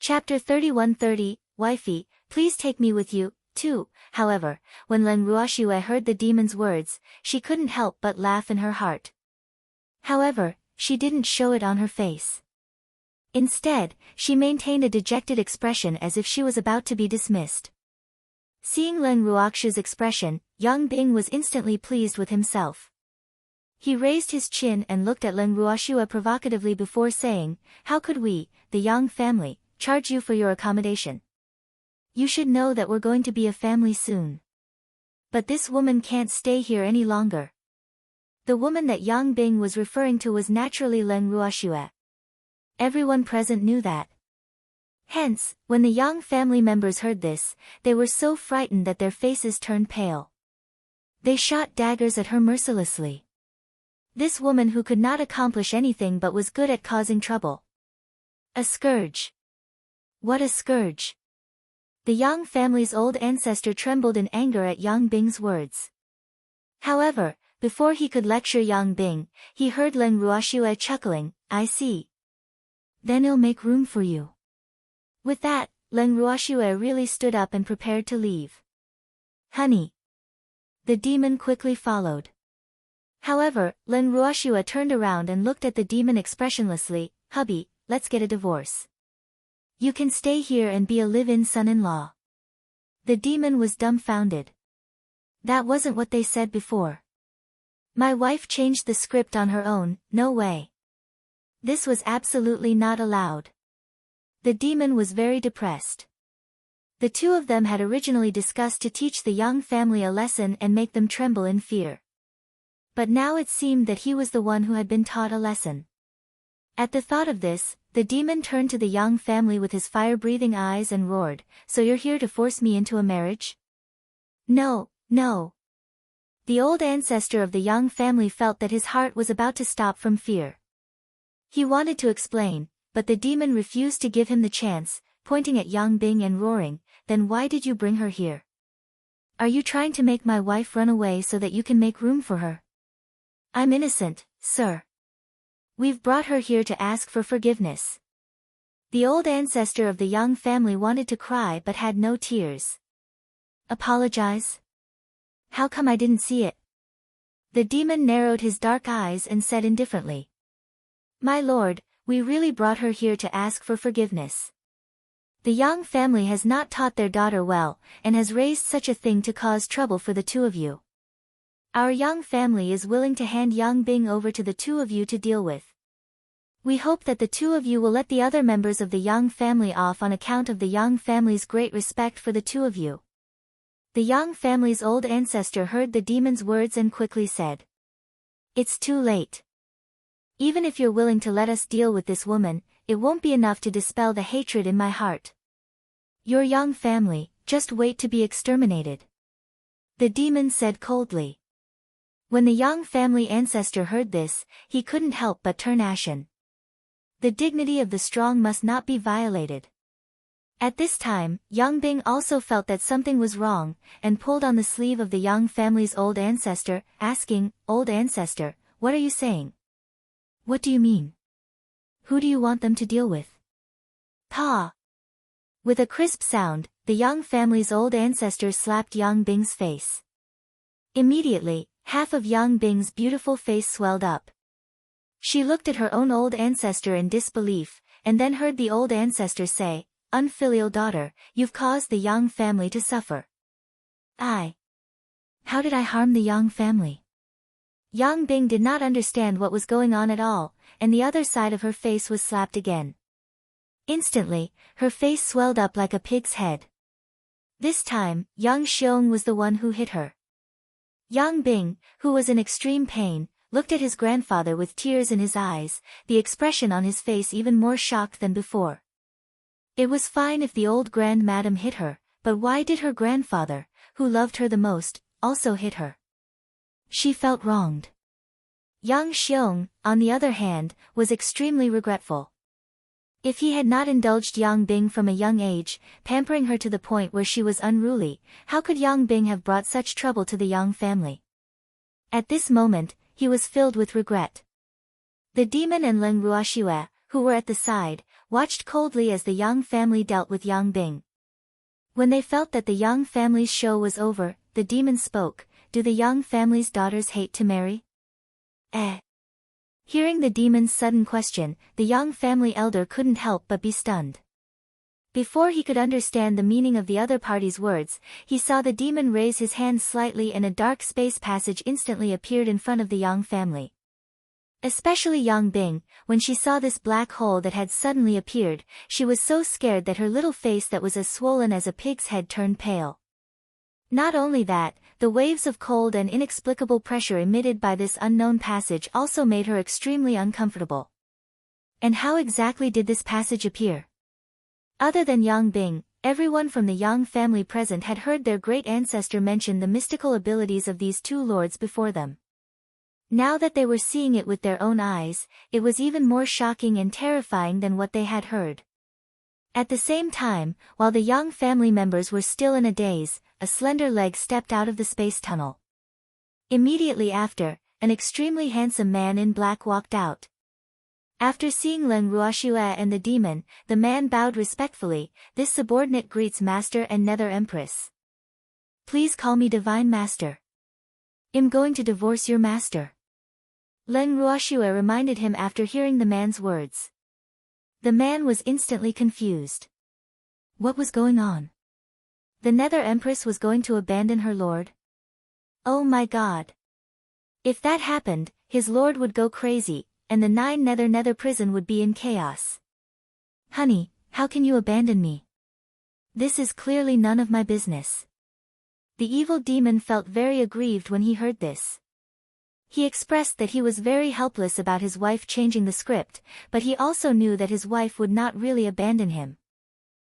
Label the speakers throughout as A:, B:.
A: Chapter 31:30, Wifey, please take me with you, too. However, when Len Ruoxue heard the demon's words, she couldn't help but laugh in her heart. However, she didn't show it on her face. Instead, she maintained a dejected expression as if she was about to be dismissed. Seeing Len Ruoxue's expression, Yang Bing was instantly pleased with himself. He raised his chin and looked at Len Ruoxue provocatively before saying, "How could we, the Yang family, charge you for your accommodation? You should know that we're going to be a family soon. But this woman can't stay here any longer." The woman that Yang Bing was referring to was naturally Len Ruoxue. Everyone present knew that. Hence, when the Yang family members heard this, they were so frightened that their faces turned pale. They shot daggers at her mercilessly. This woman who could not accomplish anything but was good at causing trouble. A scourge. What a scourge. The Yang family's old ancestor trembled in anger at Yang Bing's words. However, before he could lecture Yang Bing, he heard Len Ruoxue chuckling, "I see. Then I'll make room for you." With that, Len Ruoxue really stood up and prepared to leave. "Honey." The demon quickly followed. However, Len Ruoxue turned around and looked at the demon expressionlessly, "Hubby, let's get a divorce. You can stay here and be a live-in son-in-law." The demon was dumbfounded. That wasn't what they said before. My wife changed the script on her own, no way. This was absolutely not allowed. The demon was very depressed. The two of them had originally discussed to teach the Yang family a lesson and make them tremble in fear. But now it seemed that he was the one who had been taught a lesson. At the thought of this, the demon turned to the Yang family with his fire-breathing eyes and roared, "So you're here to force me into a marriage?" "No, no." The old ancestor of the Yang family felt that his heart was about to stop from fear. He wanted to explain, but the demon refused to give him the chance, pointing at Yang Bing and roaring, "Then why did you bring her here? Are you trying to make my wife run away so that you can make room for her?" "I'm innocent, sir. We've brought her here to ask for forgiveness." The old ancestor of the Yang family wanted to cry but had no tears. "Apologize? How come I didn't see it?" The demon narrowed his dark eyes and said indifferently, "My lord, we really brought her here to ask for forgiveness. The Yang family has not taught their daughter well, and has raised such a thing to cause trouble for the two of you. Our Yang family is willing to hand Yang Bing over to the two of you to deal with. We hope that the two of you will let the other members of the Yang family off on account of the Yang family's great respect for the two of you." The Yang family's old ancestor heard the demon's words and quickly said, "It's too late. Even if you're willing to let us deal with this woman, it won't be enough to dispel the hatred in my heart. Your Yang family, just wait to be exterminated." The demon said coldly. When the Yang family ancestor heard this, he couldn't help but turn ashen. The dignity of the strong must not be violated. At this time, Yang Bing also felt that something was wrong, and pulled on the sleeve of the Yang family's old ancestor, asking, "Old ancestor, what are you saying? What do you mean? Who do you want them to deal with?" "Pa!" With a crisp sound, the Yang family's old ancestor slapped Yang Bing's face. Immediately, half of Yang Bing's beautiful face swelled up. She looked at her own old ancestor in disbelief, and then heard the old ancestor say, "Unfilial daughter, you've caused the Yang family to suffer." How did I harm the Yang family?" Yang Bing did not understand what was going on at all, and the other side of her face was slapped again. Instantly, her face swelled up like a pig's head. This time, Yang Xiong was the one who hit her. Yang Bing, who was in extreme pain, looked at his grandfather with tears in his eyes, the expression on his face even more shocked than before. It was fine if the old grandmadam hit her, but why did her grandfather, who loved her the most, also hit her? She felt wronged. Yang Xiong, on the other hand, was extremely regretful. If he had not indulged Yang Bing from a young age, pampering her to the point where she was unruly, how could Yang Bing have brought such trouble to the Yang family? At this moment, he was filled with regret. The demon and Len Ruoxue, who were at the side, watched coldly as the Young family dealt with Yang Bing. When they felt that the Young family's show was over, the demon spoke, "Do the Young family's daughters hate to marry?" Eh. Hearing the demon's sudden question, the Young family elder couldn't help but be stunned. Before he could understand the meaning of the other party's words, he saw the demon raise his hand slightly and a dark space passage instantly appeared in front of the Yang family. Especially Yang Bing, when she saw this black hole that had suddenly appeared, she was so scared that her little face that was as swollen as a pig's head turned pale. Not only that, the waves of cold and inexplicable pressure emitted by this unknown passage also made her extremely uncomfortable. And how exactly did this passage appear? Other than Yang Bing, everyone from the Yang family present had heard their great ancestor mention the mystical abilities of these two lords before them. Now that they were seeing it with their own eyes, it was even more shocking and terrifying than what they had heard. At the same time, while the Yang family members were still in a daze, a slender leg stepped out of the space tunnel. Immediately after, an extremely handsome man in black walked out. After seeing Leng Ruoxue and the demon, the man bowed respectfully. "This subordinate greets Master and Nether Empress. Please call me Divine Master. I'm going to divorce your master." Leng Ruoxue reminded him after hearing the man's words. The man was instantly confused. What was going on? The Nether Empress was going to abandon her lord? Oh my god. If that happened, his lord would go crazy, and the 9 Nether prison would be in chaos. "Honey, how can you abandon me? This is clearly none of my business." The evil demon felt very aggrieved when he heard this. He expressed that he was very helpless about his wife changing the script, but he also knew that his wife would not really abandon him.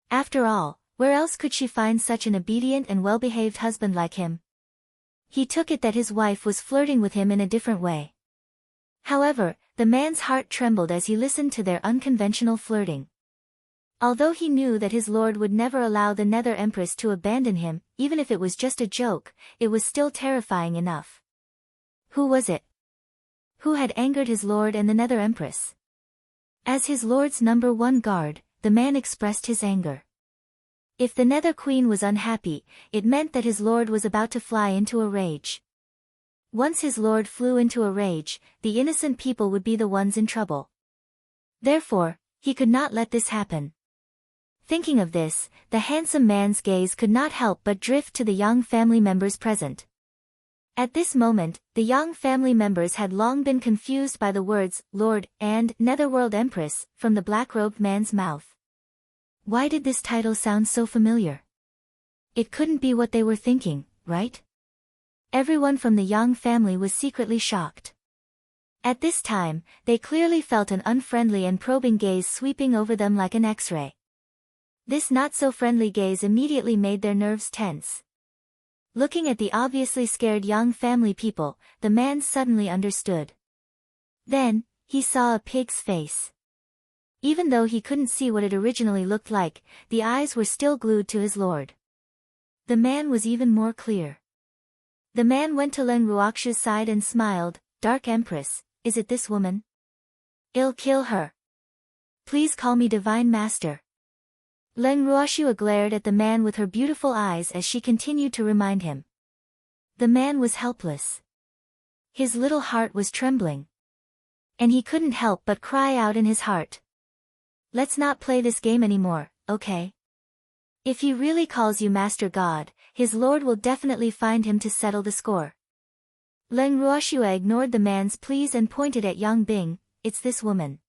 A: After all, where else could she find such an obedient and well-behaved husband like him? He took it that his wife was flirting with him in a different way. However, the man's heart trembled as he listened to their unconventional flirting. Although he knew that his lord would never allow the Nether Empress to abandon him, even if it was just a joke, it was still terrifying enough. Who was it? Who had angered his lord and the Nether Empress? As his lord's #1 guard, the man expressed his anger. If the Nether Queen was unhappy, it meant that his lord was about to fly into a rage. Once his lord flew into a rage, the innocent people would be the ones in trouble. Therefore, he could not let this happen. Thinking of this, the handsome man's gaze could not help but drift to the Yang family members present. At this moment, the Yang family members had long been confused by the words, "Lord," and "Netherworld Empress," from the black-robed man's mouth. Why did this title sound so familiar? It couldn't be what they were thinking, right? Everyone from the Yang family was secretly shocked. At this time, they clearly felt an unfriendly and probing gaze sweeping over them like an X-ray. This not-so-friendly gaze immediately made their nerves tense. Looking at the obviously scared Yang family people, the man suddenly understood. Then, he saw a pig's face. Even though he couldn't see what it originally looked like, the eyes were still glued to his lord. The man was even more clear. The man went to Leng Ruoxue's side and smiled. "Dark Empress, is it this woman? I'll kill her. Please call me Divine Master." Leng Ruoxue glared at the man with her beautiful eyes as she continued to remind him. The man was helpless. His little heart was trembling. And he couldn't help but cry out in his heart. "Let's not play this game anymore, okay? If he really calls you Master God, his lord will definitely find him to settle the score." Leng Ruoxue ignored the man's pleas and pointed at Yang Bing. "It's this woman.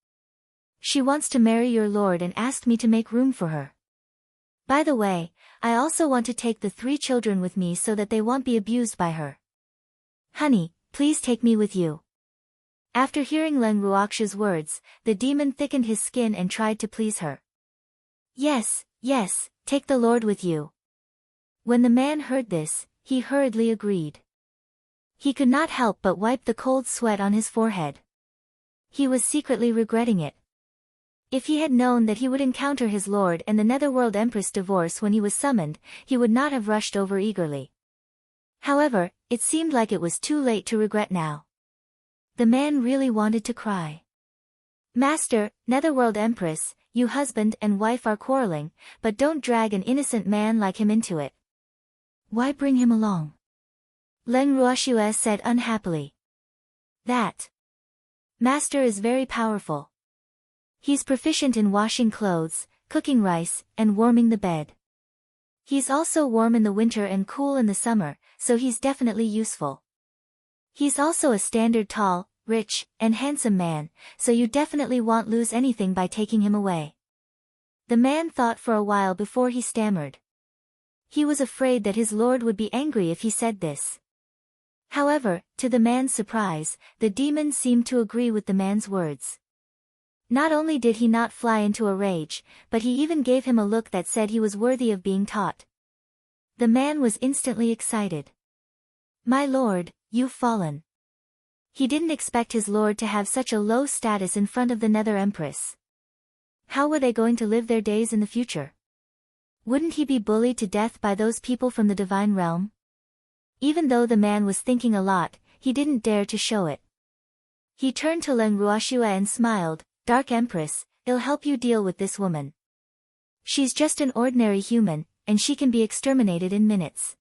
A: She wants to marry your lord and asked me to make room for her. By the way, I also want to take the 3 children with me so that they won't be abused by her. Honey, please take me with you." After hearing Leng Ruoxue's words, the demon thickened his skin and tried to please her. Yes, take the lord with you." When the man heard this, he hurriedly agreed. He could not help but wipe the cold sweat on his forehead. He was secretly regretting it. If he had known that he would encounter his lord and the Netherworld Empress divorce when he was summoned, he would not have rushed over eagerly. However, it seemed like it was too late to regret now. The man really wanted to cry. "Master, Netherworld Empress, you husband and wife are quarreling, but don't drag an innocent man like him into it. Why bring him along? Len Ruoxue said unhappily. That master is very powerful. He's proficient in washing clothes, cooking rice, and warming the bed. He's also warm in the winter and cool in the summer, so he's definitely useful. He's also a standard tall, rich, and handsome man, so you definitely won't lose anything by taking him away. The man thought for a while before he stammered. He was afraid that his lord would be angry if he said this. However, to the man's surprise, the demon seemed to agree with the man's words. Not only did he not fly into a rage, but he even gave him a look that said he was worthy of being taught. The man was instantly excited. My lord, you've fallen. He didn't expect his lord to have such a low status in front of the Nether Empress. How were they going to live their days in the future? Wouldn't he be bullied to death by those people from the divine realm? Even though the man was thinking a lot, he didn't dare to show it. He turned to Len Ruoxue and smiled. Dark Empress, I'll help you deal with this woman. She's just an ordinary human, and she can be exterminated in minutes.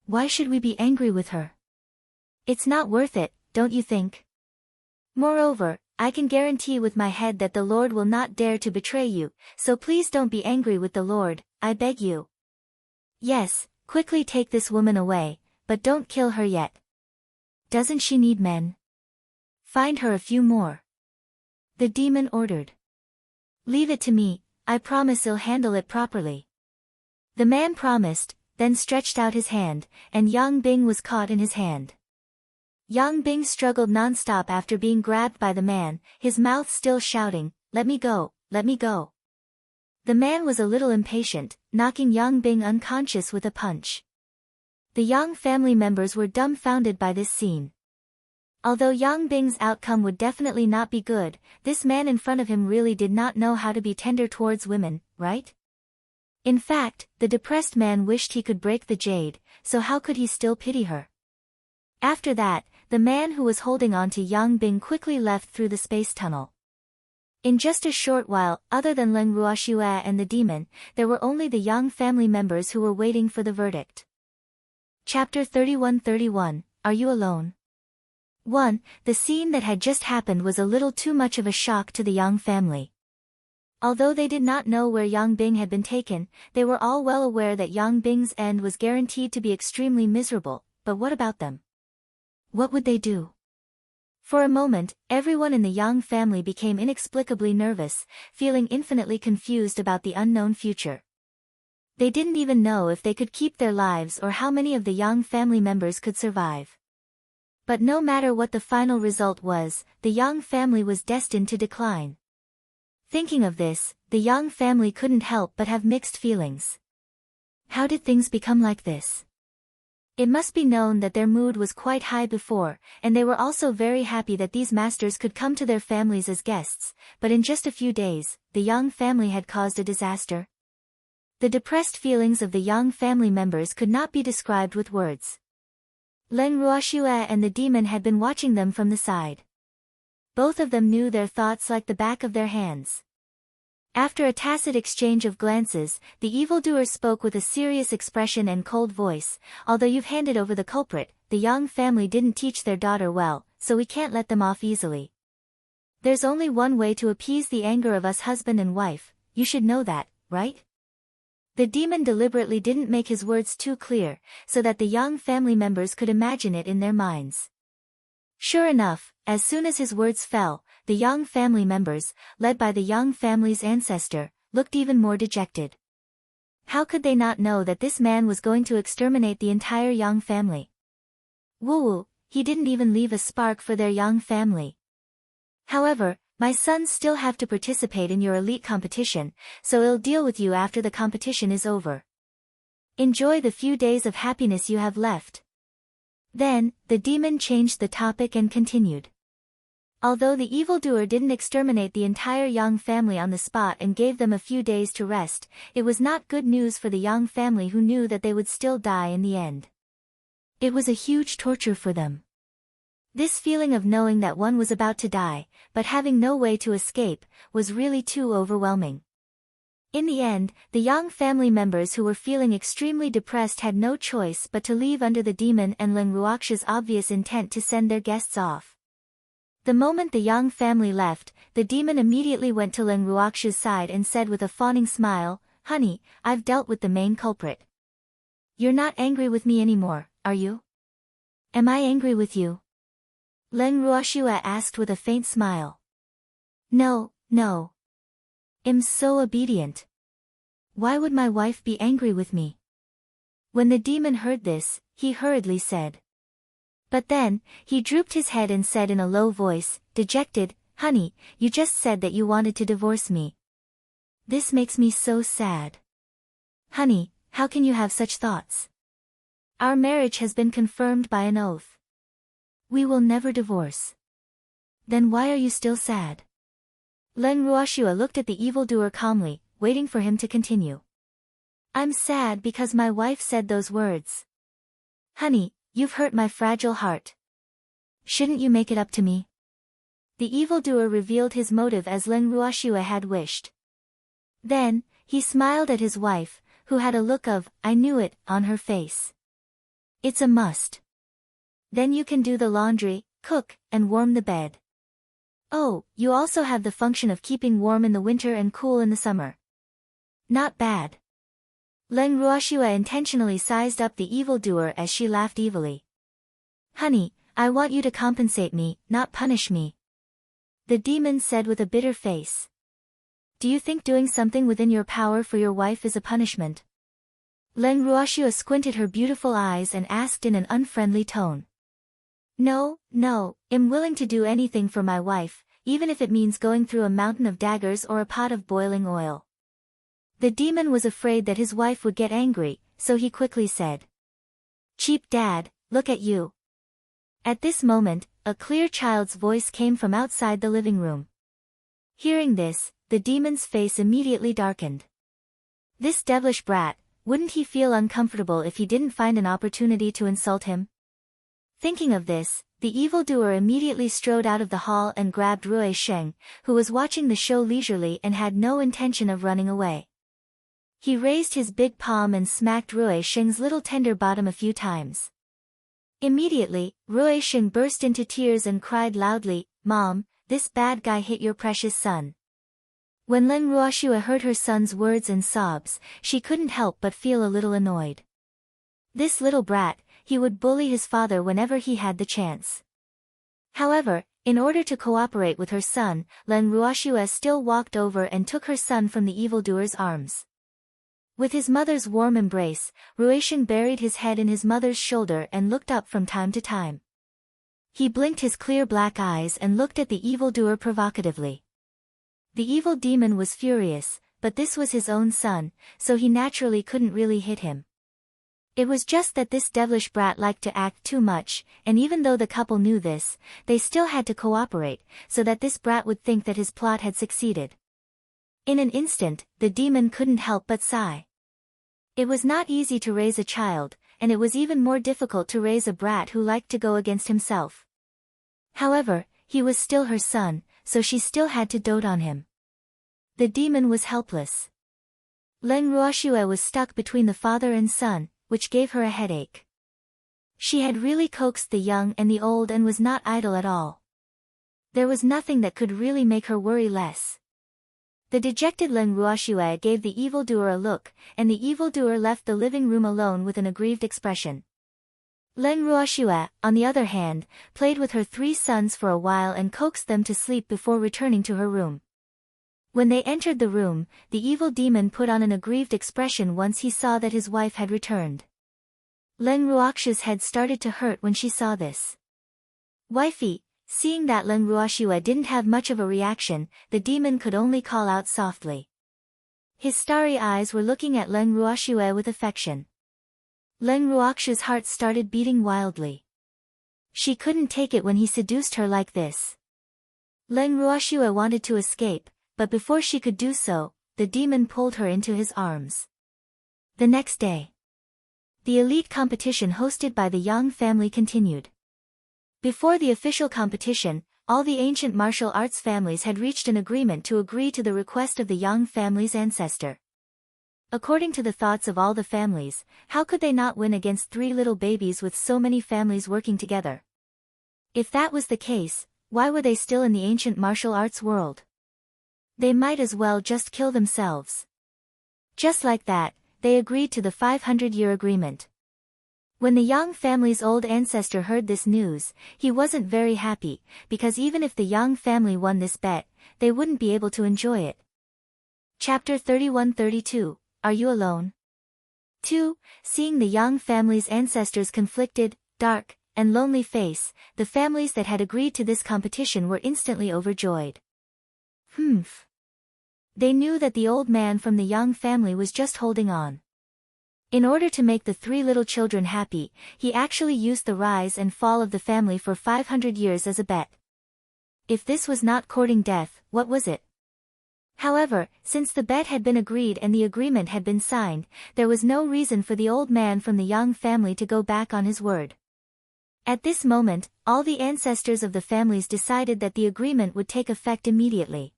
A: Why should we be angry with her? It's not worth it, don't you think? Moreover, I can guarantee with my head that the Lord will not dare to betray you, so please don't be angry with the Lord, I beg you. Yes, quickly take this woman away, but don't kill her yet. Doesn't she need men? Find her a few more. The demon ordered. Leave it to me, I promise I'll handle it properly. The man promised, then stretched out his hand, and Yang Bing was caught in his hand. Yang Bing struggled non-stop after being grabbed by the man, his mouth still shouting, let me go, let me go. The man was a little impatient, knocking Yang Bing unconscious with a punch. The Yang family members were dumbfounded by this scene. Although Yang Bing's outcome would definitely not be good, this man in front of him really did not know how to be tender towards women, right? In fact, the depressed man wished he could break the jade, so how could he still pity her? After that, the man who was holding on to Yang Bing quickly left through the space tunnel. In just a short while, other than Len Ruoxue and the demon, there were only the Yang family members who were waiting for the verdict. Chapter 31-31, Are You Alone? 1. The scene that had just happened was a little too much of a shock to the Yang family. Although they did not know where Yang Bing had been taken, they were all well aware that Yang Bing's end was guaranteed to be extremely miserable, but what about them? What would they do? For a moment, everyone in the Yang family became inexplicably nervous, feeling infinitely confused about the unknown future. They didn't even know if they could keep their lives or how many of the Yang family members could survive. But no matter what the final result was, the Yang family was destined to decline. Thinking of this, the Yang family couldn't help but have mixed feelings. How did things become like this? It must be known that their mood was quite high before, and they were also very happy that these masters could come to their families as guests, but in just a few days, the Yang family had caused a disaster. The depressed feelings of the Yang family members could not be described with words. Len Ruoxue and the demon had been watching them from the side. Both of them knew their thoughts like the back of their hands. After a tacit exchange of glances, the evildoer spoke with a serious expression and cold voice, although you've handed over the culprit, the Yang family didn't teach their daughter well, so we can't let them off easily. There's only one way to appease the anger of us husband and wife, you should know that, right? The demon deliberately didn't make his words too clear, so that the Yang family members could imagine it in their minds. Sure enough, as soon as his words fell, the Yang family members, led by the Yang family's ancestor, looked even more dejected. How could they not know that this man was going to exterminate the entire Yang family? Woo, he didn't even leave a spark for their Yang family. However, my sons still have to participate in your elite competition, so I'll deal with you after the competition is over. Enjoy the few days of happiness you have left. Then, the demon changed the topic and continued. Although the evildoer didn't exterminate the entire Yang family on the spot and gave them a few days to rest, it was not good news for the Yang family who knew that they would still die in the end. It was a huge torture for them. This feeling of knowing that one was about to die, but having no way to escape, was really too overwhelming. In the end, the Yang family members who were feeling extremely depressed had no choice but to leave under the demon and Len Ruoxia's obvious intent to send their guests off. The moment the Yang family left, the demon immediately went to Len Ruoxia's side and said with a fawning smile, "Honey, I've dealt with the main culprit. You're not angry with me anymore, are you?" "Am I angry with you?" Len Ruoxia asked with a faint smile. "No, no. I'm so obedient. Why would my wife be angry with me?" When the demon heard this, he hurriedly said. But then, he drooped his head and said in a low voice, dejected, "Honey, you just said that you wanted to divorce me. This makes me so sad. Honey, how can you have such thoughts? Our marriage has been confirmed by an oath. We will never divorce. Then why are you still sad?" Len Ruoxia looked at the evildoer calmly, waiting for him to continue. "I'm sad because my wife said those words. Honey, you've hurt my fragile heart. Shouldn't you make it up to me?" The evildoer revealed his motive as Len Ruoxia had wished. Then, he smiled at his wife, who had a look of, "I knew it," on her face. "It's a must. Then you can do the laundry, cook, and warm the bed. Oh, you also have the function of keeping warm in the winter and cool in the summer. Not bad." Len Ruoxia intentionally sized up the evildoer as she laughed evilly. "Honey, I want you to compensate me, not punish me," the demon said with a bitter face. "Do you think doing something within your power for your wife is a punishment?" Len Ruoxia squinted her beautiful eyes and asked in an unfriendly tone. "No, no, I'm willing to do anything for my wife, even if it means going through a mountain of daggers or a pot of boiling oil." The demon was afraid that his wife would get angry, so he quickly said, "Cheap dad, look at you." At this moment, a clear child's voice came from outside the living room. Hearing this, the demon's face immediately darkened. This devilish brat, wouldn't he feel uncomfortable if he didn't find an opportunity to insult him? Thinking of this, the evildoer immediately strode out of the hall and grabbed Rui Sheng, who was watching the show leisurely and had no intention of running away. He raised his big palm and smacked Rui Sheng's little tender bottom a few times. Immediately, Rui Sheng burst into tears and cried loudly, "Mom, this bad guy hit your precious son." When Len Ruoxia heard her son's words and sobs, she couldn't help but feel a little annoyed. This little brat, he would bully his father whenever he had the chance. However, in order to cooperate with her son, Len Ruoxia still walked over and took her son from the evildoer's arms. With his mother's warm embrace, Ruisheng buried his head in his mother's shoulder and looked up from time to time. He blinked his clear black eyes and looked at the evildoer provocatively. The evil demon was furious, but this was his own son, so he naturally couldn't really hit him. It was just that this devilish brat liked to act too much, and even though the couple knew this, they still had to cooperate, so that this brat would think that his plot had succeeded. In an instant, the demon couldn't help but sigh. It was not easy to raise a child, and it was even more difficult to raise a brat who liked to go against himself. However, he was still her son, so she still had to dote on him. The demon was helpless. Len Ruoxia was stuck between the father and son, which gave her a headache. She had really coaxed the young and the old and was not idle at all. There was nothing that could really make her worry less. The dejected Len Ruoxia gave the evildoer a look, and the evildoer left the living room alone with an aggrieved expression. Len Ruoxia, on the other hand, played with her 3 sons for a while and coaxed them to sleep before returning to her room. When they entered the room, the evil demon put on an aggrieved expression once he saw that his wife had returned. Len Ruoxia's head started to hurt when she saw this. "Wifey," seeing that Len Ruoxia didn't have much of a reaction, the demon could only call out softly. His starry eyes were looking at Len Ruoxia with affection. Len Ruoxia's heart started beating wildly. She couldn't take it when he seduced her like this. Len Ruoxia wanted to escape, but before she could do so, the demon pulled her into his arms. The next day, the elite competition hosted by the Yang family continued. Before the official competition, all the ancient martial arts families had reached an agreement to agree to the request of the young family's ancestor. According to the thoughts of all the families, how could they not win against 3 little babies with so many families working together? If that was the case, why were they still in the ancient martial arts world? They might as well just kill themselves. Just like that, they agreed to the 500-year agreement. When the young family's old ancestor heard this news, he wasn't very happy, because even if the young family won this bet, they wouldn't be able to enjoy it. Chapter 31-32, Are You Alone? 2. Seeing the young family's ancestors' conflicted, dark, and lonely face, the families that had agreed to this competition were instantly overjoyed. Humph. They knew that the old man from the young family was just holding on. In order to make the 3 little children happy, he actually used the rise and fall of the family for 500 years as a bet. If this was not courting death, what was it? However, since the bet had been agreed and the agreement had been signed, there was no reason for the old man from the young family to go back on his word. At this moment, all the ancestors of the families decided that the agreement would take effect immediately.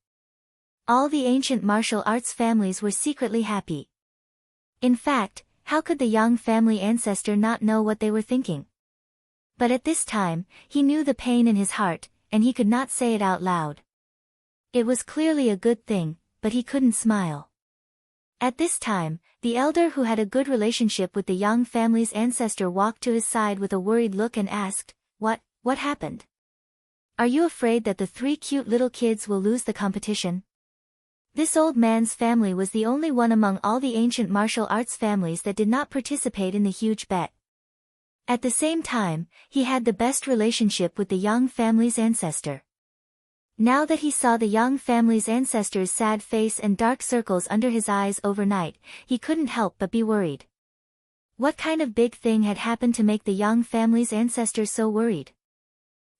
A: All the ancient martial arts families were secretly happy. In fact, how could the young family ancestor not know what they were thinking? But at this time, he knew the pain in his heart, and he could not say it out loud. It was clearly a good thing, but he couldn't smile. At this time, the elder who had a good relationship with the young family's ancestor walked to his side with a worried look and asked, What happened? Are you afraid that the 3 cute little kids will lose the competition? This old man's family was the only one among all the ancient martial arts families that did not participate in the huge bet. At the same time, he had the best relationship with the young family's ancestor. Now that he saw the young family's ancestor's sad face and dark circles under his eyes overnight, he couldn't help but be worried. What kind of big thing had happened to make the young family's ancestor so worried?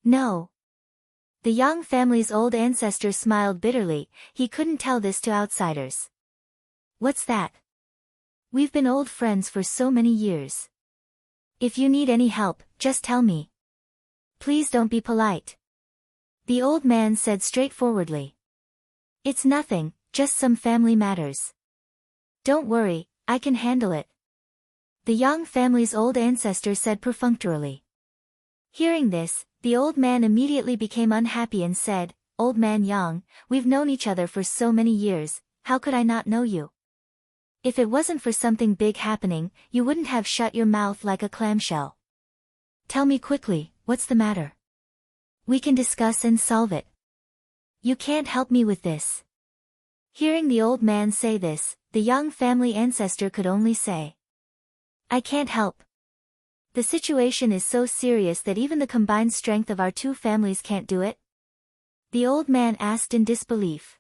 A: No. The young family's old ancestor smiled bitterly. He couldn't tell this to outsiders. What's that? We've been old friends for so many years. If you need any help, just tell me. Please don't be polite. The old man said straightforwardly. It's nothing, just some family matters. Don't worry, I can handle it. The young family's old ancestor said perfunctorily. Hearing this, the old man immediately became unhappy and said, Old man Yang, we've known each other for so many years, how could I not know you? If it wasn't for something big happening, you wouldn't have shut your mouth like a clamshell. Tell me quickly, what's the matter? We can discuss and solve it. You can't help me with this. Hearing the old man say this, the young family ancestor could only say, I can't help. The situation is so serious that even the combined strength of our 2 families can't do it? The old man asked in disbelief.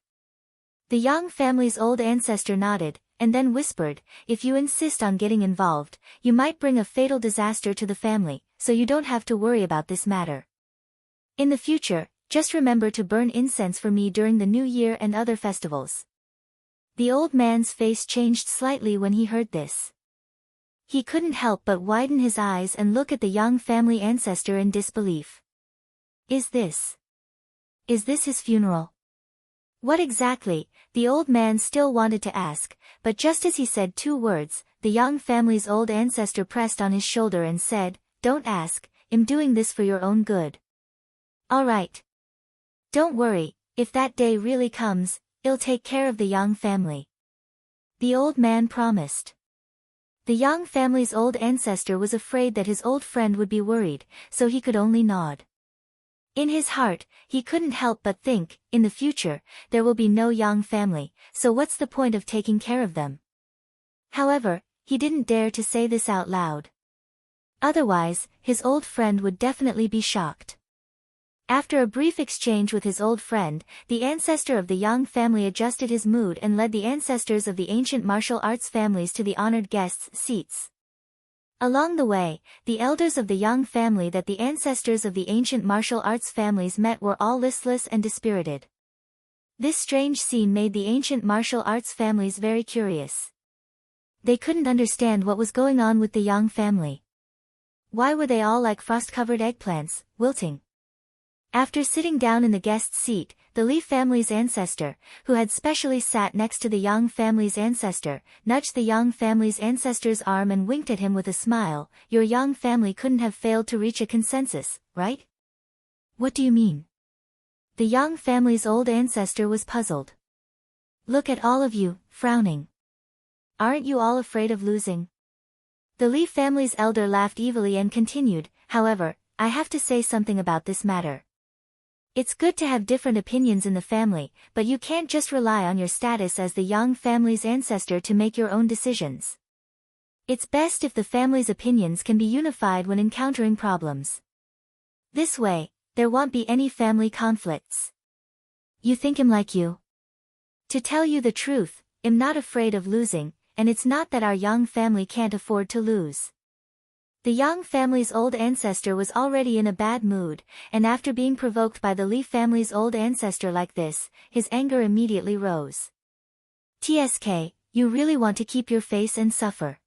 A: The young family's old ancestor nodded, and then whispered, If you insist on getting involved, you might bring a fatal disaster to the family, so you don't have to worry about this matter. In the future, just remember to burn incense for me during the New Year and other festivals. The old man's face changed slightly when he heard this. He couldn't help but widen his eyes and look at the young family ancestor in disbelief. Is this his funeral? What exactly? The old man still wanted to ask, but just as he said 2 words, the young family's old ancestor pressed on his shoulder and said, Don't ask, I'm doing this for your own good. All right. Don't worry, if that day really comes, I'll take care of the young family. The old man promised. The young family's old ancestor was afraid that his old friend would be worried, so he could only nod. In his heart, he couldn't help but think, in the future, there will be no young family, so what's the point of taking care of them? However, he didn't dare to say this out loud. Otherwise, his old friend would definitely be shocked. After a brief exchange with his old friend, the ancestor of the young family adjusted his mood and led the ancestors of the ancient martial arts families to the honored guests' seats. Along the way, the elders of the young family that the ancestors of the ancient martial arts families met were all listless and dispirited. This strange scene made the ancient martial arts families very curious. They couldn't understand what was going on with the young family. Why were they all like frost-covered eggplants, wilting? After sitting down in the guest's seat, the Li family's ancestor, who had specially sat next to the Yang family's ancestor, nudged the Yang family's ancestor's arm and winked at him with a smile. Your Yang family couldn't have failed to reach a consensus, right? What do you mean? The Yang family's old ancestor was puzzled. Look at all of you, frowning. Aren't you all afraid of losing? The Li family's elder laughed evilly and continued, however, I have to say something about this matter. It's good to have different opinions in the family, but you can't just rely on your status as the Yang family's ancestor to make your own decisions. It's best if the family's opinions can be unified when encountering problems. This way, there won't be any family conflicts. You think I'm like you? To tell you the truth, I'm not afraid of losing, and it's not that our Yang family can't afford to lose. The Yang family's old ancestor was already in a bad mood, and after being provoked by the Li family's old ancestor like this, his anger immediately rose. TSK, you really want to keep your face and suffer.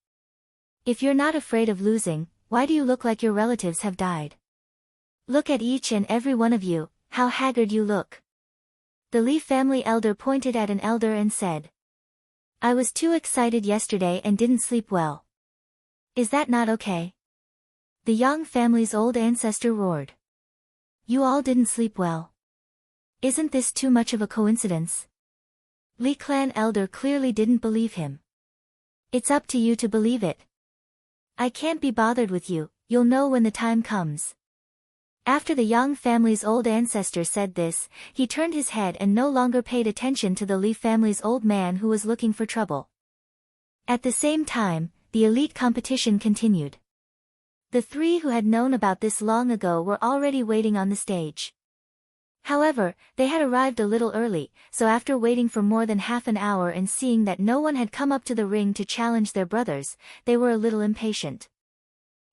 A: If you're not afraid of losing, why do you look like your relatives have died? Look at each and every one of you, how haggard you look. The Li family elder pointed at an elder and said, I was too excited yesterday and didn't sleep well. Is that not okay? The Yang family's old ancestor roared. You all didn't sleep well. Isn't this too much of a coincidence? Li clan elder clearly didn't believe him. It's up to you to believe it. I can't be bothered with you, you'll know when the time comes. After the Yang family's old ancestor said this, he turned his head and no longer paid attention to the Li family's old man who was looking for trouble. At the same time, the elite competition continued. The three who had known about this long ago were already waiting on the stage. However, they had arrived a little early, so after waiting for more than half an hour and seeing that no one had come up to the ring to challenge their brothers, they were a little impatient.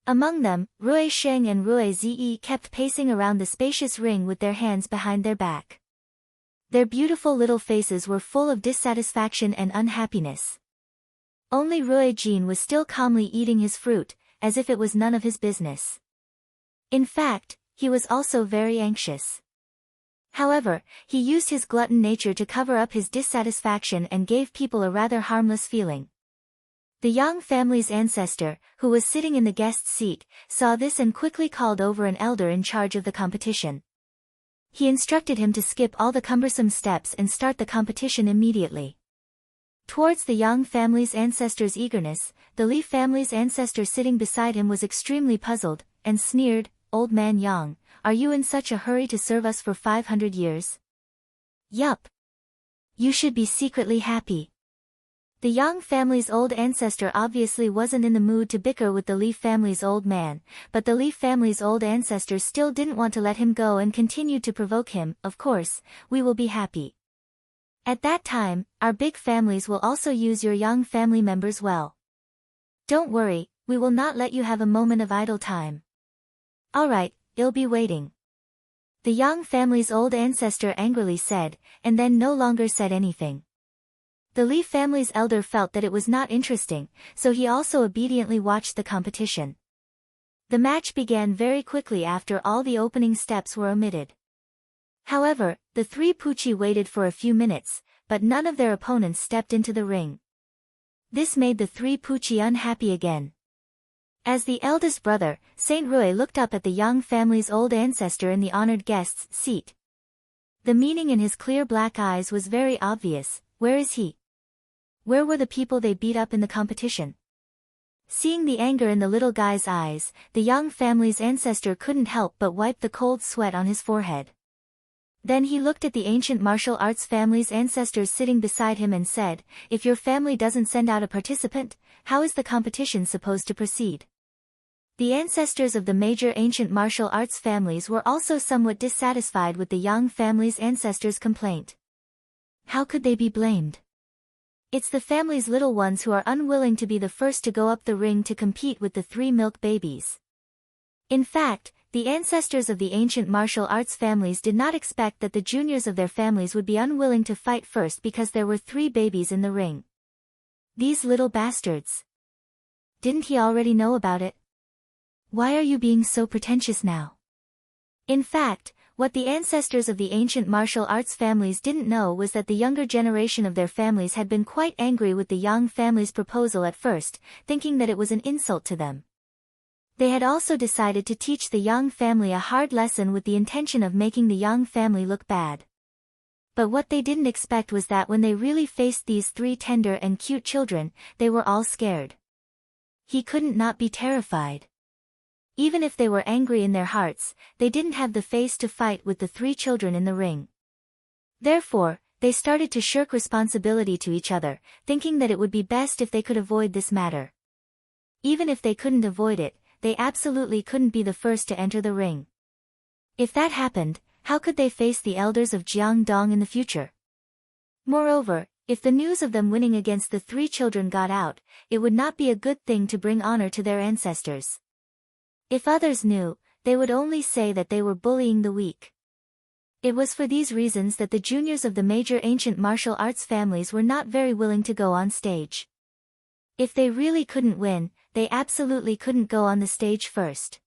A: Among them, Rui Sheng and Rui Zi kept pacing around the spacious ring with their hands behind their back. Their beautiful little faces were full of dissatisfaction and unhappiness. Only Rui Jin was still calmly eating his fruit, as if it was none of his business. In fact, he was also very anxious. However, he used his glutton nature to cover up his dissatisfaction and gave people a rather harmless feeling. The Yang family's ancestor, who was sitting in the guest's seat, saw this and quickly called over an elder in charge of the competition. He instructed him to skip all the cumbersome steps and start the competition immediately. Towards the Yang family's ancestor's eagerness, the Li family's ancestor sitting beside him was extremely puzzled, and sneered, Old man Yang, are you in such a hurry to serve us for 500 years? Yup. You should be secretly happy. The Yang family's old ancestor obviously wasn't in the mood to bicker with the Li family's old man, but the Li family's old ancestor still didn't want to let him go and continued to provoke him. Of course, we will be happy. At that time, our big families will also use your Yang family members well. Don't worry, we will not let you have a moment of idle time. Alright, I'll be waiting. The Yang family's old ancestor angrily said, and then no longer said anything. The Li family's elder felt that it was not interesting, so he also obediently watched the competition. The match began very quickly after all the opening steps were omitted. However, the three Pucci waited for a few minutes, but none of their opponents stepped into the ring. This made the three Pucci unhappy again. As the eldest brother, Saint Rui looked up at the Yang family's old ancestor in the honored guest's seat. The meaning in his clear black eyes was very obvious. Where is he? Where were the people they beat up in the competition? Seeing the anger in the little guy's eyes, the Yang family's ancestor couldn't help but wipe the cold sweat on his forehead. Then he looked at the ancient martial arts family's ancestors sitting beside him and said, if your family doesn't send out a participant, how is the competition supposed to proceed? The ancestors of the major ancient martial arts families were also somewhat dissatisfied with the Yang family's ancestors' complaint. How could they be blamed? It's the family's little ones who are unwilling to be the first to go up the ring to compete with the three milk babies. In fact, the ancestors of the ancient martial arts families did not expect that the juniors of their families would be unwilling to fight first because there were three babies in the ring. These little bastards. Didn't he already know about it? Why are you being so pretentious now? In fact, what the ancestors of the ancient martial arts families didn't know was that the younger generation of their families had been quite angry with the Yang family's proposal at first, thinking that it was an insult to them. They had also decided to teach the Yang family a hard lesson with the intention of making the Yang family look bad. But what they didn't expect was that when they really faced these three tender and cute children, they were all scared. He couldn't not be terrified. Even if they were angry in their hearts, they didn't have the face to fight with the three children in the ring. Therefore, they started to shirk responsibility to each other, thinking that it would be best if they could avoid this matter. Even if they couldn't avoid it, they absolutely couldn't be the first to enter the ring. If that happened, how could they face the elders of Jiangdong in the future? Moreover, if the news of them winning against the three children got out, it would not be a good thing to bring honor to their ancestors. If others knew, they would only say that they were bullying the weak. It was for these reasons that the juniors of the major ancient martial arts families were not very willing to go on stage. If they really couldn't win, they absolutely couldn't go on the stage first.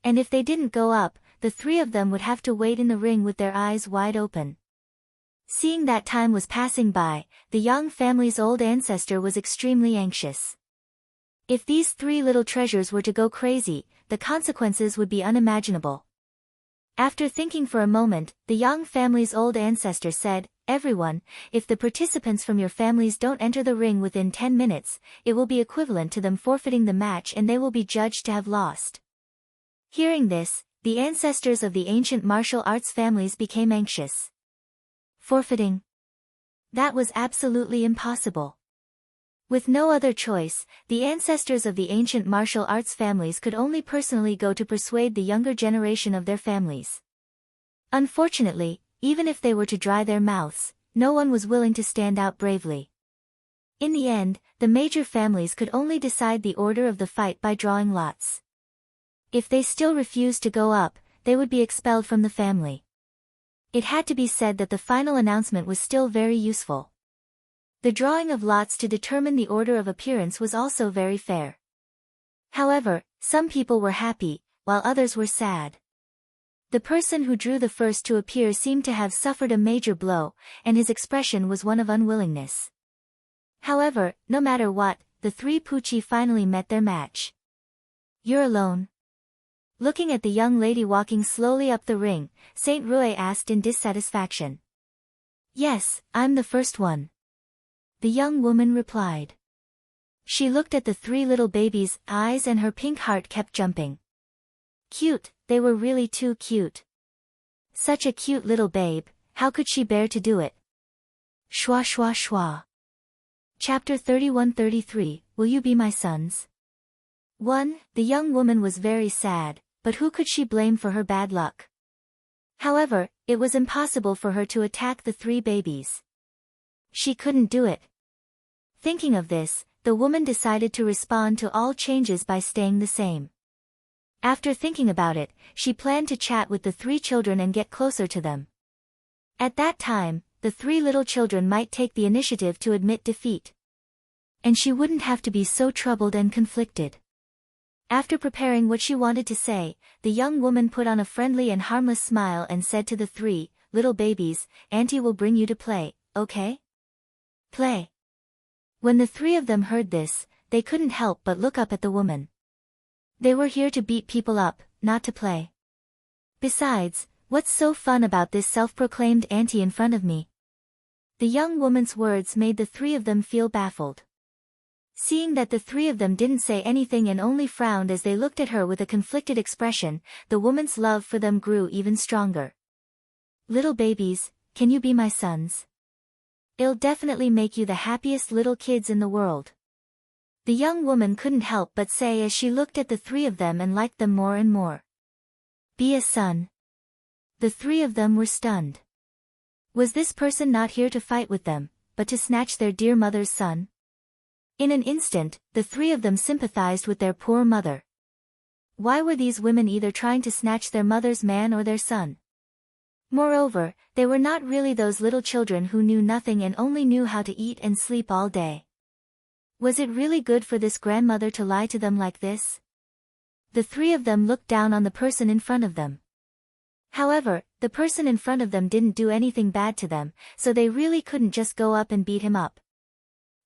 A: And if they didn't go up, the three of them would have to wait in the ring with their eyes wide open. Seeing that time was passing by, the Yang family's old ancestor was extremely anxious. If these three little treasures were to go crazy, the consequences would be unimaginable. After thinking for a moment, the Yang family's old ancestor said, "Everyone, if the participants from your families don't enter the ring within 10 minutes, it will be equivalent to them forfeiting the match and they will be judged to have lost." Hearing this, the ancestors of the ancient martial arts families became anxious. Forfeiting? That was absolutely impossible. With no other choice, the ancestors of the ancient martial arts families could only personally go to persuade the younger generation of their families. Unfortunately, even if they were to dry their mouths, no one was willing to stand out bravely. In the end, the major families could only decide the order of the fight by drawing lots. If they still refused to go up, they would be expelled from the family. It had to be said that the final announcement was still very useful. The drawing of lots to determine the order of appearance was also very fair. However, some people were happy, while others were sad. The person who drew the first to appear seemed to have suffered a major blow, and his expression was one of unwillingness. However, no matter what, the three Puchi finally met their match. "You're alone?" Looking at the young lady walking slowly up the ring, Saint Rui asked in dissatisfaction. "Yes, I'm the first one," the young woman replied. She looked at the three little babies' eyes and her pink heart kept jumping. Cute, they were really too cute. Such a cute little babe, how could she bear to do it? Shwa shwa shwa. Chapter 31-33, Will You Be My Sons? 1. The young woman was very sad, but who could she blame for her bad luck? However, it was impossible for her to attack the three babies. She couldn't do it. Thinking of this, the woman decided to respond to all changes by staying the same. After thinking about it, she planned to chat with the three children and get closer to them. At that time, the three little children might take the initiative to admit defeat. And she wouldn't have to be so troubled and conflicted. After preparing what she wanted to say, the young woman put on a friendly and harmless smile and said to the three little babies, "Auntie will bring you to play, okay? Play." When the three of them heard this, they couldn't help but look up at the woman. They were here to beat people up, not to play. Besides, what's so fun about this self-proclaimed auntie in front of me? The young woman's words made the three of them feel baffled. Seeing that the three of them didn't say anything and only frowned as they looked at her with a conflicted expression, the woman's love for them grew even stronger. "Little babies, can you be my sons? It'll definitely make you the happiest little kids in the world," the young woman couldn't help but say as she looked at the three of them and liked them more and more. Be a son. The three of them were stunned. Was this person not here to fight with them, but to snatch their dear mother's son? In an instant, the three of them sympathized with their poor mother. Why were these women either trying to snatch their mother's man or their son? Moreover, they were not really those little children who knew nothing and only knew how to eat and sleep all day. Was it really good for this grandmother to lie to them like this? The three of them looked down on the person in front of them. However, the person in front of them didn't do anything bad to them, so they really couldn't just go up and beat him up.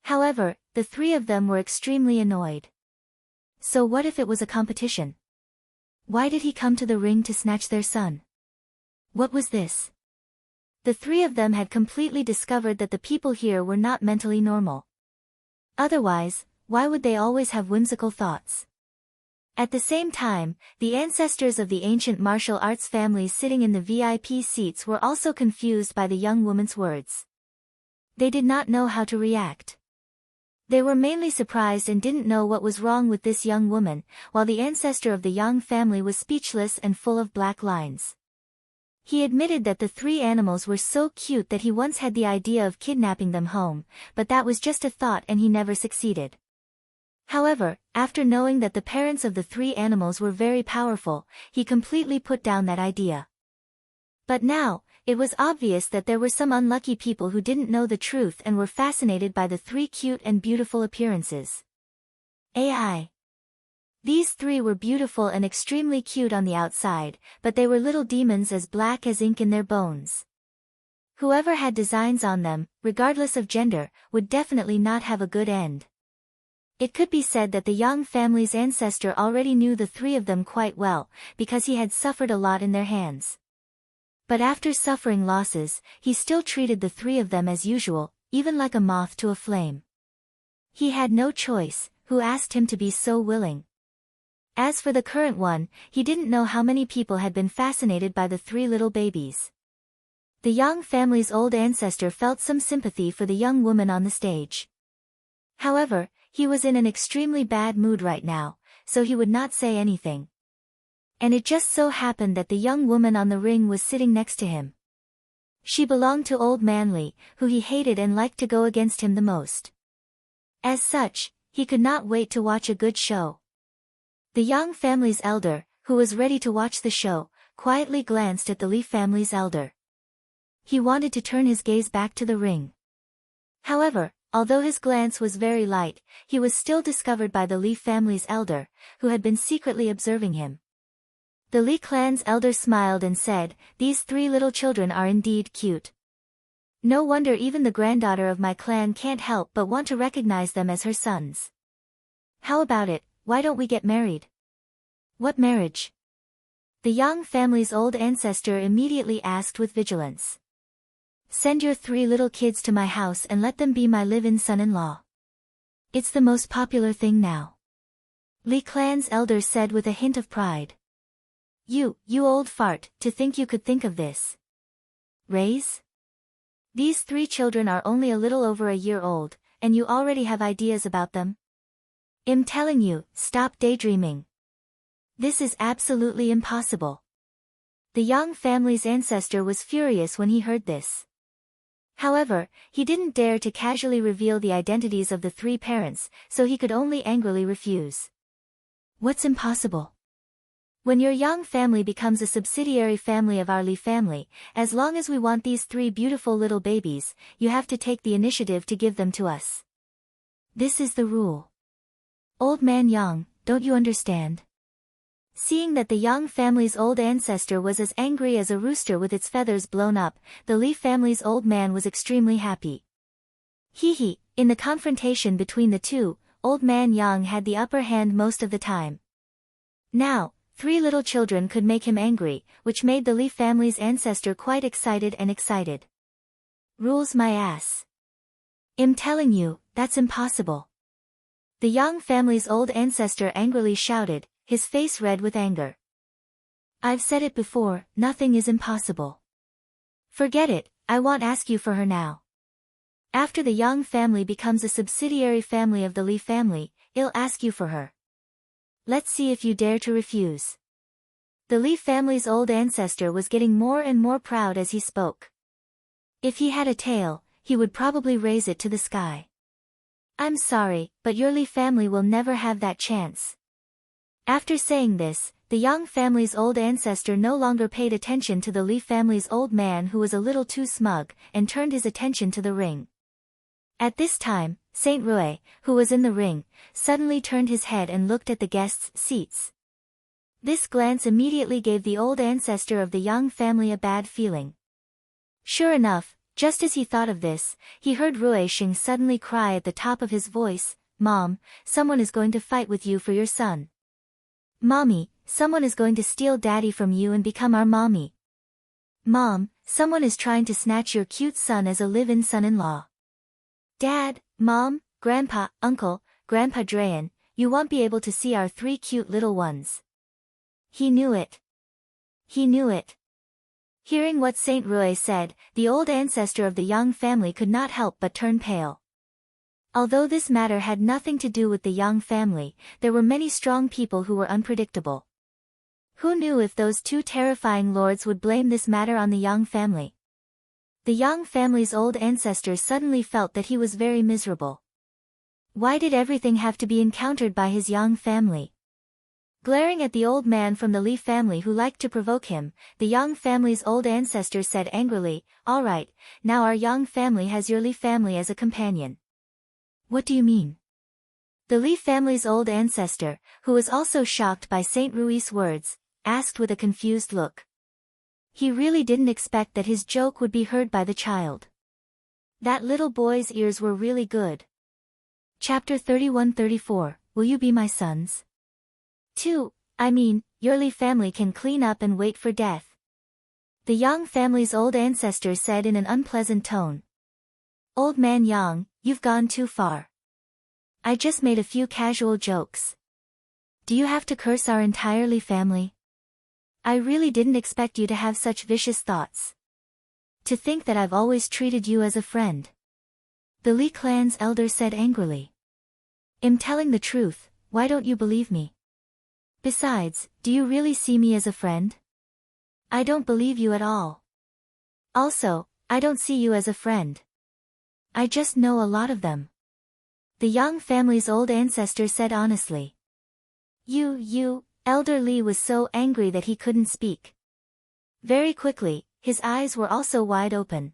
A: However, the three of them were extremely annoyed. So what if it was a competition? Why did he come to the ring to snatch their son? What was this? The three of them had completely discovered that the people here were not mentally normal. Otherwise, why would they always have whimsical thoughts? At the same time, the ancestors of the ancient martial arts families sitting in the VIP seats were also confused by the young woman's words. They did not know how to react. They were mainly surprised and didn't know what was wrong with this young woman, while the ancestor of the Yang family was speechless and full of black lines. He admitted that the three animals were so cute that he once had the idea of kidnapping them home, but that was just a thought and he never succeeded. However, after knowing that the parents of the three animals were very powerful, he completely put down that idea. But now, it was obvious that there were some unlucky people who didn't know the truth and were fascinated by the three cute and beautiful appearances. AI. These three were beautiful and extremely cute on the outside, but they were little demons as black as ink in their bones. Whoever had designs on them, regardless of gender, would definitely not have a good end. It could be said that the Yang family's ancestor already knew the three of them quite well, because he had suffered a lot in their hands. But after suffering losses, he still treated the three of them as usual, even like a moth to a flame. He had no choice, who asked him to be so willing. As for the current one, he didn't know how many people had been fascinated by the three little babies. The Yang family's old ancestor felt some sympathy for the young woman on the stage. However, he was in an extremely bad mood right now, so he would not say anything. And it just so happened that the young woman on the ring was sitting next to him. She belonged to Old Man Li, who he hated and liked to go against him the most. As such, he could not wait to watch a good show. The Yang family's elder, who was ready to watch the show, quietly glanced at the Li family's elder. He wanted to turn his gaze back to the ring. However, although his glance was very light, he was still discovered by the Li family's elder, who had been secretly observing him. The Li clan's elder smiled and said, "These three little children are indeed cute. No wonder even the granddaughter of my clan can't help but want to recognize them as her sons. How about it, why don't we get married?" "What marriage?" the Yang family's old ancestor immediately asked with vigilance. "Send your three little kids to my house and let them be my live-in son-in-law. It's the most popular thing now," Li clan's elder said with a hint of pride. You old fart, to think you could think of this. Raise? These three children are only a little over a year old, and you already have ideas about them? I'm telling you, stop daydreaming. This is absolutely impossible." The Yang family's ancestor was furious when he heard this. However, he didn't dare to casually reveal the identities of the three parents, so he could only angrily refuse. "What's impossible? When your Yang family becomes a subsidiary family of our Li family, as long as we want these three beautiful little babies, you have to take the initiative to give them to us. This is the rule. Old man Yang, don't you understand?" Seeing that the Yang family's old ancestor was as angry as a rooster with its feathers blown up, the Li family's old man was extremely happy. In the confrontation between the two, Old Man Yang had the upper hand most of the time. Now, three little children could make him angry, which made the Li family's ancestor quite excited. "Rules my ass. I'm telling you, that's impossible," the Yang family's old ancestor angrily shouted, his face red with anger. "I've said it before, nothing is impossible. Forget it, I won't ask you for her now. After the Yang family becomes a subsidiary family of the Li family, I'll ask you for her. Let's see if you dare to refuse." The Li family's old ancestor was getting more and more proud as he spoke. If he had a tail, he would probably raise it to the sky. "I'm sorry, but your Li family will never have that chance." After saying this, the Yang family's old ancestor no longer paid attention to the Li family's old man, who was a little too smug, and turned his attention to the ring. At this time, Saint Rui, who was in the ring, suddenly turned his head and looked at the guests' seats. This glance immediately gave the old ancestor of the young family a bad feeling. Sure enough, just as he thought of this, he heard Ruisheng suddenly cry at the top of his voice, "Mom, someone is going to fight with you for your son. Mommy, someone is going to steal Daddy from you and become our mommy. Mom, someone is trying to snatch your cute son as a live-in son-in-law. Dad, Mom, Grandpa, Uncle, Grandpa Drayan, you won't be able to see our 3 cute little ones." He knew it. He knew it. Hearing what Saint Rui said, the old ancestor of the young family could not help but turn pale. Although this matter had nothing to do with the young family, there were many strong people who were unpredictable. Who knew if those 2 terrifying lords would blame this matter on the young family? The young family's old ancestor suddenly felt that he was very miserable. Why did everything have to be encountered by his young family? Glaring at the old man from the Li family who liked to provoke him, the young family's old ancestor said angrily, "All right, now our young family has your Li family as a companion." "What do you mean?" The Li family's old ancestor, who was also shocked by Saint Rui's words, asked with a confused look. He really didn't expect that his joke would be heard by the child. That little boy's ears were really good. Chapter 31-34, Will You Be My Sons? 2. I mean, your Li family can clean up and wait for death. The Yang family's old ancestor said in an unpleasant tone. "Old man Yang, you've gone too far. I just made a few casual jokes. Do you have to curse our entire Li family? I really didn't expect you to have such vicious thoughts. To think that I've always treated you as a friend." The Li clan's elder said angrily. "I'm telling the truth, why don't you believe me? Besides, do you really see me as a friend? I don't believe you at all. Also, I don't see you as a friend. I just know a lot of them." The Yang family's old ancestor said honestly. Elder Li was so angry that he couldn't speak. Very quickly, his eyes were also wide open.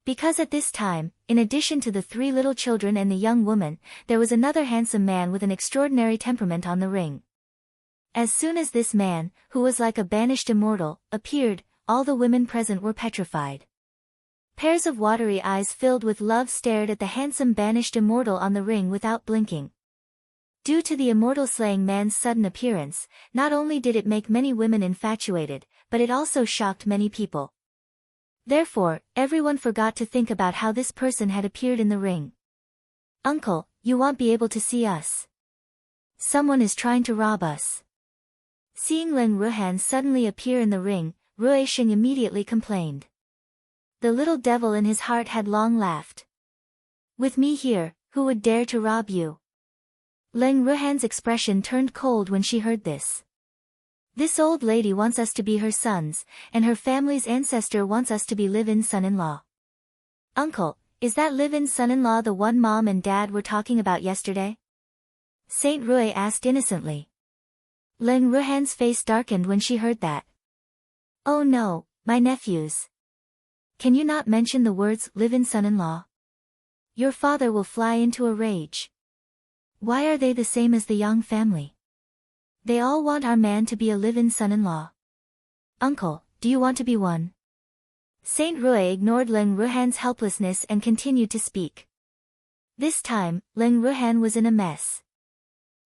A: Because at this time, in addition to the 3 little children and the young woman, there was another handsome man with an extraordinary temperament on the ring. As soon as this man, who was like a banished immortal, appeared, all the women present were petrified. Pairs of watery eyes filled with love stared at the handsome banished immortal on the ring without blinking. Due to the immortal-slaying man's sudden appearance, not only did it make many women infatuated, but it also shocked many people. Therefore, everyone forgot to think about how this person had appeared in the ring. "Uncle, you won't be able to see us. Someone is trying to rob us." Seeing Leng Ruhan suddenly appear in the ring, Ruisheng immediately complained. The little devil in his heart had long laughed. "With me here, who would dare to rob you?" Leng Ruhan's expression turned cold when she heard this. This old lady wants us to be her sons, and her family's ancestor wants us to be live-in son-in-law. "Uncle, is that live-in son-in-law the one Mom and Dad were talking about yesterday?" Saint Rui asked innocently. Leng Ruhan's face darkened when she heard that. "Oh no, my nephews. Can you not mention the words live-in son-in-law? Your father will fly into a rage. Why are they the same as the Yang family? They all want our man to be a live-in son-in-law. Uncle, do you want to be one?" Saint Rui ignored Leng Ruhan's helplessness and continued to speak. This time, Leng Ruhan was in a mess.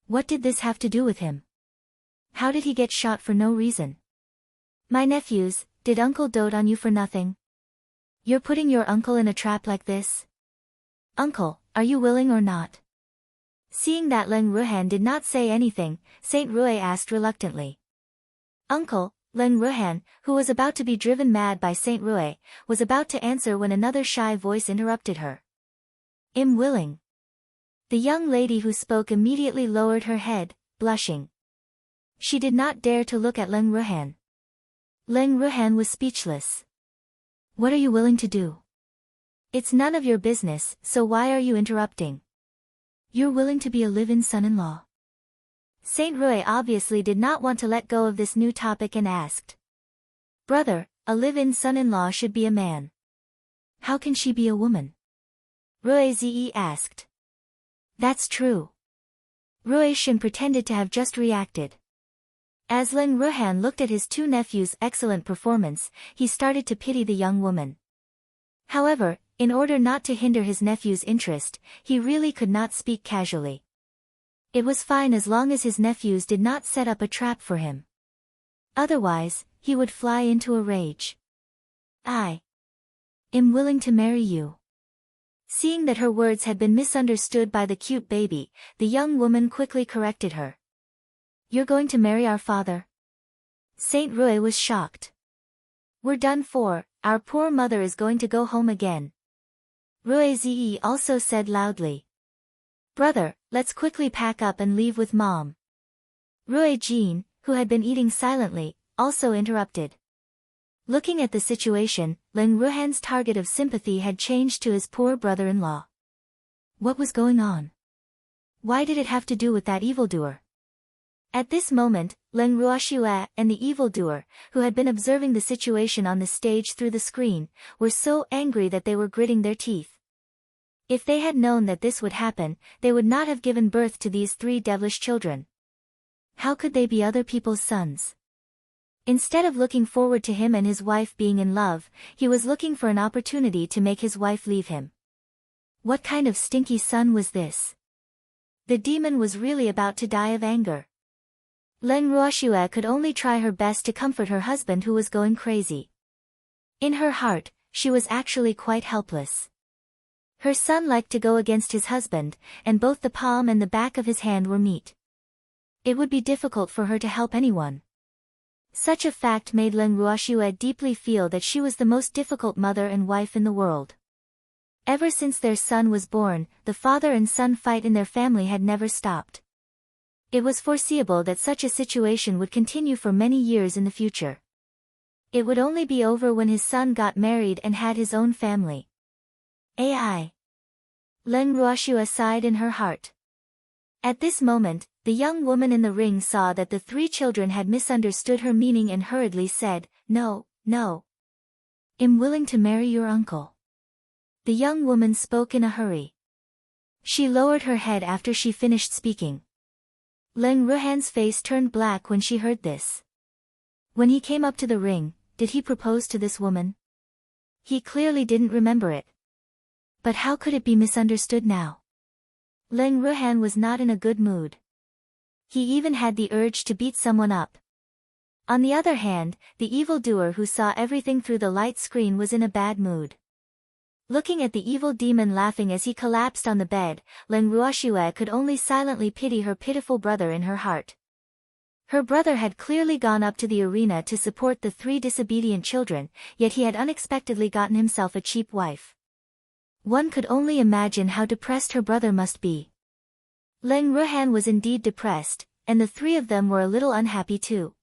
A: What did this have to do with him? How did he get shot for no reason? "My nephews, did Uncle dote on you for nothing? You're putting your uncle in a trap like this? Uncle, are you willing or not?" Seeing that Leng Ruhan did not say anything, Saint Rui asked reluctantly. "Uncle," Leng Ruhan, who was about to be driven mad by Saint Rui, was about to answer when another shy voice interrupted her. "I'm willing." The young lady who spoke immediately lowered her head, blushing. She did not dare to look at Leng Ruhan. Leng Ruhan was speechless. "What are you willing to do?" "It's none of your business, so why are you interrupting?" "You're willing to be a live-in son-in-law?" Saint Rui obviously did not want to let go of this new topic and asked. "Brother, a live-in son-in-law should be a man. How can she be a woman?" Rui Zi asked. "That's true." Ruisheng pretended to have just reacted. As Leng Ruhan looked at his two nephews' excellent performance, he started to pity the young woman. However, in order not to hinder his nephew's interest, he really could not speak casually. It was fine as long as his nephews did not set up a trap for him. Otherwise, he would fly into a rage. I am willing to marry you. Seeing that her words had been misunderstood by the cute baby, the young woman quickly corrected her. You're going to marry our father? Saint Rui was shocked. We're done for, our poor mother is going to go home again. Rui Zi also said loudly. Brother, let's quickly pack up and leave with mom. Rui Jin, who had been eating silently, also interrupted. Looking at the situation, Leng Ruhan's target of sympathy had changed to his poor brother-in-law. What was going on? Why did it have to do with that evildoer? At this moment, Leng Ruoxue and the evildoer, who had been observing the situation on the stage through the screen, were so angry that they were gritting their teeth. If they had known that this would happen, they would not have given birth to these three devilish children. How could they be other people's sons? Instead of looking forward to him and his wife being in love, he was looking for an opportunity to make his wife leave him. What kind of stinky son was this? The demon was really about to die of anger. Leng Ruoxue could only try her best to comfort her husband who was going crazy. In her heart, she was actually quite helpless. Her son liked to go against his husband, and both the palm and the back of his hand were meat. It would be difficult for her to help anyone. Such a fact made Leng Ruoxue deeply feel that she was the most difficult mother and wife in the world. Ever since their son was born, the father and son fight in their family had never stopped. It was foreseeable that such a situation would continue for many years in the future. It would only be over when his son got married and had his own family. Ai. Leng Ruoxue sighed in her heart. At this moment, the young woman in the ring saw that the three children had misunderstood her meaning and hurriedly said, No, no. I'm willing to marry your uncle. The young woman spoke in a hurry. She lowered her head after she finished speaking. Leng Ruhan's face turned black when she heard this. When he came up to the ring, did he propose to this woman? He clearly didn't remember it. But how could it be misunderstood now? Leng Ruhan was not in a good mood. He even had the urge to beat someone up. On the other hand, the evildoer who saw everything through the light screen was in a bad mood. Looking at the evil demon laughing as he collapsed on the bed, Leng Ruoxue could only silently pity her pitiful brother in her heart. Her brother had clearly gone up to the arena to support the three disobedient children, yet he had unexpectedly gotten himself a cheap wife. One could only imagine how depressed her brother must be. Leng Ruhan was indeed depressed, and the three of them were a little unhappy too.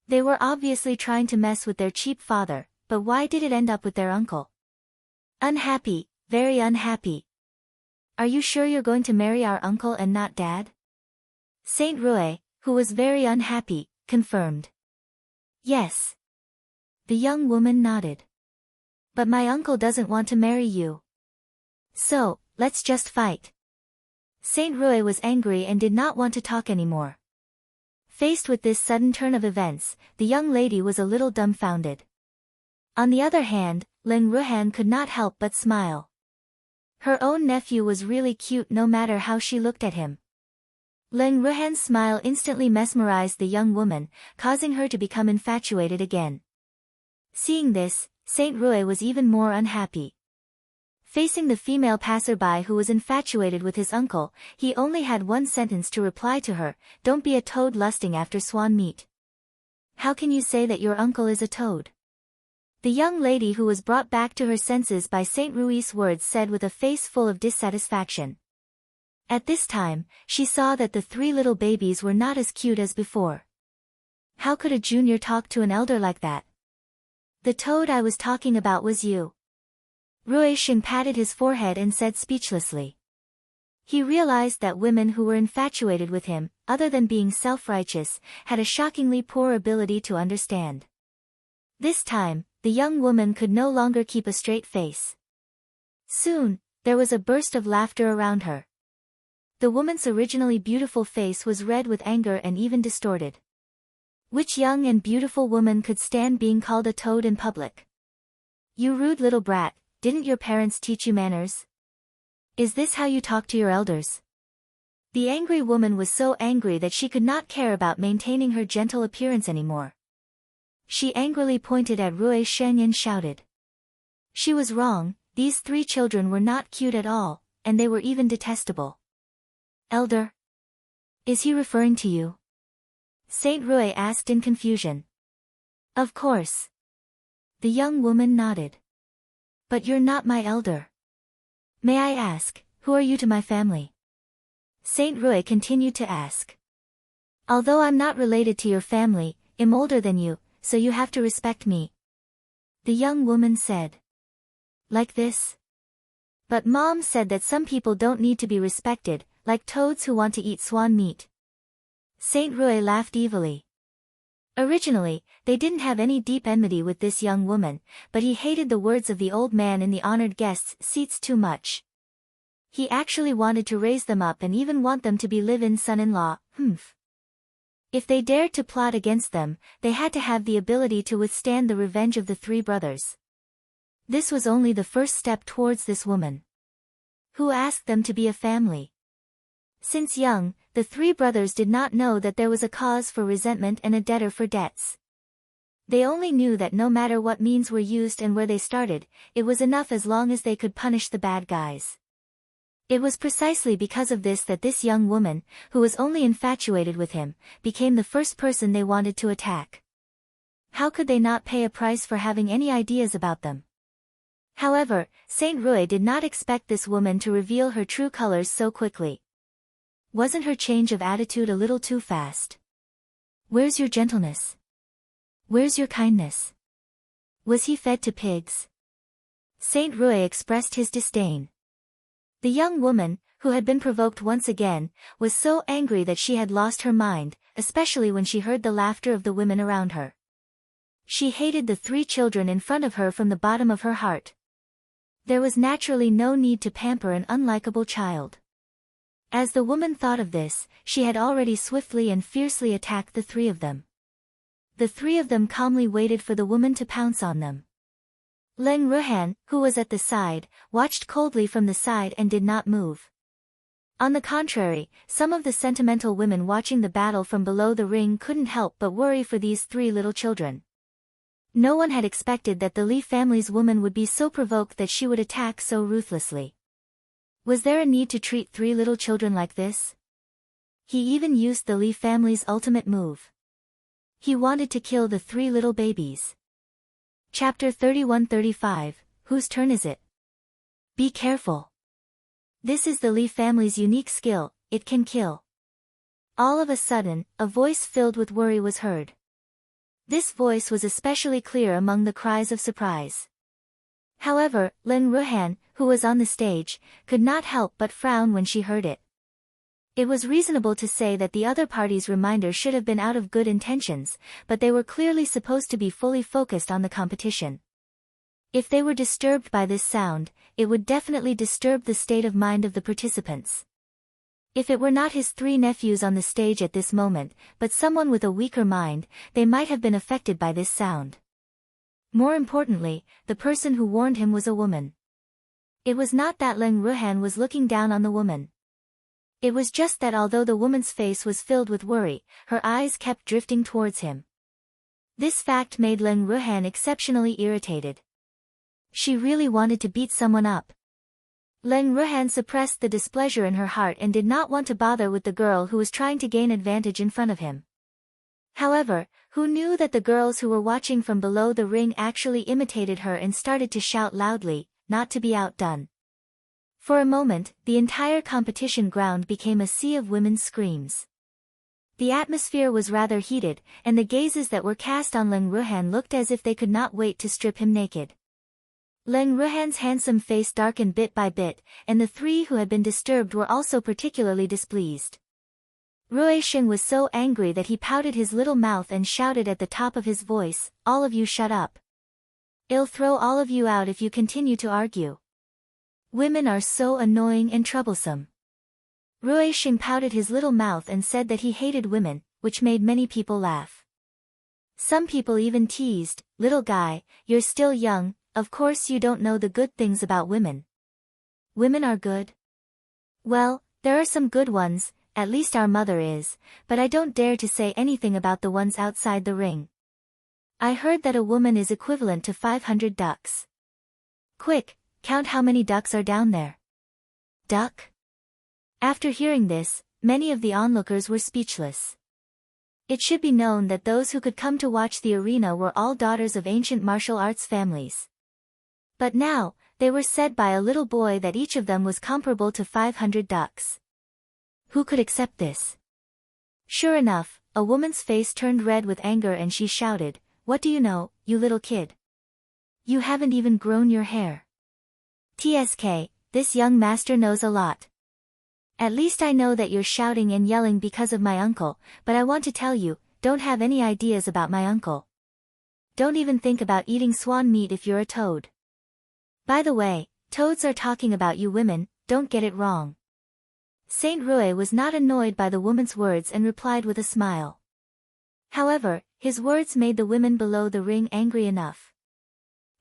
A: They were obviously trying to mess with their cheap father, but why did it end up with their uncle? Unhappy, very unhappy. Are you sure you're going to marry our uncle and not dad? Saint Rui, who was very unhappy, confirmed. Yes. The young woman nodded. But my uncle doesn't want to marry you. So, let's just fight. Saint Rui was angry and did not want to talk anymore. Faced with this sudden turn of events, the young lady was a little dumbfounded. On the other hand, Leng Ruhan could not help but smile. Her own nephew was really cute no matter how she looked at him. Leng Ruhan's smile instantly mesmerized the young woman, causing her to become infatuated again. Seeing this, Saint Rui was even more unhappy. Facing the female passerby who was infatuated with his uncle, he only had one sentence to reply to her, "Don't be a toad lusting after swan meat." How can you say that your uncle is a toad? The young lady who was brought back to her senses by Saint Rui's words said with a face full of dissatisfaction. At this time, she saw that the three little babies were not as cute as before. How could a junior talk to an elder like that? The toad I was talking about was you. Rui Shin patted his forehead and said speechlessly. He realized that women who were infatuated with him, other than being self-righteous, had a shockingly poor ability to understand. This time, the young woman could no longer keep a straight face. Soon, there was a burst of laughter around her. The woman's originally beautiful face was red with anger and even distorted. Which young and beautiful woman could stand being called a toad in public? You rude little brat, didn't your parents teach you manners? Is this how you talk to your elders? The angry woman was so angry that she could not care about maintaining her gentle appearance anymore. She angrily pointed at Rui Sheng and shouted. She was wrong, these 3 children were not cute at all, and they were even detestable. Elder? Is he referring to you? Saint Rui asked in confusion. Of course. The young woman nodded. But you're not my elder. May I ask, who are you to my family? Saint Rui continued to ask. Although I'm not related to your family, I'm older than you, so you have to respect me. The young woman said. Like this? But Mom said that some people don't need to be respected, like toads who want to eat swan meat. Saint Rui laughed evilly. Originally, they didn't have any deep enmity with this young woman, but he hated the words of the old man in the honored guests' seats too much. He actually wanted to raise them up and even want them to be live-in son-in-law, If they dared to plot against them, they had to have the ability to withstand the revenge of the 3 brothers. This was only the first step towards this woman. Who asked them to be a family? Since young, the 3 brothers did not know that there was a cause for resentment and a debtor for debts. They only knew that no matter what means were used and where they started, it was enough as long as they could punish the bad guys. It was precisely because of this that this young woman, who was only infatuated with him, became the first person they wanted to attack. How could they not pay a price for having any ideas about them? However, Saint Rui did not expect this woman to reveal her true colors so quickly. Wasn't her change of attitude a little too fast? Where's your gentleness? Where's your kindness? Was he fed to pigs? Saint Rui expressed his disdain. The young woman, who had been provoked once again, was so angry that she had lost her mind, especially when she heard the laughter of the women around her. She hated the 3 children in front of her from the bottom of her heart. There was naturally no need to pamper an unlikable child. As the woman thought of this, she had already swiftly and fiercely attacked the 3 of them. The 3 of them calmly waited for the woman to pounce on them. Leng Ruhan, who was at the side, watched coldly from the side and did not move. On the contrary, some of the sentimental women watching the battle from below the ring couldn't help but worry for these 3 little children. No one had expected that the Li family's woman would be so provoked that she would attack so ruthlessly. Was there a need to treat 3 little children like this? He even used the Li family's ultimate move. He wanted to kill the 3 little babies. Chapter 31-35, Whose turn is it? Be careful. This is the Li family's unique skill, it can kill. All of a sudden, a voice filled with worry was heard. This voice was especially clear among the cries of surprise. However, Leng Ruhan, who was on the stage, could not help but frown when she heard it. It was reasonable to say that the other party's reminder should have been out of good intentions, but they were clearly supposed to be fully focused on the competition. If they were disturbed by this sound, it would definitely disturb the state of mind of the participants. If it were not his 3 nephews on the stage at this moment, but someone with a weaker mind, they might have been affected by this sound. More importantly, the person who warned him was a woman. It was not that Leng Ruhan was looking down on the woman. It was just that although the woman's face was filled with worry, her eyes kept drifting towards him. This fact made Leng Ruhan exceptionally irritated. She really wanted to beat someone up. Leng Ruhan suppressed the displeasure in her heart and did not want to bother with the girl who was trying to gain advantage in front of him. However, who knew that the girls who were watching from below the ring actually imitated her and started to shout loudly, not to be outdone. For a moment, the entire competition ground became a sea of women's screams. The atmosphere was rather heated, and the gazes that were cast on Leng Ruhan looked as if they could not wait to strip him naked. Leng Ruhan's handsome face darkened bit by bit, and the 3 who had been disturbed were also particularly displeased. Rui Sheng was so angry that he pouted his little mouth and shouted at the top of his voice, "All of you shut up. I'll throw all of you out if you continue to argue. Women are so annoying and troublesome." Rui Sheng pouted his little mouth and said that he hated women, which made many people laugh. Some people even teased, "Little guy, you're still young, of course you don't know the good things about women." Women are good? Well, there are some good ones, at least our mother is, but I don't dare to say anything about the ones outside the ring. I heard that a woman is equivalent to 500 ducks. Quick, count how many ducks are down there. Duck? After hearing this, many of the onlookers were speechless. It should be known that those who could come to watch the arena were all daughters of ancient martial arts families. But now, they were said by a little boy that each of them was comparable to 500 ducks. Who could accept this? Sure enough, a woman's face turned red with anger and she shouted, "What do you know, you little kid? You haven't even grown your hair." TSK, this young master knows a lot. At least I know that you're shouting and yelling because of my uncle, but I want to tell you, don't have any ideas about my uncle. Don't even think about eating swan meat if you're a toad. By the way, toads are talking about you women, don't get it wrong. Saint Rui was not annoyed by the woman's words and replied with a smile. However, his words made the women below the ring angry enough.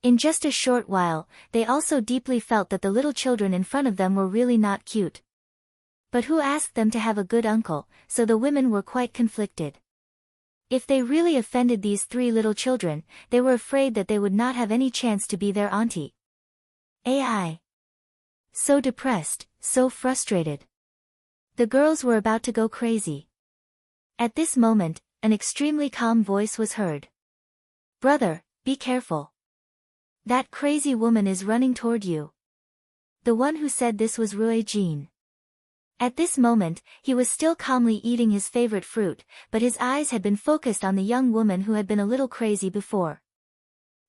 A: In just a short while, they also deeply felt that the little children in front of them were really not cute. But who asked them to have a good uncle, so the women were quite conflicted. If they really offended these three little children, they were afraid that they would not have any chance to be their auntie. AI. So depressed, so frustrated. The girls were about to go crazy. At this moment, an extremely calm voice was heard. "Brother, be careful. That crazy woman is running toward you." The one who said this was Rui Jin. At this moment, he was still calmly eating his favorite fruit, but his eyes had been focused on the young woman who had been a little crazy before.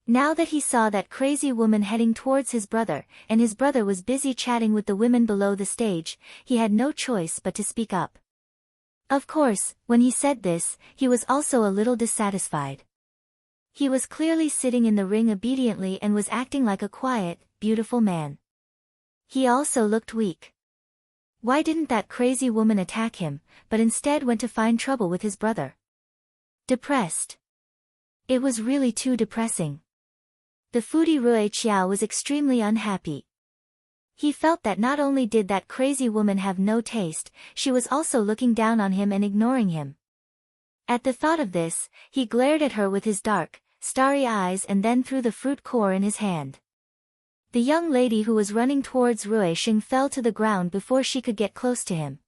A: Now that he saw that crazy woman heading towards his brother, and his brother was busy chatting with the women below the stage, he had no choice but to speak up. Of course, when he said this, he was also a little dissatisfied. He was clearly sitting in the ring obediently and was acting like a quiet, beautiful man. He also looked weak. Why didn't that crazy woman attack him, but instead went to find trouble with his brother? Depressed. It was really too depressing. The foodie Rui Qiao was extremely unhappy. He felt that not only did that crazy woman have no taste, she was also looking down on him and ignoring him. At the thought of this, he glared at her with his dark, starry eyes and then threw the fruit core in his hand. The young lady who was running towards Rui Sheng fell to the ground before she could get close to him.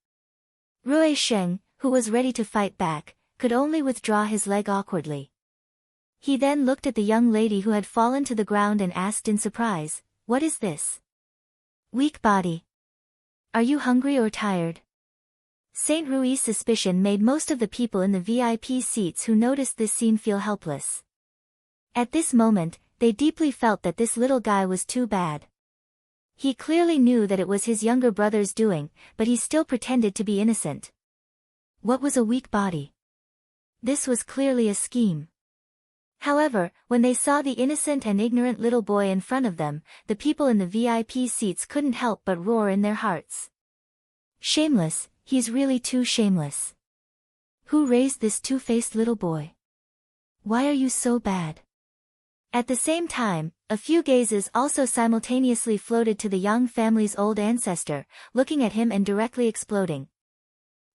A: Rui Sheng, who was ready to fight back, could only withdraw his leg awkwardly. He then looked at the young lady who had fallen to the ground and asked in surprise, "What is this? Weak body. Are you hungry or tired?" Saint Rui's suspicion made most of the people in the VIP seats who noticed this scene feel helpless. At this moment, they deeply felt that this little guy was too bad. He clearly knew that it was his younger brother's doing, but he still pretended to be innocent. What was a weak body? This was clearly a scheme. However, when they saw the innocent and ignorant little boy in front of them, the people in the VIP seats couldn't help but roar in their hearts. Shameless, he's really too shameless. Who raised this two-faced little boy? Why are you so bad? At the same time, a few gazes also simultaneously floated to the Yang family's old ancestor, looking at him and directly exploding.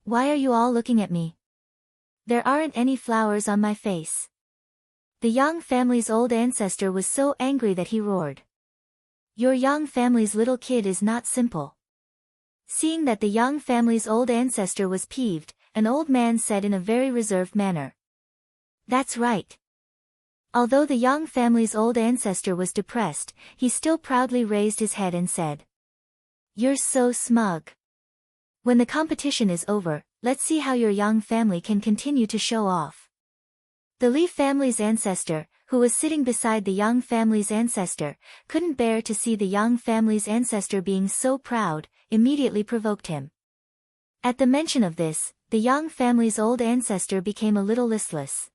A: Why are you all looking at me? There aren't any flowers on my face. The Yang family's old ancestor was so angry that he roared. Your Yang family's little kid is not simple. Seeing that the Yang family's old ancestor was peeved, an old man said in a very reserved manner. That's right. Although the Yang family's old ancestor was depressed, he still proudly raised his head and said, "You're so smug. When the competition is over, let's see how your Yang family can continue to show off." The Li family's ancestor, who was sitting beside the Yang family's ancestor, couldn't bear to see the Yang family's ancestor being so proud, immediately provoked him. At the mention of this, the Yang family's old ancestor became a little listless.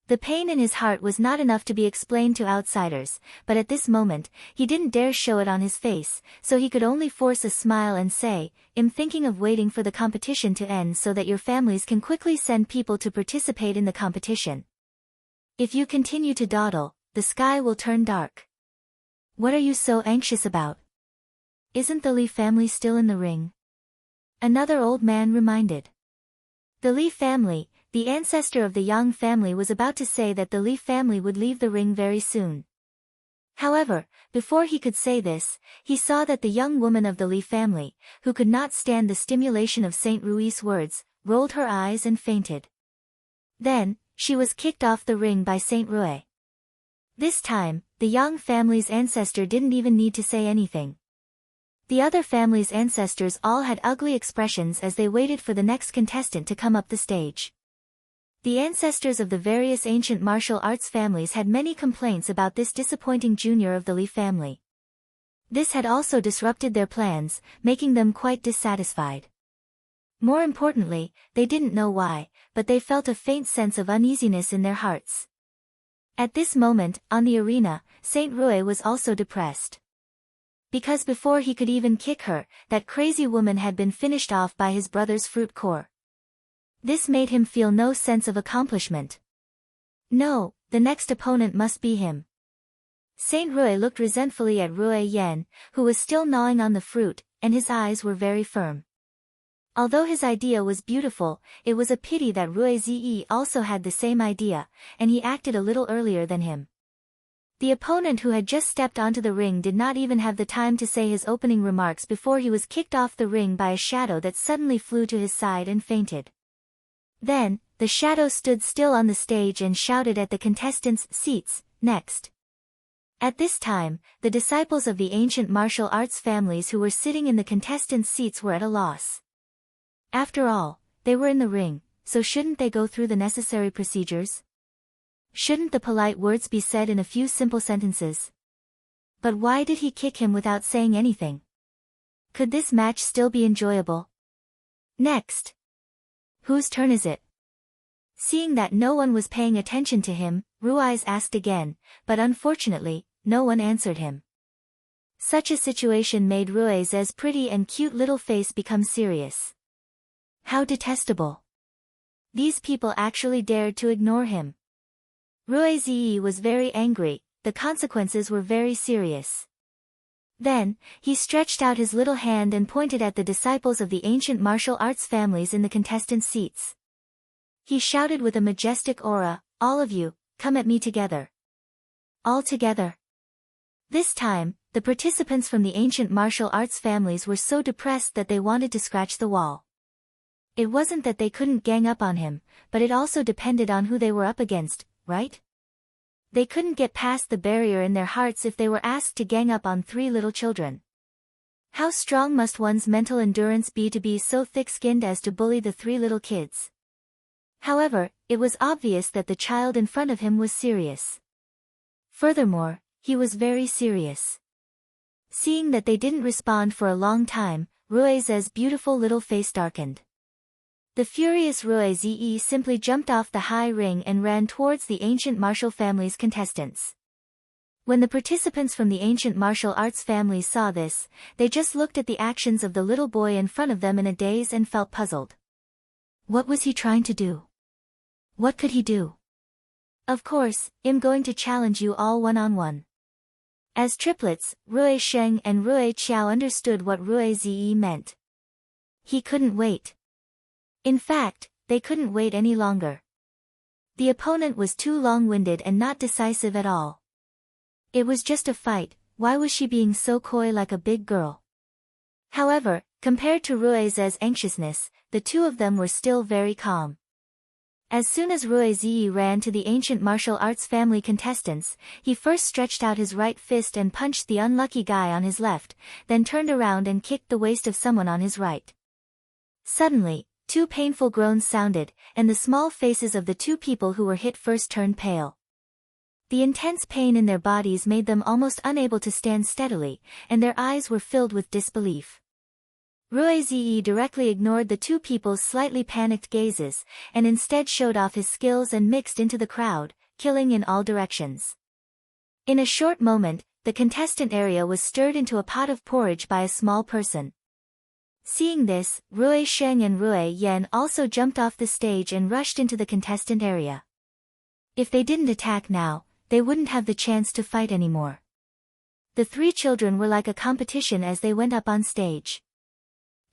A: The pain in his heart was not enough to be explained to outsiders, but at this moment, he didn't dare show it on his face, so he could only force a smile and say, "I'm thinking of waiting for the competition to end so that your families can quickly send people to participate in the competition." If you continue to dawdle, the sky will turn dark. What are you so anxious about? Isn't the Li family still in the ring? Another old man reminded. The Li family, the ancestor of the Yang family, was about to say that the Li family would leave the ring very soon. However, before he could say this, he saw that the young woman of the Li family, who could not stand the stimulation of Saint Rui's words, rolled her eyes and fainted. Then, she was kicked off the ring by Saint Rui. This time, the Yang family's ancestor didn't even need to say anything. The other family's ancestors all had ugly expressions as they waited for the next contestant to come up the stage. The ancestors of the various ancient martial arts families had many complaints about this disappointing junior of the Li family. This had also disrupted their plans, making them quite dissatisfied. More importantly, they didn't know why, but they felt a faint sense of uneasiness in their hearts. At this moment, on the arena, Saint Rui was also depressed. Because before he could even kick her, that crazy woman had been finished off by his brother's fruit core. This made him feel no sense of accomplishment. No, the next opponent must be him. Saint Rui looked resentfully at Rui Yan, who was still gnawing on the fruit, and his eyes were very firm. Although his idea was beautiful, it was a pity that Rui Zi also had the same idea, and he acted a little earlier than him. The opponent who had just stepped onto the ring did not even have the time to say his opening remarks before he was kicked off the ring by a shadow that suddenly flew to his side and fainted. Then, the shadow stood still on the stage and shouted at the contestants' seats, "Next." At this time, the disciples of the ancient martial arts families who were sitting in the contestants' seats were at a loss. After all, they were in the ring, so shouldn't they go through the necessary procedures? Shouldn't the polite words be said in a few simple sentences? But why did he kick him without saying anything? Could this match still be enjoyable? Next. Whose turn is it? Seeing that no one was paying attention to him, Rui's asked again, but unfortunately, no one answered him. Such a situation made Rui's pretty and cute little face become serious. How detestable. These people actually dared to ignore him. Rui Zi was very angry, the consequences were very serious. Then, he stretched out his little hand and pointed at the disciples of the ancient martial arts families in the contestant seats. He shouted with a majestic aura, "All of you, come at me together." All together. This time, the participants from the ancient martial arts families were so depressed that they wanted to scratch the wall. It wasn't that they couldn't gang up on him, but it also depended on who they were up against, right? They couldn't get past the barrier in their hearts if they were asked to gang up on 3 little children. How strong must one's mental endurance be to be so thick-skinned as to bully the 3 little kids? However, it was obvious that the child in front of him was serious. Furthermore, he was very serious. Seeing that they didn't respond for a long time, Rui's beautiful little face darkened. The furious Rui Zi simply jumped off the high ring and ran towards the ancient martial family's contestants. When the participants from the ancient martial arts families saw this, they just looked at the actions of the little boy in front of them in a daze and felt puzzled. What was he trying to do? What could he do? Of course, I'm going to challenge you all one-on-one. As triplets, Rui Sheng and Rui Qiao understood what Rui Zi meant. He couldn't wait. In fact, they couldn't wait any longer. The opponent was too long-winded and not decisive at all. It was just a fight, why was she being so coy like a big girl? However, compared to Rui's anxiousness, the two of them were still very calm. As soon as Rui Zi ran to the ancient martial arts family contestants, he first stretched out his right fist and punched the unlucky guy on his left, then turned around and kicked the waist of someone on his right. Suddenly, 2 painful groans sounded, and the small faces of the 2 people who were hit first turned pale. The intense pain in their bodies made them almost unable to stand steadily, and their eyes were filled with disbelief. Rui Zi directly ignored the 2 people's slightly panicked gazes, and instead showed off his skills and mixed into the crowd, killing in all directions. In a short moment, the contestant area was stirred into a pot of porridge by a small person. Seeing this, Rui Sheng and Rui Yan also jumped off the stage and rushed into the contestant area. If they didn't attack now, they wouldn't have the chance to fight anymore. The three children were like a competition as they went up on stage.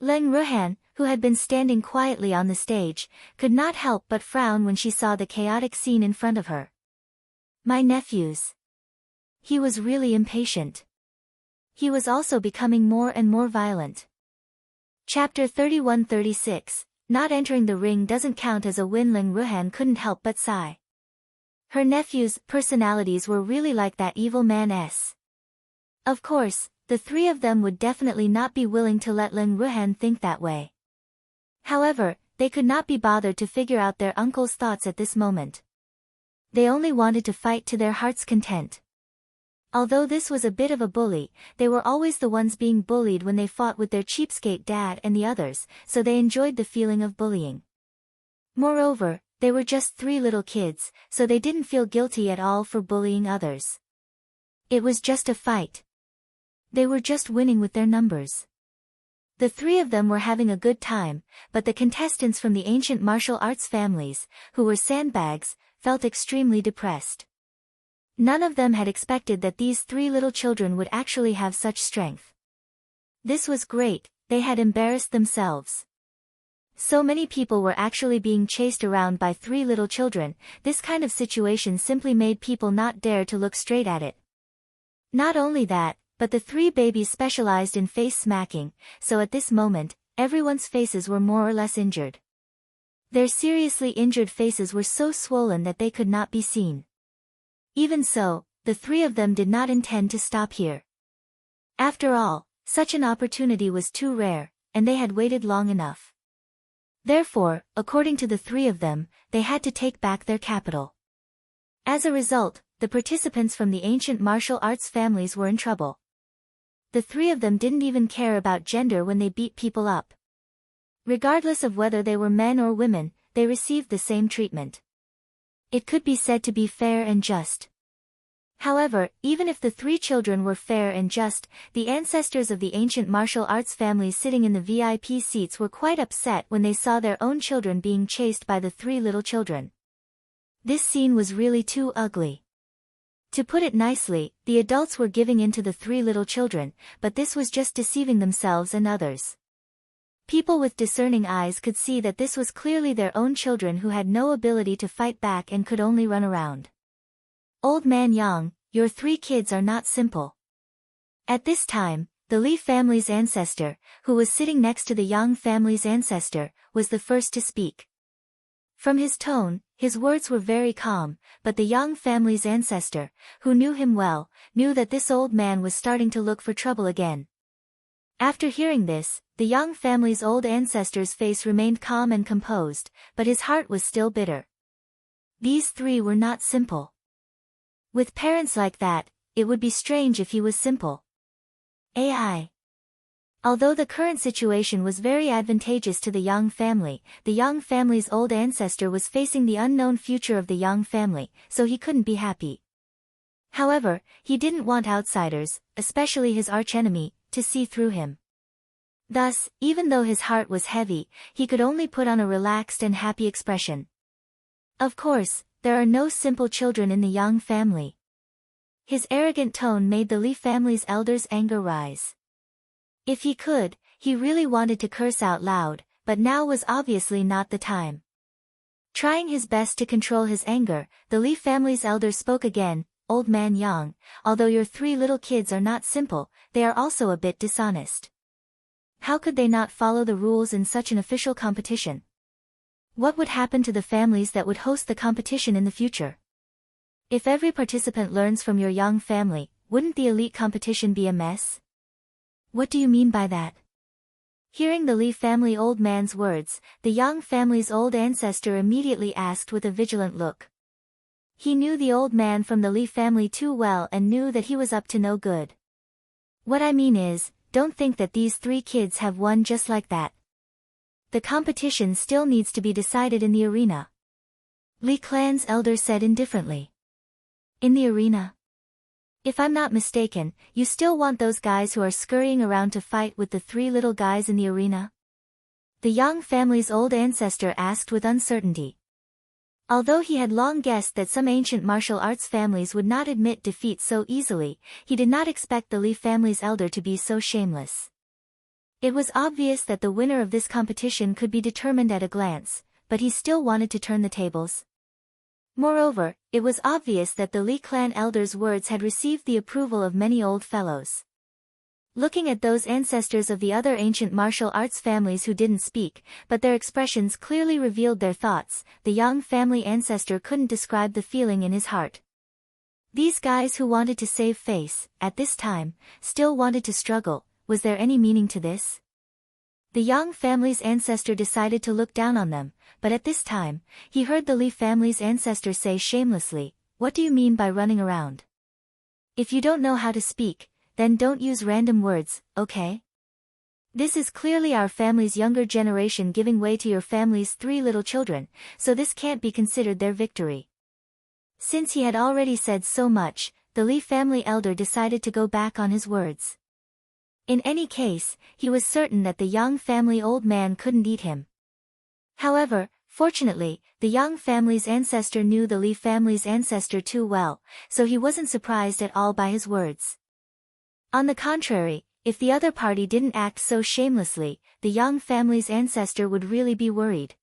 A: Leng Ruhan, who had been standing quietly on the stage, could not help but frown when she saw the chaotic scene in front of her. My nephews. He was really impatient. He was also becoming more and more violent. Chapter 31-36, Not entering the ring doesn't count as a win. Leng Ruhan couldn't help but sigh. Her nephews' personalities were really like that evil man's. Of course, the three of them would definitely not be willing to let Leng Ruhan think that way. However, they could not be bothered to figure out their uncle's thoughts at this moment. They only wanted to fight to their heart's content. Although this was a bit of a bully, they were always the ones being bullied when they fought with their cheapskate dad and the others, so they enjoyed the feeling of bullying. Moreover, they were just three little kids, so they didn't feel guilty at all for bullying others. It was just a fight. They were just winning with their numbers. The three of them were having a good time, but the contestants from the ancient martial arts families, who were sandbags, felt extremely depressed. None of them had expected that these three little children would actually have such strength. This was great, they had embarrassed themselves. So many people were actually being chased around by three little children. This kind of situation simply made people not dare to look straight at it. Not only that, but the three babies specialized in face smacking, so at this moment, everyone's faces were more or less injured. Their seriously injured faces were so swollen that they could not be seen. Even so, the three of them did not intend to stop here. After all, such an opportunity was too rare, and they had waited long enough. Therefore, according to the three of them, they had to take back their capital. As a result, the participants from the ancient martial arts families were in trouble. The three of them didn't even care about gender when they beat people up. Regardless of whether they were men or women, they received the same treatment. It could be said to be fair and just. However, even if the three children were fair and just, the ancestors of the ancient martial arts families sitting in the VIP seats were quite upset when they saw their own children being chased by the three little children. This scene was really too ugly. To put it nicely, the adults were giving in to the three little children, but this was just deceiving themselves and others. People with discerning eyes could see that this was clearly their own children who had no ability to fight back and could only run around. Old man Yang, your three kids are not simple. At this time, the Li family's ancestor, who was sitting next to the Yang family's ancestor, was the first to speak. From his tone, his words were very calm, but the Yang family's ancestor, who knew him well, knew that this old man was starting to look for trouble again. After hearing this, the Yang family's old ancestor's face remained calm and composed, but his heart was still bitter. These three were not simple. With parents like that, it would be strange if he was simple. AI. Although the current situation was very advantageous to the Yang family, the Yang family's old ancestor was facing the unknown future of the Yang family, so he couldn't be happy. However, he didn't want outsiders, especially his archenemy, to see through him. Thus, even though his heart was heavy, he could only put on a relaxed and happy expression. Of course, there are no simple children in the Yang family. His arrogant tone made the Li family's elders' anger rise. If he could, he really wanted to curse out loud, but now was obviously not the time. Trying his best to control his anger, the Li family's elder spoke again. Old man Yang, although your three little kids are not simple, they are also a bit dishonest. How could they not follow the rules in such an official competition? What would happen to the families that would host the competition in the future? If every participant learns from your Yang family, wouldn't the elite competition be a mess? What do you mean by that? Hearing the Li family old man's words, the Yang family's old ancestor immediately asked with a vigilant look. He knew the old man from the Li family too well and knew that he was up to no good. What I mean is, don't think that these three kids have won just like that. The competition still needs to be decided in the arena. Li clan's elder said indifferently. In the arena? If I'm not mistaken, you still want those guys who are scurrying around to fight with the three little guys in the arena? The Yang family's old ancestor asked with uncertainty. Although he had long guessed that some ancient martial arts families would not admit defeat so easily, he did not expect the Li family's elder to be so shameless. It was obvious that the winner of this competition could be determined at a glance, but he still wanted to turn the tables. Moreover, it was obvious that the Li clan elder's words had received the approval of many old fellows. Looking at those ancestors of the other ancient martial arts families who didn't speak, but their expressions clearly revealed their thoughts, the Yang family ancestor couldn't describe the feeling in his heart. These guys who wanted to save face, at this time, still wanted to struggle. Was there any meaning to this? The Yang family's ancestor decided to look down on them, but at this time, he heard the Li family's ancestor say shamelessly, "What do you mean by running around? If you don't know how to speak, then don't use random words, okay? This is clearly our family's younger generation giving way to your family's 3 little children, so this can't be considered their victory." Since he had already said so much, the Li family elder decided to go back on his words. In any case, he was certain that the Yang family old man couldn't eat him. However, fortunately, the Yang family's ancestor knew the Li family's ancestor too well, so he wasn't surprised at all by his words. On the contrary, if the other party didn't act so shamelessly, the Yang family's ancestor would really be worried.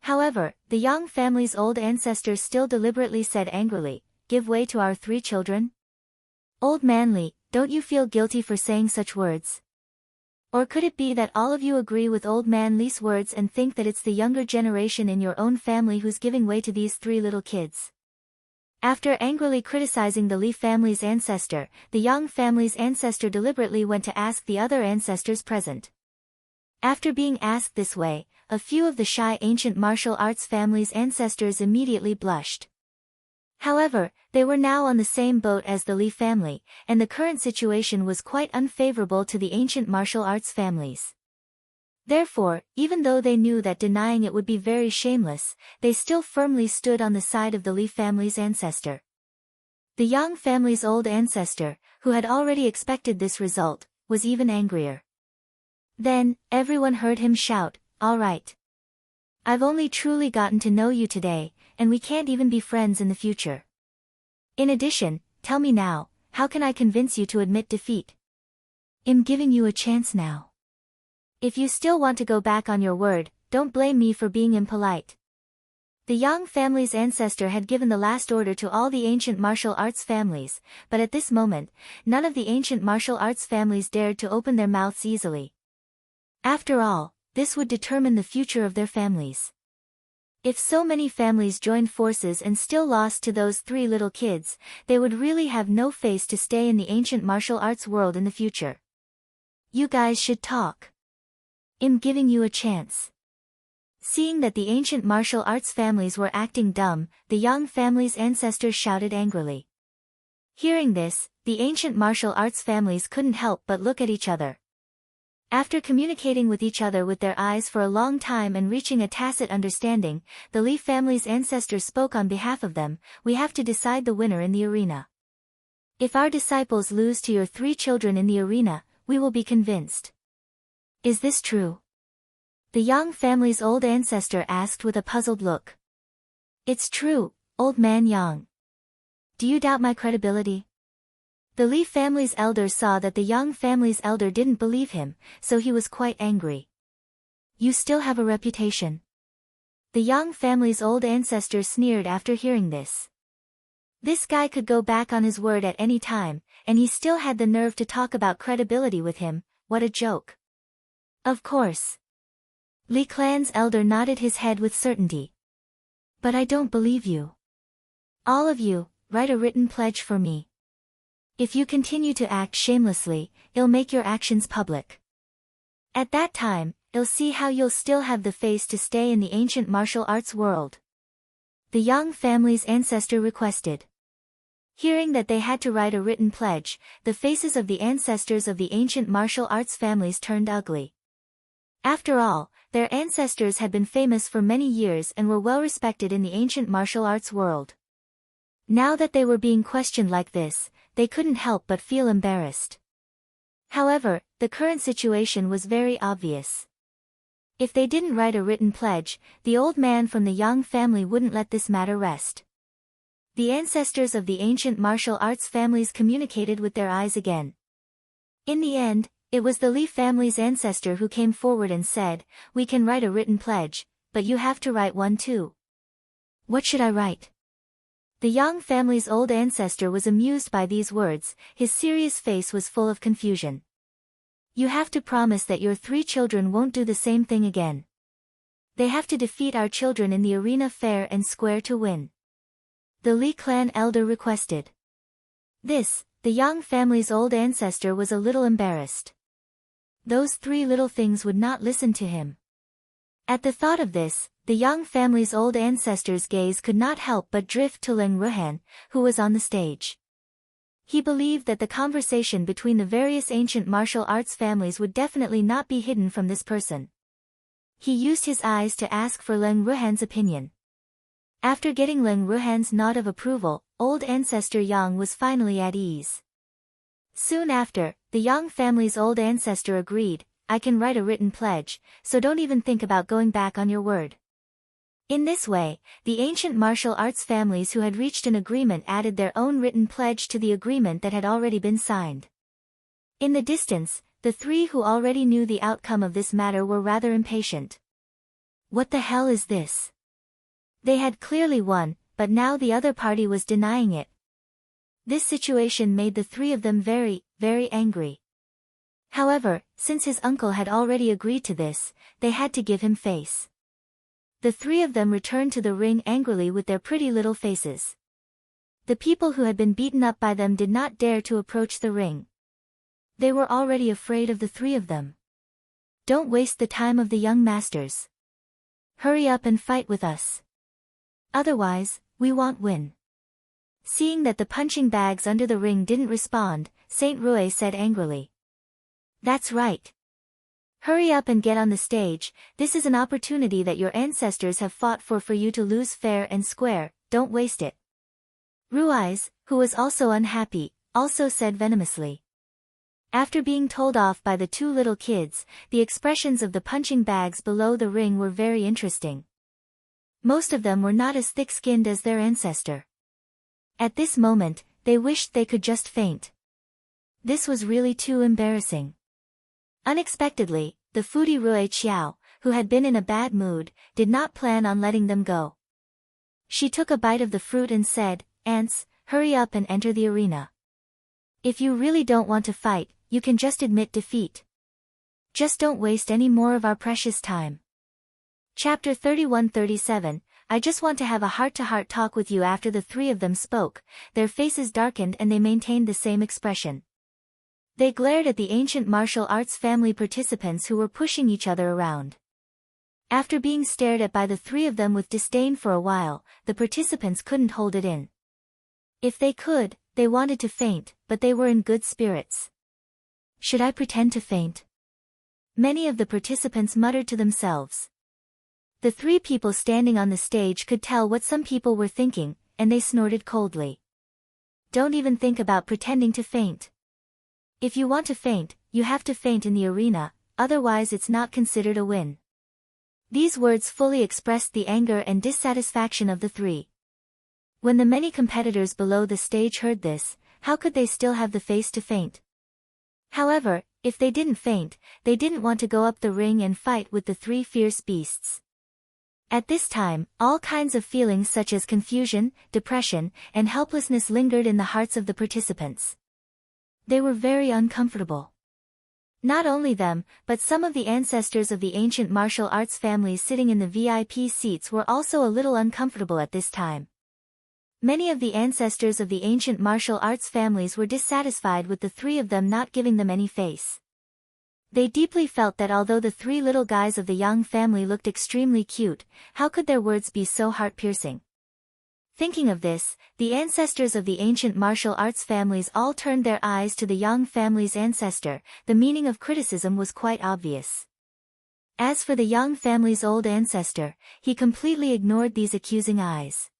A: However, the Yang family's old ancestor still deliberately said angrily, "Give way to our 3 children? Old man Li, don't you feel guilty for saying such words? Or could it be that all of you agree with old man Li's words and think that it's the younger generation in your own family who's giving way to these 3 little kids?" After angrily criticizing the Li family's ancestor, the Yang family's ancestor deliberately went to ask the other ancestors present. After being asked this way, a few of the shy ancient martial arts family's ancestors immediately blushed. However, they were now on the same boat as the Li family, and the current situation was quite unfavorable to the ancient martial arts families. Therefore, even though they knew that denying it would be very shameless, they still firmly stood on the side of the Li family's ancestor. The Yang family's old ancestor, who had already expected this result, was even angrier. Then, everyone heard him shout, "All right. I've only truly gotten to know you today, and we can't even be friends in the future. In addition, tell me now, how can I convince you to admit defeat? I'm giving you a chance now. If you still want to go back on your word, don't blame me for being impolite." The Yang family's ancestor had given the last order to all the ancient martial arts families, but at this moment, none of the ancient martial arts families dared to open their mouths easily. After all, this would determine the future of their families. If so many families joined forces and still lost to those 3 little kids, they would really have no face to stay in the ancient martial arts world in the future. "You guys should talk. I'm giving you a chance." Seeing that the ancient martial arts families were acting dumb, the Yang family's ancestors shouted angrily. Hearing this, the ancient martial arts families couldn't help but look at each other. After communicating with each other with their eyes for a long time and reaching a tacit understanding, the Li family's ancestors spoke on behalf of them. "We have to decide the winner in the arena. If our disciples lose to your 3 children in the arena, we will be convinced. Is this true?" The Yang family's old ancestor asked with a puzzled look. "It's true, old man Yang. Do you doubt my credibility?" The Li family's elder saw that the Yang family's elder didn't believe him, so he was quite angry. "You still have a reputation." The Yang family's old ancestor sneered after hearing this. This guy could go back on his word at any time, and he still had the nerve to talk about credibility with him. What a joke. "Of course." Li clan's elder nodded his head with certainty. "But I don't believe you. All of you, write a written pledge for me. If you continue to act shamelessly, I'll make your actions public. At that time, I'll see how you'll still have the face to stay in the ancient martial arts world." The Yang family's ancestor requested. Hearing that they had to write a written pledge, the faces of the ancestors of the ancient martial arts families turned ugly. After all, their ancestors had been famous for many years and were well respected in the ancient martial arts world. Now that they were being questioned like this, they couldn't help but feel embarrassed. However, the current situation was very obvious. If they didn't write a written pledge, the old man from the Yang family wouldn't let this matter rest. The ancestors of the ancient martial arts families communicated with their eyes again. In the end, it was the Li family's ancestor who came forward and said, "We can write a written pledge, but you have to write one too." "What should I write?" The Yang family's old ancestor was amused by these words, his serious face was full of confusion. "You have to promise that your 3 children won't do the same thing again. They have to defeat our children in the arena fair and square to win," the Li clan elder requested. The Yang family's old ancestor was a little embarrassed. Those 3 little things would not listen to him. At the thought of this, the Yang family's old ancestor's gaze could not help but drift to Leng Ruhan, who was on the stage. He believed that the conversation between the various ancient martial arts families would definitely not be hidden from this person. He used his eyes to ask for Leng Ruhan's opinion. After getting Leng Ruhan's nod of approval, old ancestor Yang was finally at ease. Soon after, the Yang family's old ancestor agreed, "I can write a written pledge, so don't even think about going back on your word." In this way, the ancient martial arts families who had reached an agreement added their own written pledge to the agreement that had already been signed. In the distance, the 3 who already knew the outcome of this matter were rather impatient. What the hell is this? They had clearly won, but now the other party was denying it. This situation made the 3 of them very, very angry. However, since his uncle had already agreed to this, they had to give him face. The 3 of them returned to the ring angrily with their pretty little faces. The people who had been beaten up by them did not dare to approach the ring. They were already afraid of the 3 of them. "Don't waste the time of the young masters. Hurry up and fight with us. Otherwise, we won't win." Seeing that the punching bags under the ring didn't respond, Saint Rui said angrily. "That's right. Hurry up and get on the stage, this is an opportunity that your ancestors have fought for you to lose fair and square, don't waste it." Ruiz, who was also unhappy, also said venomously. After being told off by the 2 little kids, the expressions of the punching bags below the ring were very interesting. Most of them were not as thick-skinned as their ancestor. At this moment, they wished they could just faint. This was really too embarrassing. Unexpectedly, the foodie Rui Qiao, who had been in a bad mood, did not plan on letting them go. She took a bite of the fruit and said, "Ants, hurry up and enter the arena. If you really don't want to fight, you can just admit defeat. Just don't waste any more of our precious time." Chapter 31-37, I just want to have a heart-to-heart talk with you. After the 3 of them spoke, their faces darkened and they maintained the same expression. They glared at the ancient martial arts family participants who were pushing each other around. After being stared at by the 3 of them with disdain for a while, the participants couldn't hold it in. If they could, they wanted to faint, but they were in good spirits. "Should I pretend to faint?" many of the participants muttered to themselves. The 3 people standing on the stage could tell what some people were thinking, and they snorted coldly. "Don't even think about pretending to faint. If you want to faint, you have to faint in the arena, otherwise it's not considered a win." These words fully expressed the anger and dissatisfaction of the 3. When the many competitors below the stage heard this, how could they still have the face to faint? However, if they didn't faint, they didn't want to go up the ring and fight with the 3 fierce beasts. At this time, all kinds of feelings such as confusion, depression, and helplessness lingered in the hearts of the participants. They were very uncomfortable. Not only them, but some of the ancestors of the ancient martial arts families sitting in the VIP seats were also a little uncomfortable at this time. Many of the ancestors of the ancient martial arts families were dissatisfied with the 3 of them not giving them any face. They deeply felt that although the 3 little guys of the Yang family looked extremely cute, how could their words be so heart-piercing? Thinking of this, the ancestors of the ancient martial arts families all turned their eyes to the Yang family's ancestor. The meaning of criticism was quite obvious. As for the Yang family's old ancestor, he completely ignored these accusing eyes.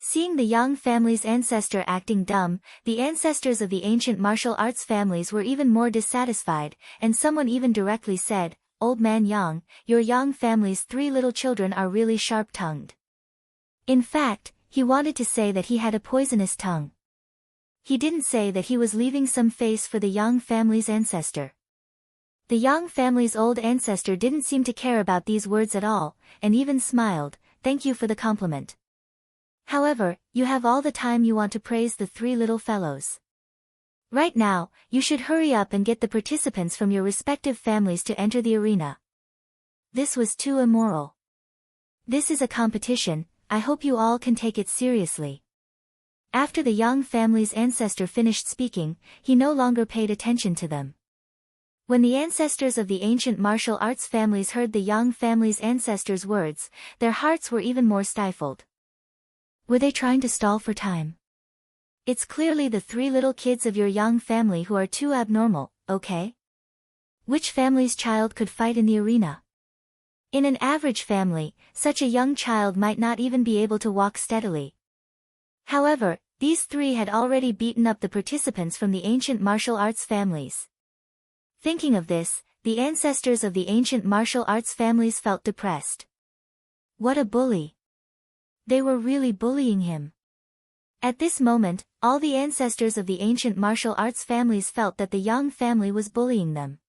A: Seeing the Yang family's ancestor acting dumb, the ancestors of the ancient martial arts families were even more dissatisfied, and someone even directly said, Old Man Yang, your Yang family's 3 little children are really sharp-tongued. In fact, he wanted to say that he had a poisonous tongue. He didn't say that he was leaving some face for the Yang family's ancestor. The Yang family's old ancestor didn't seem to care about these words at all, and even smiled, "Thank you for the compliment. However, you have all the time you want to praise the 3 little fellows. Right now, you should hurry up and get the participants from your respective families to enter the arena." This was too immoral. This is a competition, I hope you all can take it seriously. After the Yang family's ancestor finished speaking, he no longer paid attention to them. When the ancestors of the ancient martial arts families heard the Yang family's ancestors' words, their hearts were even more stifled. Were they trying to stall for time? It's clearly the 3 little kids of your Yang family who are too abnormal, okay? Which family's child could fight in the arena? In an average family, such a young child might not even be able to walk steadily. However, these 3 had already beaten up the participants from the ancient martial arts families. Thinking of this, the ancestors of the ancient martial arts families felt depressed. What a bully! They were really bullying him. At this moment, all the ancestors of the ancient martial arts families felt that the Yang family was bullying them.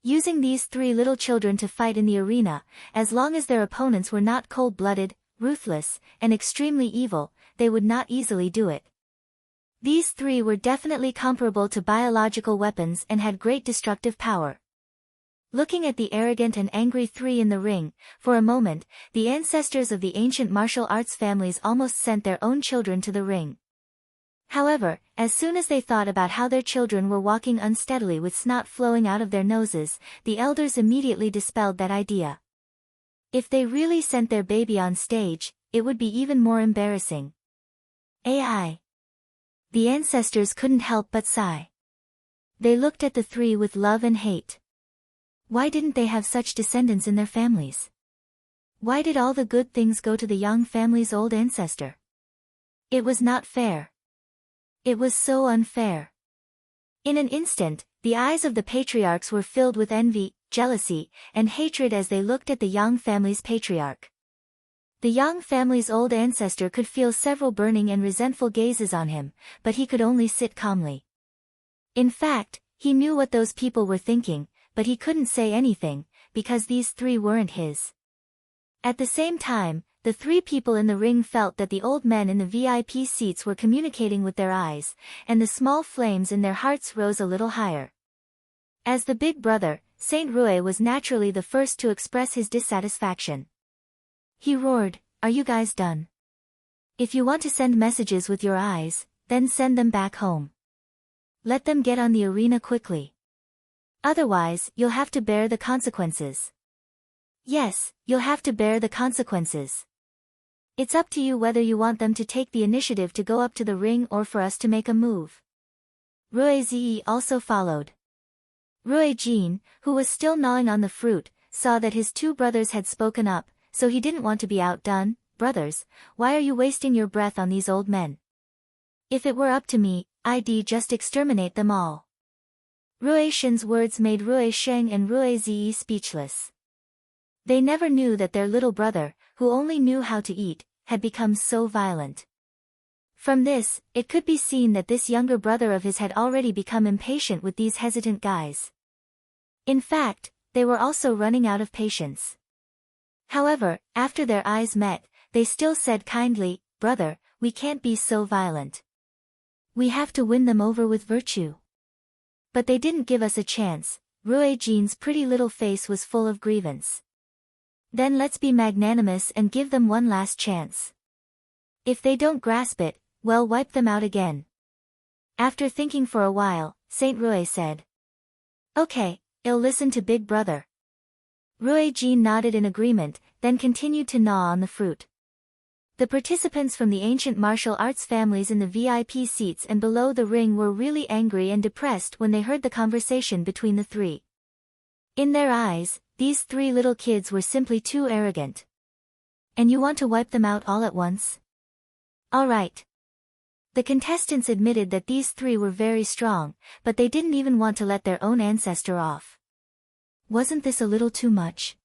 A: Using these 3 little children to fight in the arena, as long as their opponents were not cold-blooded, ruthless, and extremely evil, they would not easily do it. These 3 were definitely comparable to biological weapons and had great destructive power. Looking at the arrogant and angry 3 in the ring, for a moment, the ancestors of the ancient martial arts families almost sent their own children to the ring. However, as soon as they thought about how their children were walking unsteadily with snot flowing out of their noses, the elders immediately dispelled that idea. If they really sent their baby on stage, it would be even more embarrassing. AI. The ancestors couldn't help but sigh. They looked at the 3 with love and hate. Why didn't they have such descendants in their families? Why did all the good things go to the Yang family's old ancestor? It was not fair. It was so unfair. In an instant, the eyes of the patriarchs were filled with envy, jealousy, and hatred as they looked at the Yang family's patriarch. The Yang family's old ancestor could feel several burning and resentful gazes on him, but he could only sit calmly. In fact, he knew what those people were thinking, but he couldn't say anything, because these 3 weren't his. At the same time, the 3 people in the ring felt that the old men in the VIP seats were communicating with their eyes, and the small flames in their hearts rose a little higher. As the big brother, Saint Rui was naturally the first to express his dissatisfaction. He roared, "Are you guys done? If you want to send messages with your eyes, then send them back home. Let them get on the arena quickly. Otherwise, you'll have to bear the consequences. Yes, you'll have to bear the consequences. It's up to you whether you want them to take the initiative to go up to the ring or for us to make a move." Rui Zi also followed. Rui Jin, who was still gnawing on the fruit, saw that his 2 brothers had spoken up, so he didn't want to be outdone. "Brothers, why are you wasting your breath on these old men? If it were up to me, I'd just exterminate them all." Rui Shen's words made Rui Sheng and Rui Zi speechless. They never knew that their little brother, who only knew how to eat, had become so violent. From this, it could be seen that this younger brother of his had already become impatient with these hesitant guys. In fact, they were also running out of patience. However, after their eyes met, they still said kindly, "Brother, we can't be so violent. We have to win them over with virtue." But they didn't give us a chance. Rui Jin's pretty little face was full of grievance. "Then let's be magnanimous and give them one last chance. If they don't grasp it, well, wipe them out again." After thinking for a while, Saint Rui said, "Okay, I'll listen to Big Brother." Rui Jin nodded in agreement, then continued to gnaw on the fruit. The participants from the ancient martial arts families in the VIP seats and below the ring were really angry and depressed when they heard the conversation between the 3. In their eyes, these 3 little kids were simply too arrogant. "And you want to wipe them out all at once? All right." The contestants admitted that these 3 were very strong, but they didn't even want to let their own ancestor off. Wasn't this a little too much?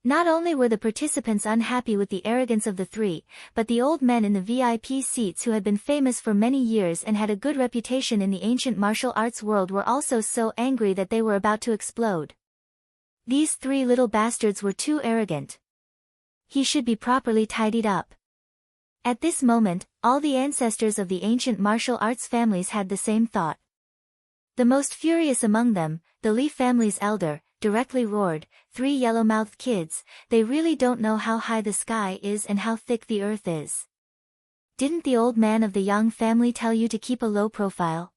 A: Not only were the participants unhappy with the arrogance of the three, but the old men in the VIP seats who had been famous for many years and had a good reputation in the ancient martial arts world were also so angry that they were about to explode. These three little bastards were too arrogant. He should be properly tidied up. At this moment, all the ancestors of the ancient martial arts families had the same thought. The most furious among them, the Li family's elder, directly roared, "Three yellow-mouthed kids, they really don't know how high the sky is and how thick the earth is. Didn't the old man of the Yang family tell you to keep a low profile?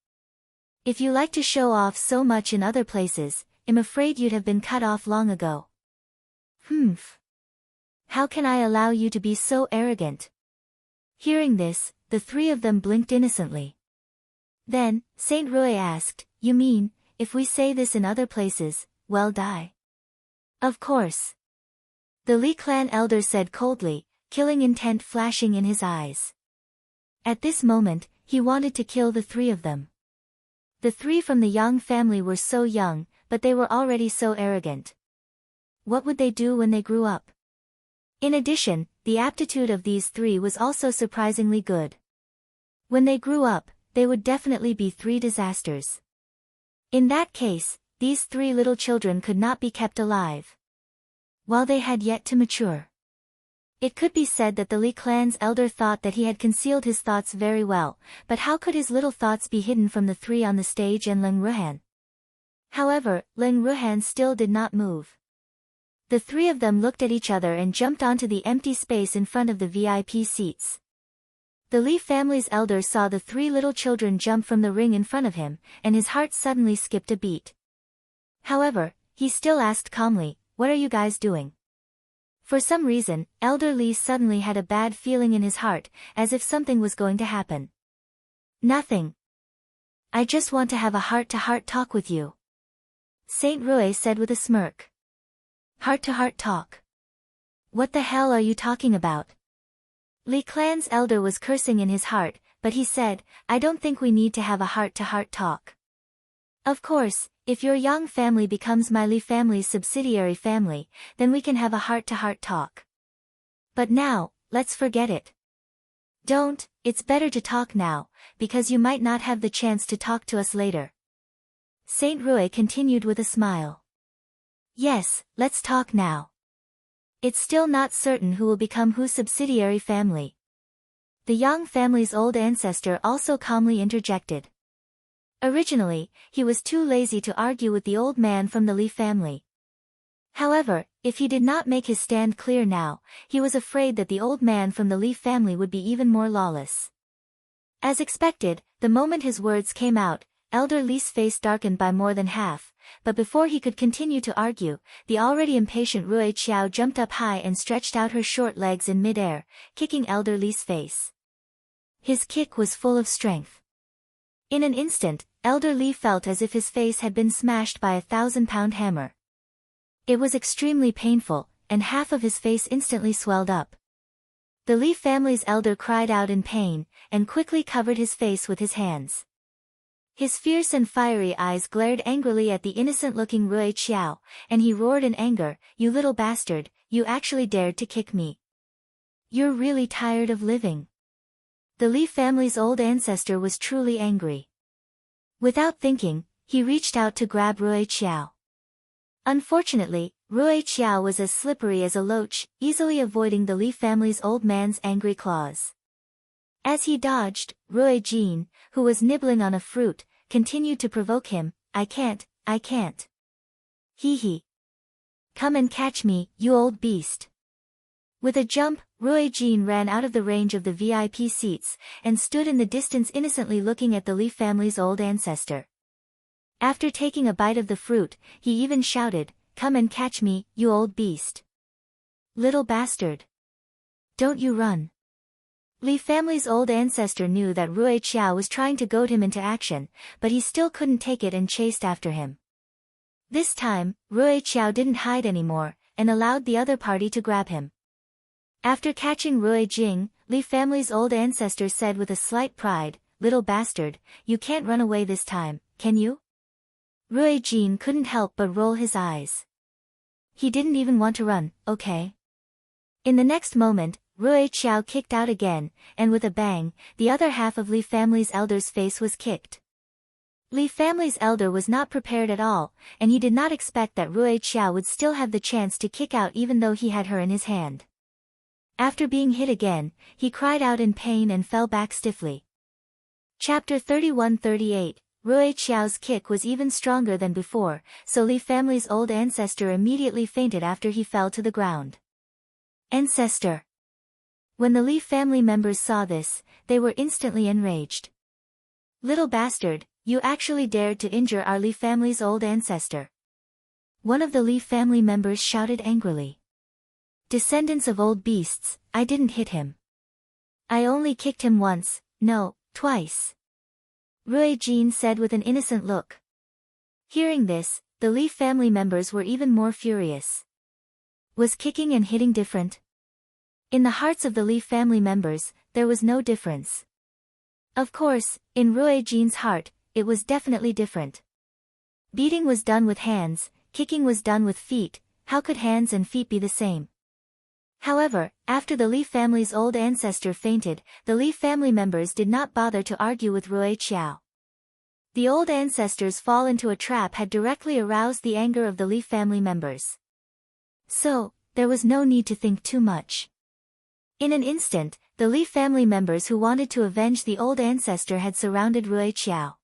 A: If you like to show off so much in other places, I'm afraid you'd have been cut off long ago. Humph. How can I allow you to be so arrogant?" Hearing this, the three of them blinked innocently. Then, Saint Rui asked, "You mean, if we say this in other places, we'll die?" "Of course." The Li clan elder said coldly, killing intent flashing in his eyes. At this moment, he wanted to kill the three of them. The three from the Yang family were so young, but they were already so arrogant. What would they do when they grew up? In addition, the aptitude of these three was also surprisingly good. When they grew up, they would definitely be three disasters. In that case, these three little children could not be kept alive, while they had yet to mature. It could be said that the Li clan's elder thought that he had concealed his thoughts very well, but how could his little thoughts be hidden from the three on the stage and Leng Ruhan? However, Leng Ruhan still did not move. The three of them looked at each other and jumped onto the empty space in front of the VIP seats. The Li family's elder saw the three little children jump from the ring in front of him, and his heart suddenly skipped a beat. However, he still asked calmly, "What are you guys doing?" For some reason, Elder Li suddenly had a bad feeling in his heart, as if something was going to happen. "Nothing. I just want to have a heart-to-heart talk with you," Saint Rui said with a smirk. "Heart-to-heart talk? What the hell are you talking about?" Li clan's elder was cursing in his heart, but he said, "I don't think we need to have a heart-to-heart talk. Of course, if your Yang family becomes my Li family's subsidiary family, then we can have a heart-to-heart talk. But now, let's forget it. Don't, it's better to talk now, because you might not have the chance to talk to us later." Saint Rui continued with a smile. "Yes, let's talk now. It's still not certain who will become whose subsidiary family." The Yang family's old ancestor also calmly interjected. Originally, he was too lazy to argue with the old man from the Li family. However, if he did not make his stand clear now, he was afraid that the old man from the Li family would be even more lawless. As expected, the moment his words came out, Elder Li's face darkened by more than half, but before he could continue to argue, the already impatient Rui Qiao jumped up high and stretched out her short legs in mid-air, kicking Elder Li's face. His kick was full of strength. In an instant, Elder Li felt as if his face had been smashed by a 1,000-pound hammer. It was extremely painful, and half of his face instantly swelled up. The Li family's elder cried out in pain, and quickly covered his face with his hands. His fierce and fiery eyes glared angrily at the innocent-looking Rui Qiao, and he roared in anger, "You little bastard, you actually dared to kick me. You're really tired of living." The Li family's old ancestor was truly angry. Without thinking, he reached out to grab Rui Qiao. Unfortunately, Rui Qiao was as slippery as a loach, easily avoiding the Li family's old man's angry claws. As he dodged, Rui Jin, who was nibbling on a fruit, continued to provoke him, I can't. Hee hee. Come and catch me, you old beast." With a jump, Rui Jin ran out of the range of the VIP seats, and stood in the distance innocently looking at the Li family's old ancestor. After taking a bite of the fruit, he even shouted, "Come and catch me, you old beast. Little bastard. Don't you run." Li family's old ancestor knew that Rui Qiao was trying to goad him into action, but he still couldn't take it and chased after him. This time, Rui Qiao didn't hide anymore, and allowed the other party to grab him. After catching Rui Jing, Li family's old ancestor said with a slight pride, "Little bastard, you can't run away this time, can you?" Rui Jin couldn't help but roll his eyes. He didn't even want to run, okay? In the next moment, Rui Qiao kicked out again, and with a bang, the other half of Li family's elder's face was kicked. Li family's elder was not prepared at all, and he did not expect that Rui Qiao would still have the chance to kick out even though he had her in his hand. After being hit again, he cried out in pain and fell back stiffly. Chapter 31-38. Rui Qiao's kick was even stronger than before, so Li family's old ancestor immediately fainted after he fell to the ground. Ancestor. When the Li family members saw this, they were instantly enraged. Little bastard, you actually dared to injure our Li family's old ancestor. One of the Li family members shouted angrily. Descendants of old beasts, I didn't hit him. I only kicked him once, no, twice. Rui Jin said with an innocent look. Hearing this, the Li family members were even more furious. Was kicking and hitting different? In the hearts of the Li family members, there was no difference. Of course, in Rui Jin's heart, it was definitely different. Beating was done with hands, kicking was done with feet, how could hands and feet be the same? However, after the Li family's old ancestor fainted, the Li family members did not bother to argue with Rui Qiao. The old ancestor's fall into a trap had directly aroused the anger of the Li family members. So, there was no need to think too much. In an instant, the Li family members who wanted to avenge the old ancestor had surrounded Rui Qiao.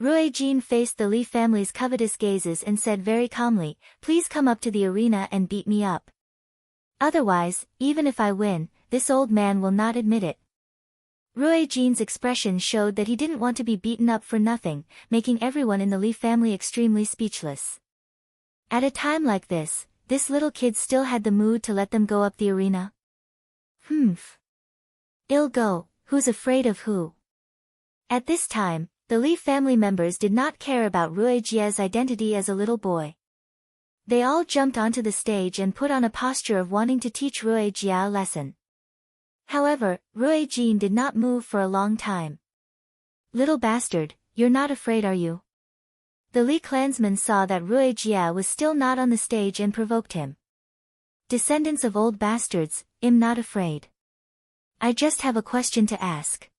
A: Rui Jin faced the Li family's covetous gazes and said very calmly, please come up to the arena and beat me up. Otherwise, even if I win, this old man will not admit it. Rui Jin's expression showed that he didn't want to be beaten up for nothing, making everyone in the Li family extremely speechless. At a time like this little kid still had the mood to let them go up the arena? Ill go, who's afraid of who? At this time, the Li family members did not care about Rui Jia's identity as a little boy. They all jumped onto the stage and put on a posture of wanting to teach Rui Jia a lesson. However, Rui Jin did not move for a long time. Little bastard, you're not afraid, are you? The Li clansman saw that Rui Jia was still not on the stage and provoked him. Descendants of old bastards, I'm not afraid. I just have a question to ask.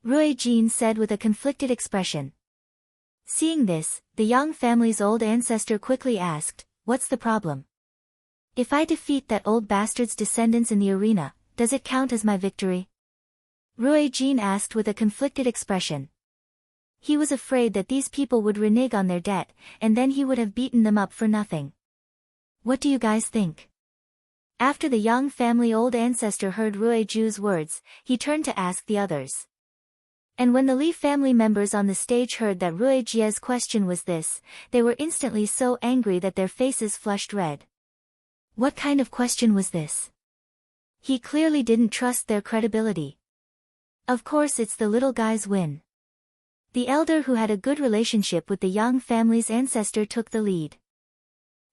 A: Rui Jin said with a conflicted expression. Seeing this, the Yang family's old ancestor quickly asked, what's the problem? If I defeat that old bastard's descendants in the arena, does it count as my victory? Rui Jin asked with a conflicted expression. He was afraid that these people would renege on their debt, and then he would have beaten them up for nothing. What do you guys think? After the Yang family old ancestor heard Rui Ju's words, he turned to ask the others. And when the Li family members on the stage heard that Rui Jia's question was this, they were instantly so angry that their faces flushed red. What kind of question was this? He clearly didn't trust their credibility. Of course it's the little guy's win. The elder who had a good relationship with the Yang family's ancestor took the lead.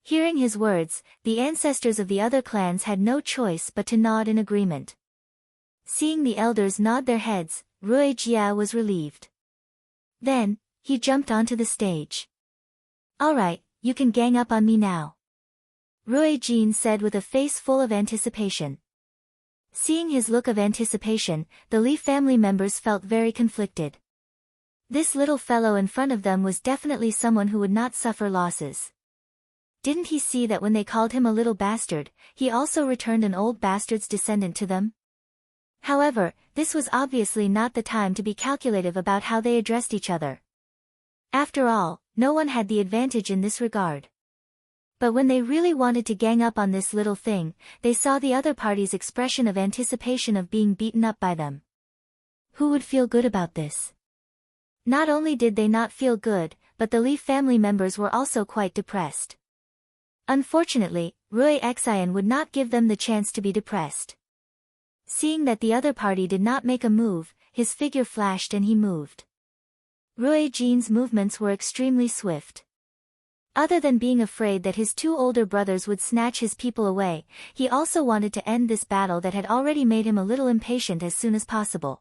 A: Hearing his words, the ancestors of the other clans had no choice but to nod in agreement. Seeing the elders nod their heads, Rui Jia was relieved. Then, he jumped onto the stage. Alright, you can gang up on me now. Rui Jin said with a face full of anticipation. Seeing his look of anticipation, the Li family members felt very conflicted. This little fellow in front of them was definitely someone who would not suffer losses. Didn't he see that when they called him a little bastard, he also returned an old bastard's descendant to them? However, this was obviously not the time to be calculative about how they addressed each other. After all, no one had the advantage in this regard. But when they really wanted to gang up on this little thing, they saw the other party's expression of anticipation of being beaten up by them. Who would feel good about this? Not only did they not feel good, but the Li family members were also quite depressed. Unfortunately, Rui Xian would not give them the chance to be depressed. Seeing that the other party did not make a move, his figure flashed and he moved. Rui Jin's movements were extremely swift. Other than being afraid that his two older brothers would snatch his people away, he also wanted to end this battle that had already made him a little impatient as soon as possible.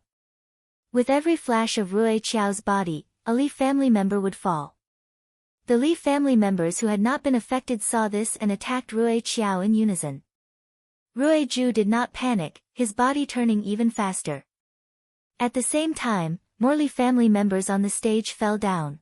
A: With every flash of Rui Qiao's body, a Li family member would fall. The Li family members who had not been affected saw this and attacked Rui Qiao in unison. Rui Ju did not panic, his body turning even faster. At the same time, more Li family members on the stage fell down.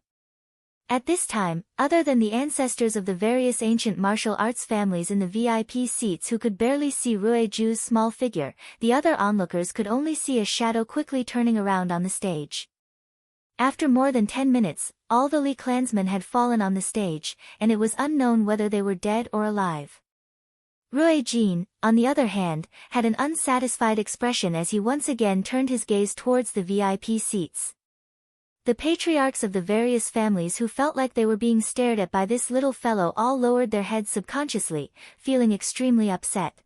A: At this time, other than the ancestors of the various ancient martial arts families in the VIP seats who could barely see Rui Ju's small figure, the other onlookers could only see a shadow quickly turning around on the stage. After more than 10 minutes, all the Li clansmen had fallen on the stage, and it was unknown whether they were dead or alive. Rui Jin, on the other hand, had an unsatisfied expression as he once again turned his gaze towards the VIP seats. The patriarchs of the various families who felt like they were being stared at by this little fellow all lowered their heads subconsciously, feeling extremely upset.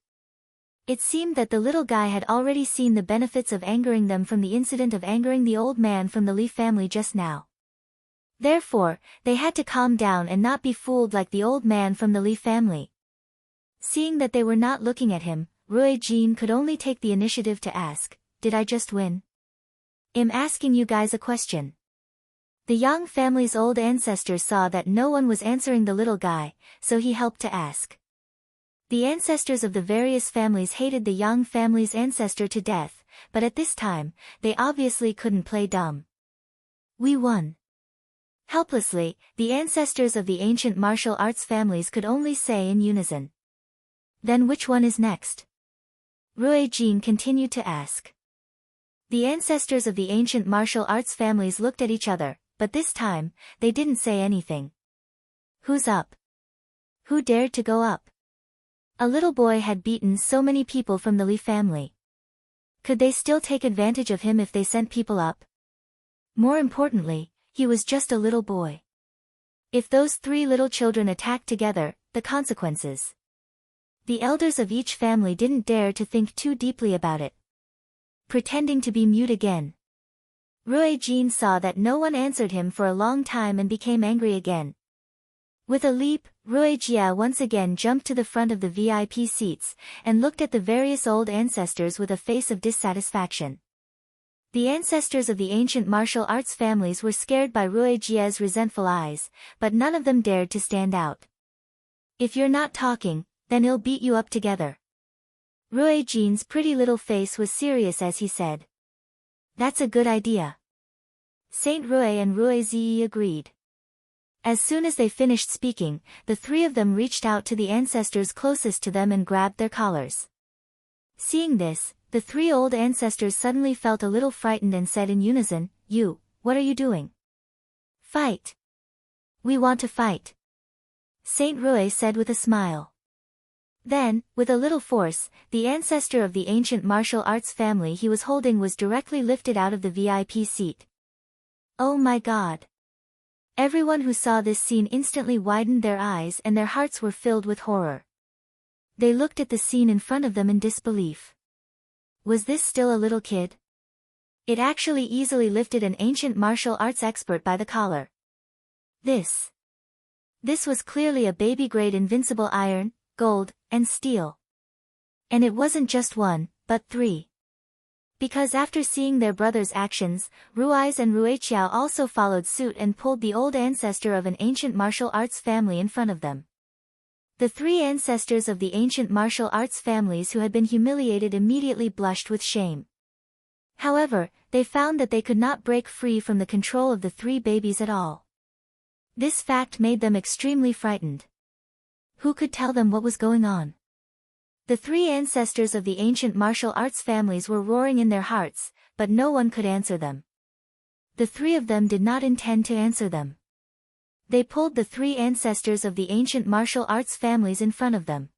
A: It seemed that the little guy had already seen the benefits of angering them from the incident of angering the old man from the Li family just now. Therefore, they had to calm down and not be fooled like the old man from the Li family. Seeing that they were not looking at him, Rui Jin could only take the initiative to ask, "Did I just win? I'm asking you guys a question." The Yang family's old ancestors saw that no one was answering the little guy, so he helped to ask. The ancestors of the various families hated the Yang family's ancestor to death, but at this time, they obviously couldn't play dumb. "We won." Helplessly, the ancestors of the ancient martial arts families could only say in unison. "Then which one is next?" Rui Jin continued to ask. The ancestors of the ancient martial arts families looked at each other, but this time, they didn't say anything. "Who's up? Who dared to go up?" A little boy had beaten so many people from the Li family. Could they still take advantage of him if they sent people up? More importantly, he was just a little boy. If those 3 little children attacked together, the consequences. The elders of each family didn't dare to think too deeply about it. Pretending to be mute again. Rui Jin saw that no one answered him for a long time and became angry again. With a leap, Rui Jia once again jumped to the front of the VIP seats, and looked at the various old ancestors with a face of dissatisfaction. The ancestors of the ancient martial arts families were scared by Rui Jia's resentful eyes, but none of them dared to stand out. "If you're not talking, then I'll beat you up together." Rui Jin's pretty little face was serious as he said. "That's a good idea." Saint Rui and Rui Zi agreed. As soon as they finished speaking, the 3 of them reached out to the ancestors closest to them and grabbed their collars. Seeing this, the 3 old ancestors suddenly felt a little frightened and said in unison, "You, what are you doing?" "Fight. We want to fight," Saint Rui said with a smile. Then, with a little force, the ancestor of the ancient martial arts family he was holding was directly lifted out of the VIP seat. Oh my God! Everyone who saw this scene instantly widened their eyes and their hearts were filled with horror. They looked at the scene in front of them in disbelief. Was this still a little kid? It actually easily lifted an ancient martial arts expert by the collar. This was clearly a baby-grade invincible iron, gold, and steel. And it wasn't just 1, but 3. Because after seeing their brother's actions, Rui's and Ruiqiao also followed suit and pulled the old ancestor of an ancient martial arts family in front of them. The 3 ancestors of the ancient martial arts families who had been humiliated immediately blushed with shame. However, they found that they could not break free from the control of the 3 babies at all. This fact made them extremely frightened. Who could tell them what was going on? The 3 ancestors of the ancient martial arts families were roaring in their hearts, but no one could answer them. The 3 of them did not intend to answer them. They pulled the 3 ancestors of the ancient martial arts families in front of them.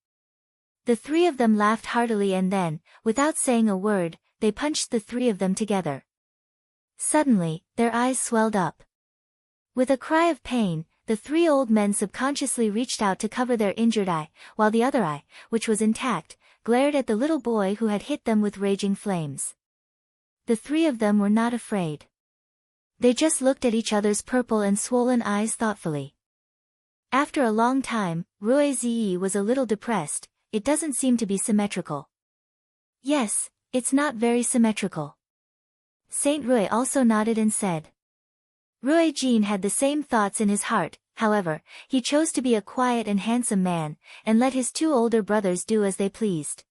A: The 3 of them laughed heartily and then, without saying a word, they punched the 3 of them together. Suddenly, their eyes swelled up. With a cry of pain, the 3 old men subconsciously reached out to cover their injured eye, while the other eye, which was intact, glared at the little boy who had hit them with raging flames. The 3 of them were not afraid. They just looked at each other's purple and swollen eyes thoughtfully. After a long time, Rui Zi was a little depressed. It doesn't seem to be symmetrical. Yes, it's not very symmetrical. Saint Rui also nodded and said. Rui Jin had the same thoughts in his heart. However, he chose to be a quiet and handsome man, and let his two older brothers do as they pleased.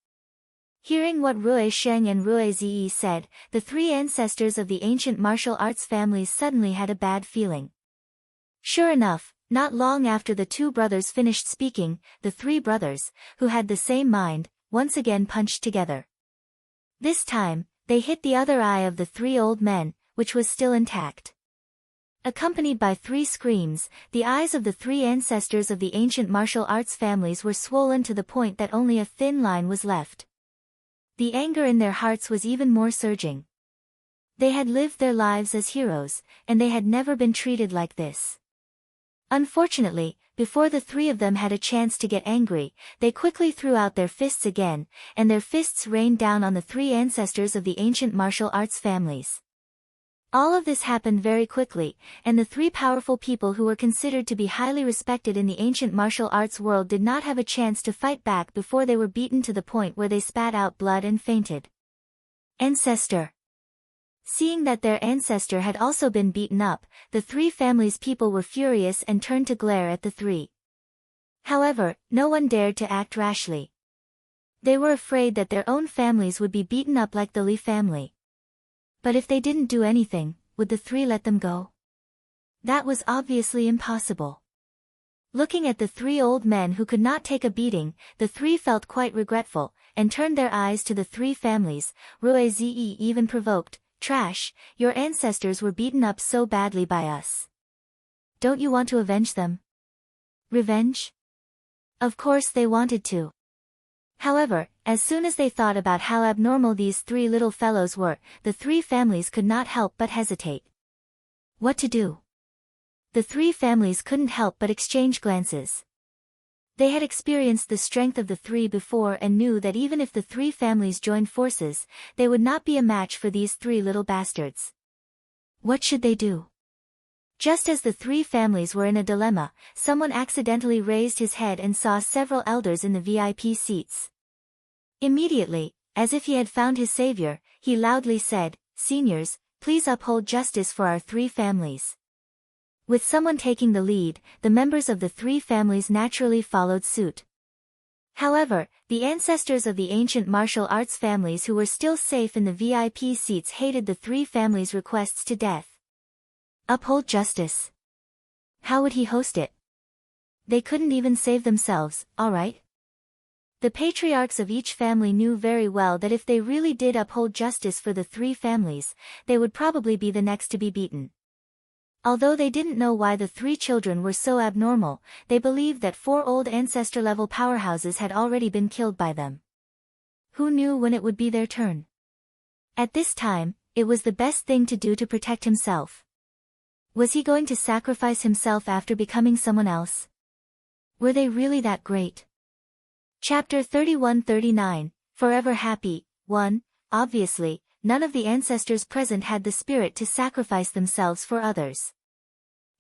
A: Hearing what Rui Sheng and Rui Ziyi said, the three ancestors of the ancient martial arts families suddenly had a bad feeling. Sure enough, not long after the two brothers finished speaking, the three brothers, who had the same mind, once again punched together. This time, they hit the other eye of the three old men, which was still intact. Accompanied by three screams, the eyes of the three ancestors of the ancient martial arts families were swollen to the point that only a thin line was left. The anger in their hearts was even more surging. They had lived their lives as heroes, and they had never been treated like this. Unfortunately, before the three of them had a chance to get angry, they quickly threw out their fists again, and their fists rained down on the three ancestors of the ancient martial arts families. All of this happened very quickly, and the three powerful people who were considered to be highly respected in the ancient martial arts world did not have a chance to fight back before they were beaten to the point where they spat out blood and fainted. Ancestor. Seeing that their ancestor had also been beaten up, the three families' people were furious and turned to glare at the three. However, no one dared to act rashly. They were afraid that their own families would be beaten up like the Li family. But if they didn't do anything, would the three let them go? That was obviously impossible. Looking at the three old men who could not take a beating, the three felt quite regretful, and turned their eyes to the three families. Rui Ziyi even provoked, "Trash, your ancestors were beaten up so badly by us. Don't you want to avenge them?" Revenge? Of course they wanted to. However, as soon as they thought about how abnormal these three little fellows were, the three families could not help but hesitate. What to do? The three families couldn't help but exchange glances. They had experienced the strength of the three before and knew that even if the three families joined forces, they would not be a match for these three little bastards. What should they do? Just as the three families were in a dilemma, someone accidentally raised his head and saw several elders in the VIP seats. Immediately, as if he had found his savior, he loudly said, "Seniors, please uphold justice for our three families." With someone taking the lead, the members of the three families naturally followed suit. However, the ancestors of the ancient martial arts families who were still safe in the VIP seats hated the three families' requests to death. Uphold justice. How would he host it? They couldn't even save themselves, alright? The patriarchs of each family knew very well that if they really did uphold justice for the three families, they would probably be the next to be beaten. Although they didn't know why the three children were so abnormal, they believed that four old ancestor-level powerhouses had already been killed by them. Who knew when it would be their turn? At this time, it was the best thing to do to protect himself. Was he going to sacrifice himself after becoming someone else? Were they really that great? Chapter 31-39, Forever Happy. 1. Obviously, none of the ancestors present had the spirit to sacrifice themselves for others.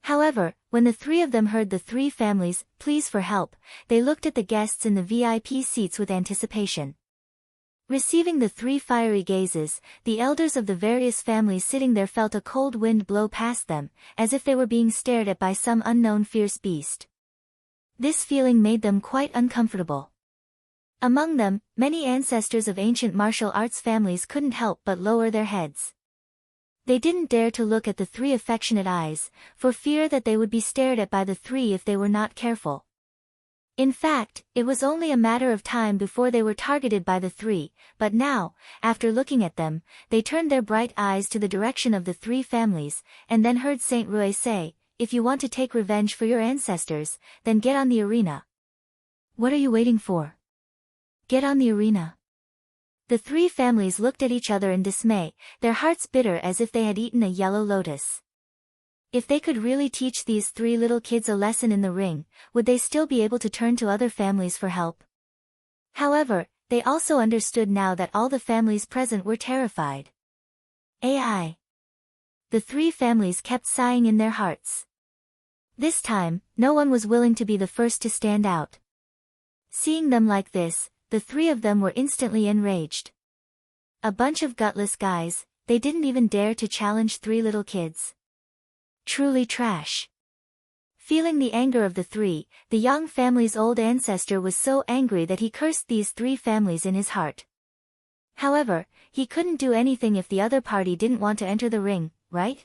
A: However, when the three of them heard the three families' pleas for help, they looked at the guests in the VIP seats with anticipation. Receiving the three fiery gazes, the elders of the various families sitting there felt a cold wind blow past them, as if they were being stared at by some unknown fierce beast. This feeling made them quite uncomfortable. Among them, many ancestors of ancient martial arts families couldn't help but lower their heads. They didn't dare to look at the three affectionate eyes, for fear that they would be stared at by the three if they were not careful. In fact, it was only a matter of time before they were targeted by the three, but now, after looking at them, they turned their bright eyes to the direction of the three families, and then heard Saint Rui say, "If you want to take revenge for your ancestors, then get on the arena." What are you waiting for? Get on the arena. The three families looked at each other in dismay, their hearts bitter as if they had eaten a yellow lotus. If they could really teach these three little kids a lesson in the ring, would they still be able to turn to other families for help? However, they also understood now that all the families present were terrified. AI. The three families kept sighing in their hearts. This time, no one was willing to be the first to stand out. Seeing them like this, the three of them were instantly enraged. A bunch of gutless guys, they didn't even dare to challenge three little kids. Truly trash. Feeling the anger of the three, the Yang family's old ancestor was so angry that he cursed these three families in his heart. However, he couldn't do anything if the other party didn't want to enter the ring, right?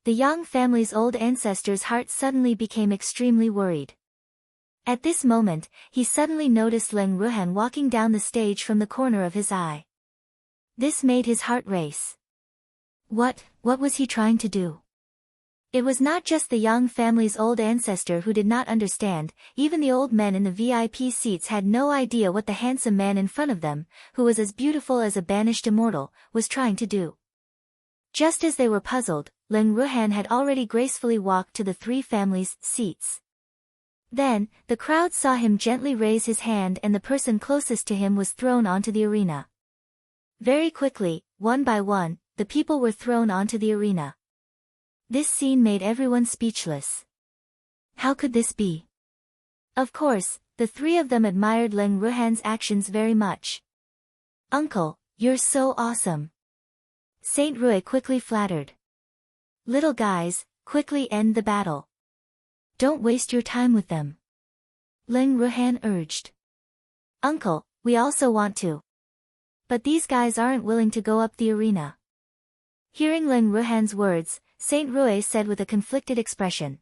A: The Yang family's old ancestor's heart suddenly became extremely worried. At this moment, he suddenly noticed Leng Ruhan walking down the stage from the corner of his eye. This made his heart race. What was he trying to do? It was not just the Yang family's old ancestor who did not understand, even the old men in the VIP seats had no idea what the handsome man in front of them, who was as beautiful as a banished immortal, was trying to do. Just as they were puzzled, Leng Ruhan had already gracefully walked to the three families' seats. Then, the crowd saw him gently raise his hand and the person closest to him was thrown onto the arena. Very quickly, one by one, the people were thrown onto the arena. This scene made everyone speechless. How could this be? Of course, the three of them admired Leng Ruhan's actions very much. "Uncle, you're so awesome," Saint Rui quickly flattered. "Little guys, quickly end the battle. Don't waste your time with them," Leng Ruhan urged. "Uncle, we also want to. But these guys aren't willing to go up the arena." Hearing Leng Ruhan's words, Saint Rui said with a conflicted expression.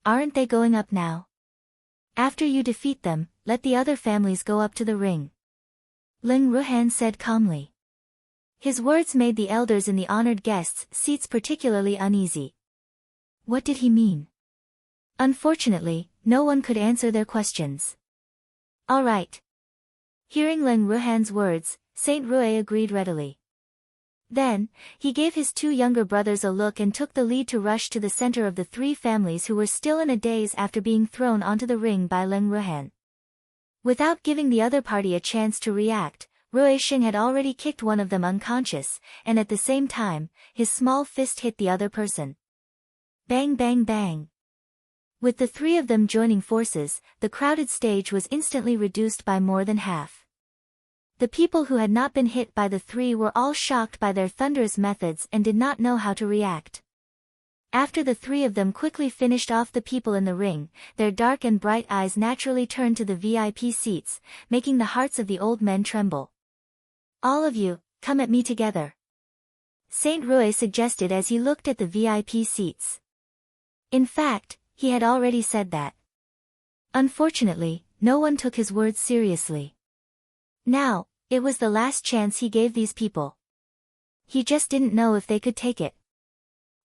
A: "Aren't they going up now? After you defeat them, let the other families go up to the ring," Leng Ruhan said calmly. His words made the elders in the honored guests' seats particularly uneasy. What did he mean? Unfortunately, no one could answer their questions. "All right." Hearing Leng Ruhan's words, Saint Rui agreed readily. Then, he gave his two younger brothers a look and took the lead to rush to the center of the three families who were still in a daze after being thrown onto the ring by Leng Ruhan. Without giving the other party a chance to react, Rui Xing had already kicked one of them unconscious, and at the same time, his small fist hit the other person. Bang bang bang. With the three of them joining forces, the crowded stage was instantly reduced by more than half. The people who had not been hit by the three were all shocked by their thunderous methods and did not know how to react. After the three of them quickly finished off the people in the ring, their dark and bright eyes naturally turned to the VIP seats, making the hearts of the old men tremble. "All of you, come at me together," Saint Rui suggested as he looked at the VIP seats. In fact, he had already said that. Unfortunately, no one took his words seriously. Now, it was the last chance he gave these people. He just didn't know if they could take it.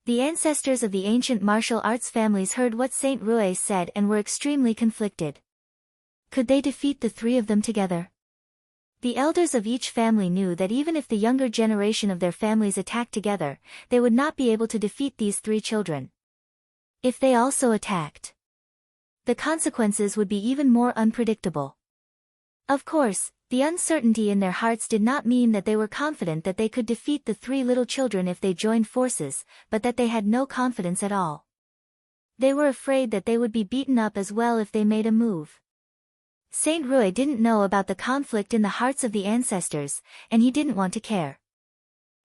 A: The ancestors of the ancient martial arts families heard what Saint Rui said and were extremely conflicted. Could they defeat the three of them together? The elders of each family knew that even if the younger generation of their families attacked together, they would not be able to defeat these three children. If they also attacked, the consequences would be even more unpredictable. Of course, the uncertainty in their hearts did not mean that they were confident that they could defeat the three little children if they joined forces, but that they had no confidence at all. They were afraid that they would be beaten up as well if they made a move. Saint Rui didn't know about the conflict in the hearts of the ancestors, and he didn't want to care.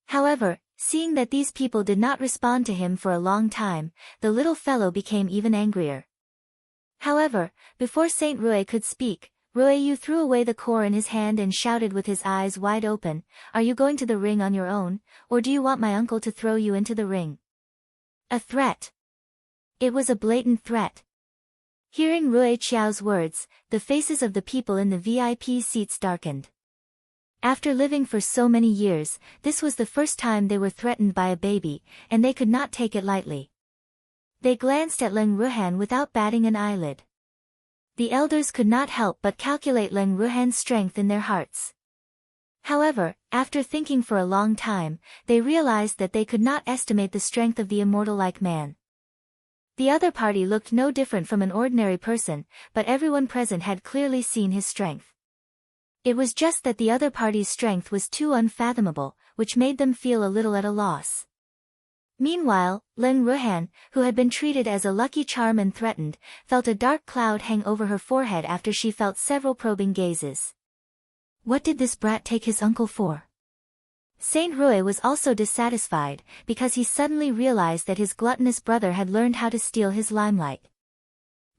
A: However, seeing that these people did not respond to him for a long time, the little fellow became even angrier. However, before Saint Rui could speak, Ruiyu threw away the core in his hand and shouted with his eyes wide open, "Are you going to the ring on your own, or do you want my uncle to throw you into the ring?" A threat. It was a blatant threat. Hearing Rui Qiao's words, the faces of the people in the VIP seats darkened. After living for so many years, this was the first time they were threatened by a baby, and they could not take it lightly. They glanced at Leng Ruhan without batting an eyelid. The elders could not help but calculate Leng Ruhan's strength in their hearts. However, after thinking for a long time, they realized that they could not estimate the strength of the immortal-like man. The other party looked no different from an ordinary person, but everyone present had clearly seen his strength. It was just that the other party's strength was too unfathomable, which made them feel a little at a loss. Meanwhile, Leng Ruhan, who had been treated as a lucky charm and threatened, felt a dark cloud hang over her forehead after she felt several probing gazes. What did this brat take his uncle for? Saint Rui was also dissatisfied, because he suddenly realized that his gluttonous brother had learned how to steal his limelight.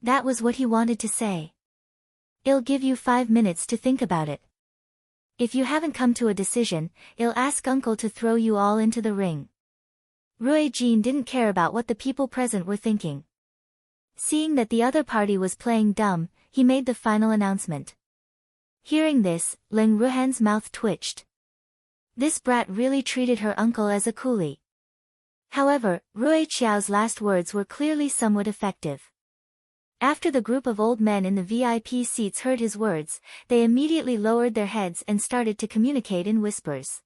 A: That was what he wanted to say. "I'll give you 5 minutes to think about it. If you haven't come to a decision, I'll ask Uncle to throw you all into the ring." Rui Jin didn't care about what the people present were thinking. Seeing that the other party was playing dumb, he made the final announcement. Hearing this, Leng Ruhan's mouth twitched. This brat really treated her uncle as a coolie. However, Rui Qiao's last words were clearly somewhat effective. After the group of old men in the VIP seats heard his words, they immediately lowered their heads and started to communicate in whispers.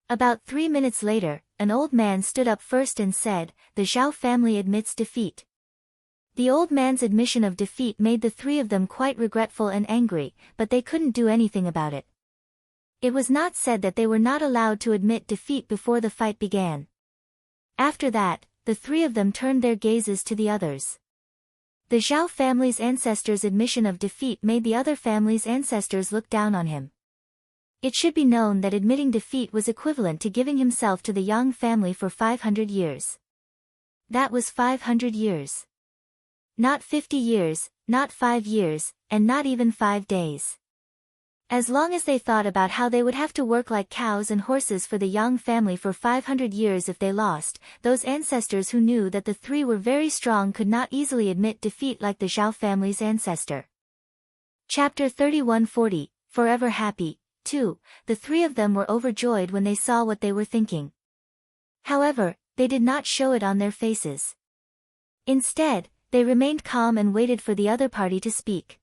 A: About 3 minutes later, an old man stood up first and said, "The Zhao family admits defeat." The old man's admission of defeat made the three of them quite regretful and angry, but they couldn't do anything about it. It was not said that they were not allowed to admit defeat before the fight began. After that, the three of them turned their gazes to the others. The Zhao family's ancestors' admission of defeat made the other family's ancestors look down on him. It should be known that admitting defeat was equivalent to giving himself to the Yang family for 500 years. That was 500 years. Not 50 years, not 5 years, and not even 5 days. As long as they thought about how they would have to work like cows and horses for the Yang family for 500 years if they lost, those ancestors who knew that the three were very strong could not easily admit defeat like the Zhao family's ancestor. Chapter 3140, Forever Happy, 2. The three of them were overjoyed when they saw what they were thinking. However, they did not show it on their faces. Instead, they remained calm and waited for the other party to speak.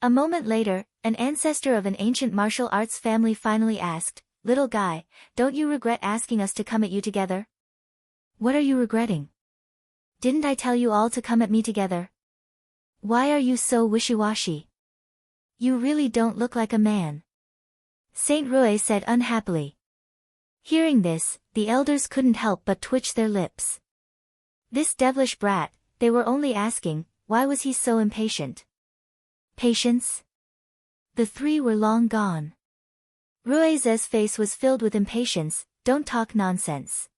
A: A moment later, an ancestor of an ancient martial arts family finally asked, "Little guy, don't you regret asking us to come at you together?" "What are you regretting? Didn't I tell you all to come at me together? Why are you so wishy-washy? You really don't look like a man," Saint Rui said unhappily. Hearing this, the elders couldn't help but twitch their lips. This devilish brat, they were only asking, why was he so impatient? Patience? The three were long gone. Rui's face was filled with impatience. "Don't talk nonsense.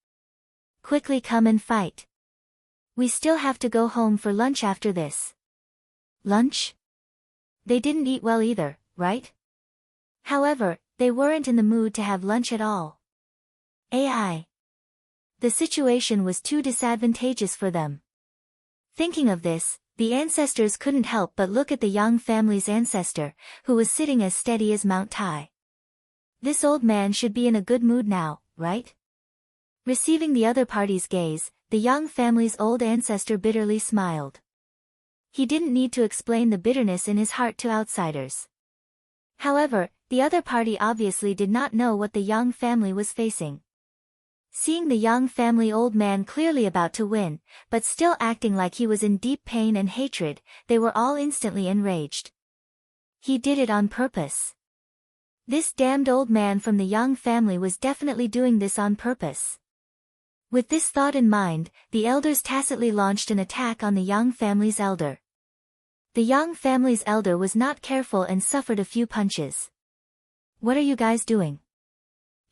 A: Quickly come and fight. We still have to go home for lunch after this." Lunch? They didn't eat well either, right? However, they weren't in the mood to have lunch at all. AI. The situation was too disadvantageous for them. Thinking of this, the ancestors couldn't help but look at the Yang family's ancestor, who was sitting as steady as Mount Tai. This old man should be in a good mood now, right? Receiving the other party's gaze, the Yang family's old ancestor bitterly smiled. He didn't need to explain the bitterness in his heart to outsiders. However, the other party obviously did not know what the Yang family was facing. Seeing the Yang family old man clearly about to win, but still acting like he was in deep pain and hatred, they were all instantly enraged. He did it on purpose. This damned old man from the Yang family was definitely doing this on purpose. With this thought in mind, the elders tacitly launched an attack on the Yang family's elder. The Yang family's elder was not careful and suffered a few punches. "What are you guys doing?"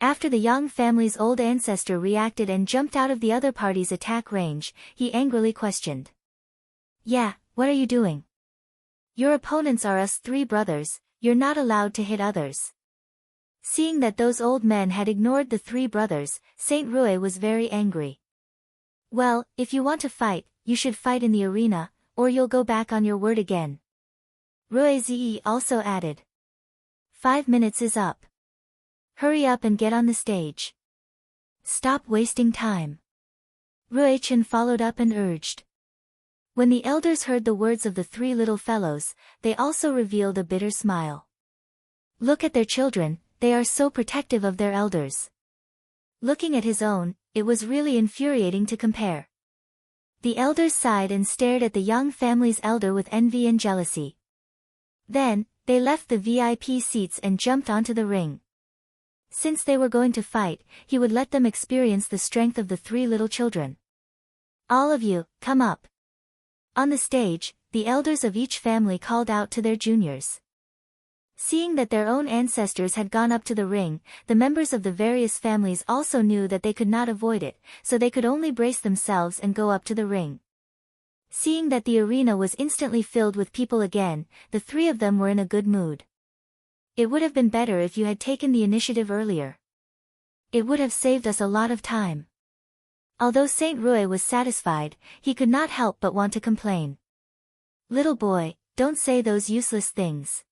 A: After the Yang family's old ancestor reacted and jumped out of the other party's attack range, he angrily questioned. "Yeah, what are you doing? Your opponents are us three brothers, you're not allowed to hit others." Seeing that those old men had ignored the three brothers, Saint Rui was very angry. "Well, if you want to fight, you should fight in the arena, or you'll go back on your word again." Rui Zi also added. 5 minutes is up. Hurry up and get on the stage. Stop wasting time. Rui Chen followed up and urged. When the elders heard the words of the three little fellows, they also revealed a bitter smile. Look at their children, they are so protective of their elders. Looking at his own, it was really infuriating to compare. The elders sighed and stared at the Yang family's elder with envy and jealousy. Then, they left the VIP seats and jumped onto the ring. Since they were going to fight, he would let them experience the strength of the three little children. "All of you, come up." On the stage, the elders of each family called out to their juniors. Seeing that their own ancestors had gone up to the ring, the members of the various families also knew that they could not avoid it, so they could only brace themselves and go up to the ring. Seeing that the arena was instantly filled with people again, the three of them were in a good mood. It would have been better if you had taken the initiative earlier. It would have saved us a lot of time. Although Saint Rui was satisfied, he could not help but want to complain. Little boy, don't say those useless things.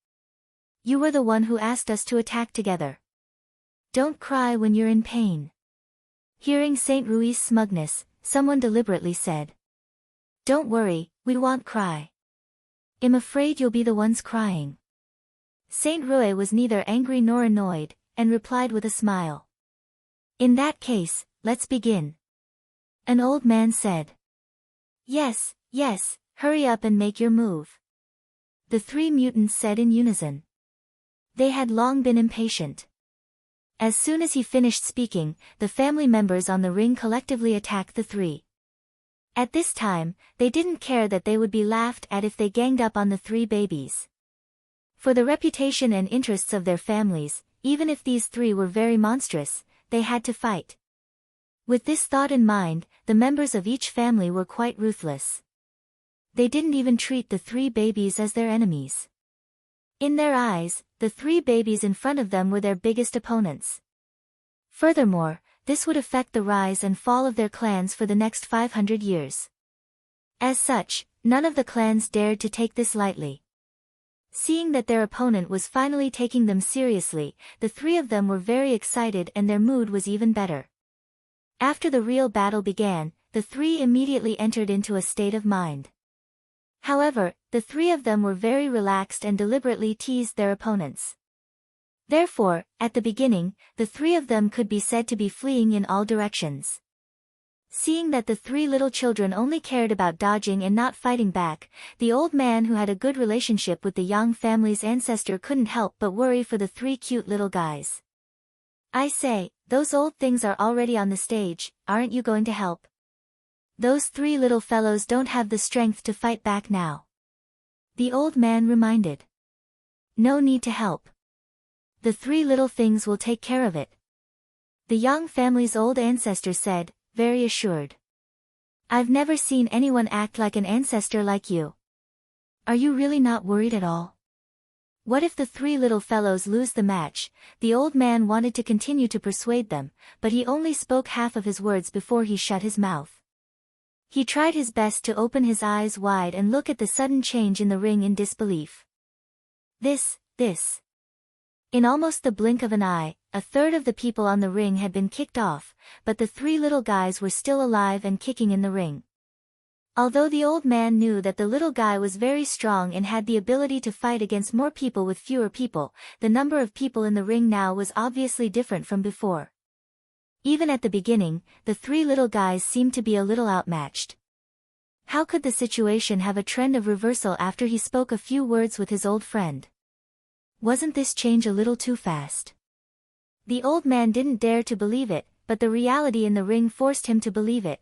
A: You were the one who asked us to attack together. Don't cry when you're in pain. Hearing Saint Rui's smugness, someone deliberately said. Don't worry, we won't cry. I'm afraid you'll be the ones crying. Saint Rui was neither angry nor annoyed, and replied with a smile. In that case, let's begin. An old man said. Yes, yes, hurry up and make your move. The three mutants said in unison. They had long been impatient. As soon as he finished speaking, the family members on the ring collectively attacked the three. At this time, they didn't care that they would be laughed at if they ganged up on the three babies. For the reputation and interests of their families, even if these three were very monstrous, they had to fight. With this thought in mind, the members of each family were quite ruthless. They didn't even treat the three babies as their enemies. In their eyes, the three babies in front of them were their biggest opponents. Furthermore, this would affect the rise and fall of their clans for the next 500 years. As such, none of the clans dared to take this lightly. Seeing that their opponent was finally taking them seriously, the three of them were very excited and their mood was even better. After the real battle began, the three immediately entered into a state of mind. However, the three of them were very relaxed and deliberately teased their opponents. Therefore, at the beginning, the three of them could be said to be fleeing in all directions. Seeing that the three little children only cared about dodging and not fighting back, the old man who had a good relationship with the Yang family's ancestor couldn't help but worry for the three cute little guys. I say, those old things are already on the stage, aren't you going to help? Those three little fellows don't have the strength to fight back now. The old man reminded. No need to help. The three little things will take care of it. The Yang family's old ancestor said, very assured. I've never seen anyone act like an ancestor like you. Are you really not worried at all? What if the three little fellows lose the match? The old man wanted to continue to persuade them, but he only spoke half of his words before he shut his mouth. He tried his best to open his eyes wide and look at the sudden change in the ring in disbelief. This. In almost the blink of an eye, a third of the people on the ring had been kicked off, but the three little guys were still alive and kicking in the ring. Although the old man knew that the little guy was very strong and had the ability to fight against more people with fewer people, the number of people in the ring now was obviously different from before. Even at the beginning, the three little guys seemed to be a little outmatched. How could the situation have a trend of reversal after he spoke a few words with his old friend? Wasn't this change a little too fast? The old man didn't dare to believe it, but the reality in the ring forced him to believe it.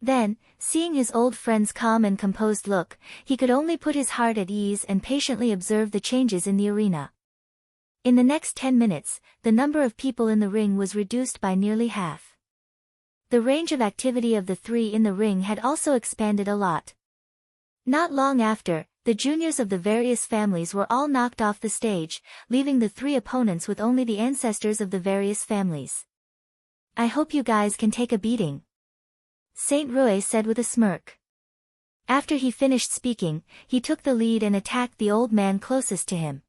A: Then, seeing his old friend's calm and composed look, he could only put his heart at ease and patiently observe the changes in the arena. In the next 10 minutes, the number of people in the ring was reduced by nearly half. The range of activity of the three in the ring had also expanded a lot. Not long after, the juniors of the various families were all knocked off the stage, leaving the three opponents with only the ancestors of the various families. I hope you guys can take a beating, Saint Rui said with a smirk. After he finished speaking, he took the lead and attacked the old man closest to him.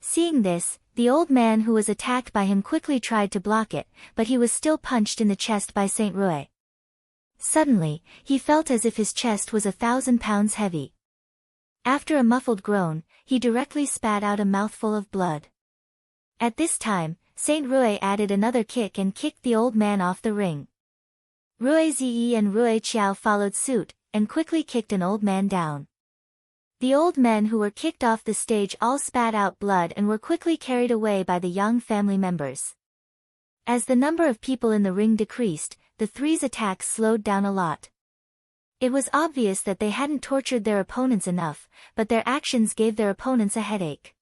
A: Seeing this, the old man who was attacked by him quickly tried to block it, but he was still punched in the chest by Saint Rui. Suddenly, he felt as if his chest was 1,000 pounds heavy. After a muffled groan, he directly spat out a mouthful of blood. At this time, Saint Rui added another kick and kicked the old man off the ring. Rui Zi and Rui Qiao followed suit, and quickly kicked an old man down. The old men who were kicked off the stage all spat out blood and were quickly carried away by the Yang family members. As the number of people in the ring decreased, the three's attacks slowed down a lot. It was obvious that they hadn't tortured their opponents enough, but their actions gave their opponents a headache.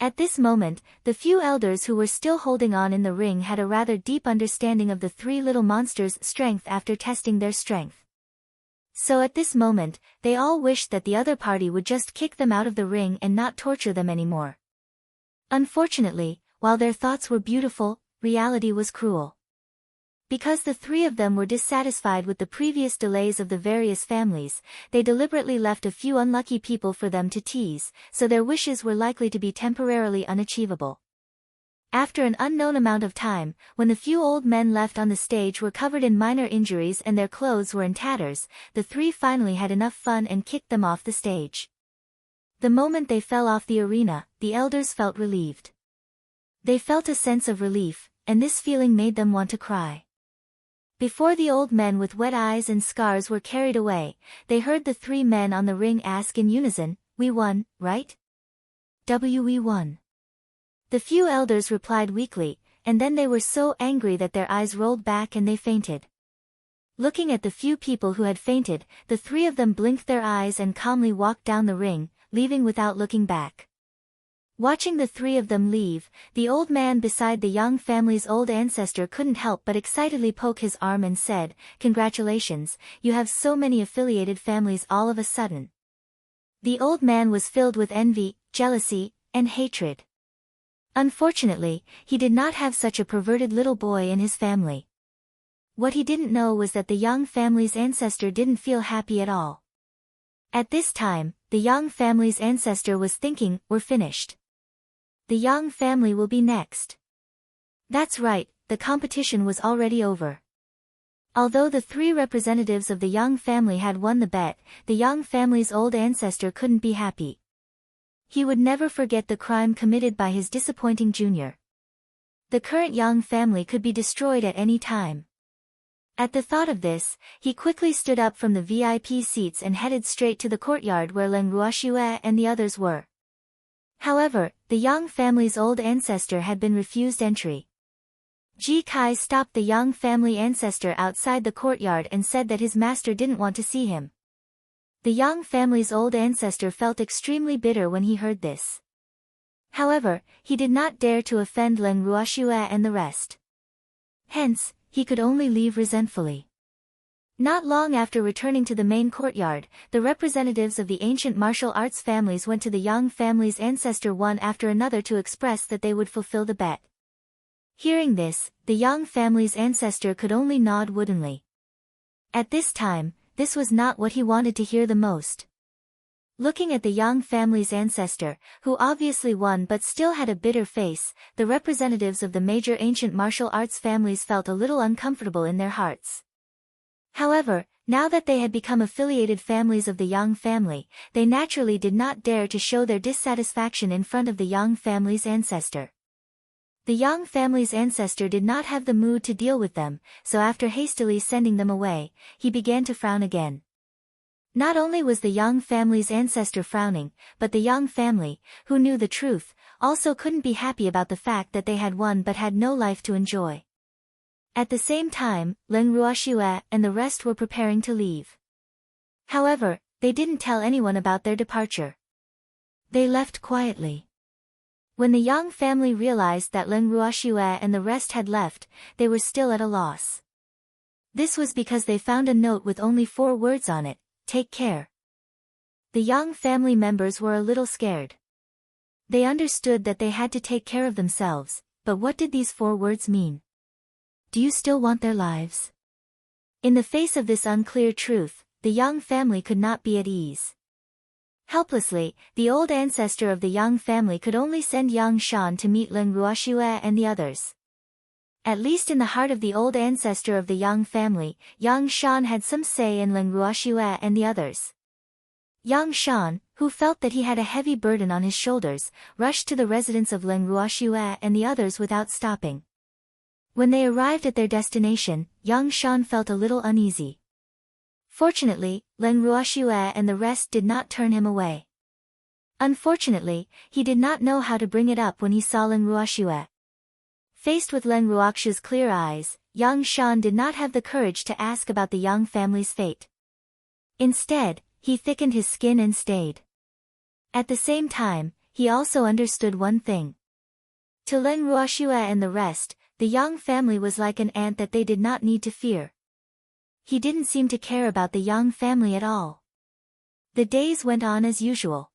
A: At this moment, the few elders who were still holding on in the ring had a rather deep understanding of the three little monsters' strength after testing their strength. So at this moment, they all wished that the other party would just kick them out of the ring and not torture them anymore. Unfortunately, while their thoughts were beautiful, reality was cruel. Because the three of them were dissatisfied with the previous delays of the various families, they deliberately left a few unlucky people for them to tease, so their wishes were likely to be temporarily unachievable. After an unknown amount of time, when the few old men left on the stage were covered in minor injuries and their clothes were in tatters, the three finally had enough fun and kicked them off the stage. The moment they fell off the arena, the elders felt relieved. They felt a sense of relief, and this feeling made them want to cry. Before the old men with wet eyes and scars were carried away, they heard the three men on the ring ask in unison, "We won, right? We won." The few elders replied weakly, and then they were so angry that their eyes rolled back and they fainted. Looking at the few people who had fainted, the three of them blinked their eyes and calmly walked down the ring, leaving without looking back. Watching the three of them leave, the old man beside the young family's old ancestor couldn't help but excitedly poke his arm and said, "Congratulations, you have so many affiliated families all of a sudden." The old man was filled with envy, jealousy, and hatred. Unfortunately, he did not have such a perverted little boy in his family. What he didn't know was that the young family's ancestor didn't feel happy at all. At this time, the young family's ancestor was thinking, "We're finished. The young family will be next." That's right, the competition was already over. Although the three representatives of the young family had won the bet, the young family's old ancestor couldn't be happy. He would never forget the crime committed by his disappointing junior. The current young family could be destroyed at any time. At the thought of this, he quickly stood up from the VIP seats and headed straight to the courtyard where Leng Ruoxue and the others were. However, the young family's old ancestor had been refused entry. Ji Kai stopped the young family ancestor outside the courtyard and said that his master didn't want to see him. The young family's old ancestor felt extremely bitter when he heard this. However, he did not dare to offend Leng Ruoxue and the rest. Hence, he could only leave resentfully. Not long after returning to the main courtyard, the representatives of the ancient martial arts families went to the young family's ancestor one after another to express that they would fulfill the bet. Hearing this, the young family's ancestor could only nod woodenly. At this time, this was not what he wanted to hear the most. Looking at the young family's ancestor, who obviously won but still had a bitter face, the representatives of the major ancient martial arts families felt a little uncomfortable in their hearts. However, now that they had become affiliated families of the young family, they naturally did not dare to show their dissatisfaction in front of the young family's ancestor. The young family's ancestor did not have the mood to deal with them, so after hastily sending them away, he began to frown again. Not only was the young family's ancestor frowning, but the young family, who knew the truth, also couldn't be happy about the fact that they had won but had no life to enjoy. At the same time, Leng Ruoxue and the rest were preparing to leave. However, they didn't tell anyone about their departure. They left quietly. When the young family realized that Leng Ruoxue and the rest had left, they were still at a loss. This was because they found a note with only 4 words on it, "Take care." The young family members were a little scared. They understood that they had to take care of themselves, but what did these 4 words mean? Do you still want their lives? In the face of this unclear truth, the young family could not be at ease. Helplessly, the old ancestor of the young family could only send Yang Shan to meet Leng Ruoxue and the others. At least in the heart of the old ancestor of the young family, Yang Shan had some say in Leng Ruoxue and the others. Yang Shan, who felt that he had a heavy burden on his shoulders, rushed to the residence of Leng Ruoxue and the others without stopping. When they arrived at their destination, Yang Shan felt a little uneasy. Fortunately, Leng Ruoxue and the rest did not turn him away. Unfortunately, he did not know how to bring it up when he saw Leng Ruoxue. Faced with Leng Ruoxue's clear eyes, Yang Shan did not have the courage to ask about the young family's fate. Instead, he thickened his skin and stayed. At the same time, he also understood one thing. To Len Ruoxue and the rest, the Yang family was like an ant that they did not need to fear. He didn't seem to care about the Yang family at all. The days went on as usual.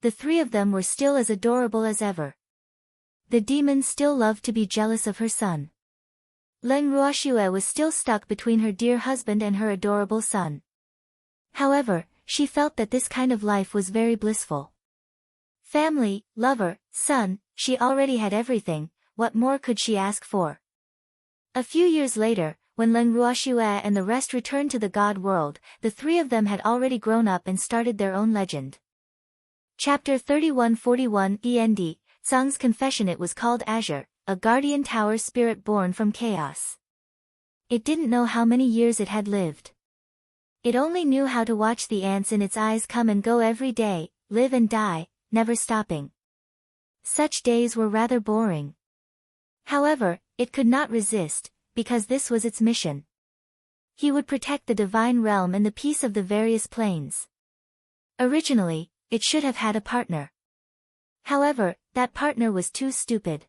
A: The three of them were still as adorable as ever. The demon still loved to be jealous of her son. Len Ruoxue was still stuck between her dear husband and her adorable son. However, she felt that this kind of life was very blissful. Family, lover, son, she already had everything, what more could she ask for? A few years later, when Len Ruoxue and the rest returned to the God world, the three of them had already grown up and started their own legend. Chapter 3141 END, Cang's confession. It was called Azure, a guardian tower spirit born from chaos. It didn't know how many years it had lived. It only knew how to watch the ants in its eyes come and go every day, live and die, never stopping. Such days were rather boring. However, it could not resist, because this was its mission. He would protect the divine realm and the peace of the various planes. Originally, it should have had a partner. However, that partner was too stupid.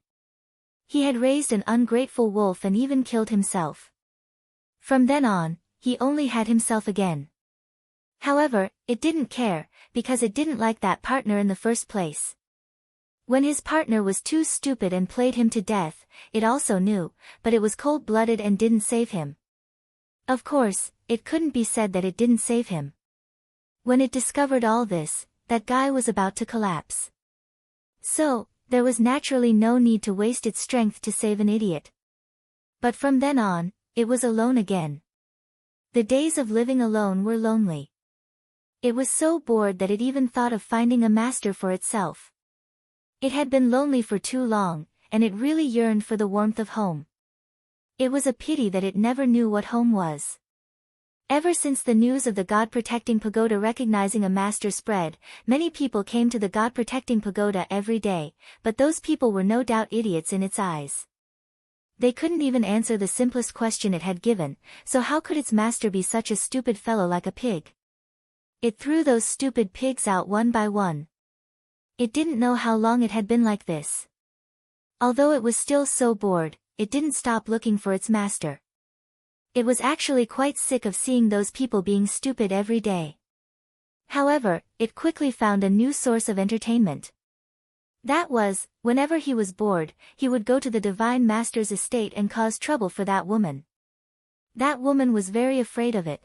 A: He had raised an ungrateful wolf and even killed himself. From then on, he only had himself again. However, it didn't care, because it didn't like that partner in the first place. When his partner was too stupid and played him to death, it also knew, but it was cold-blooded and didn't save him. Of course, it couldn't be said that it didn't save him. When it discovered all this, that guy was about to collapse. So, there was naturally no need to waste its strength to save an idiot. But from then on, it was alone again. The days of living alone were lonely. It was so bored that it even thought of finding a master for itself. It had been lonely for too long, and it really yearned for the warmth of home. It was a pity that it never knew what home was. Ever since the news of the God-protecting pagoda recognizing a master spread, many people came to the God-protecting pagoda every day, but those people were no doubt idiots in its eyes. They couldn't even answer the simplest question it had given, so how could its master be such a stupid fellow like a pig? It threw those stupid pigs out one by one. It didn't know how long it had been like this. Although it was still so bored, it didn't stop looking for its master. It was actually quite sick of seeing those people being stupid every day. However, it quickly found a new source of entertainment. That was, whenever he was bored, he would go to the Divine Master's estate and cause trouble for that woman. That woman was very afraid of it.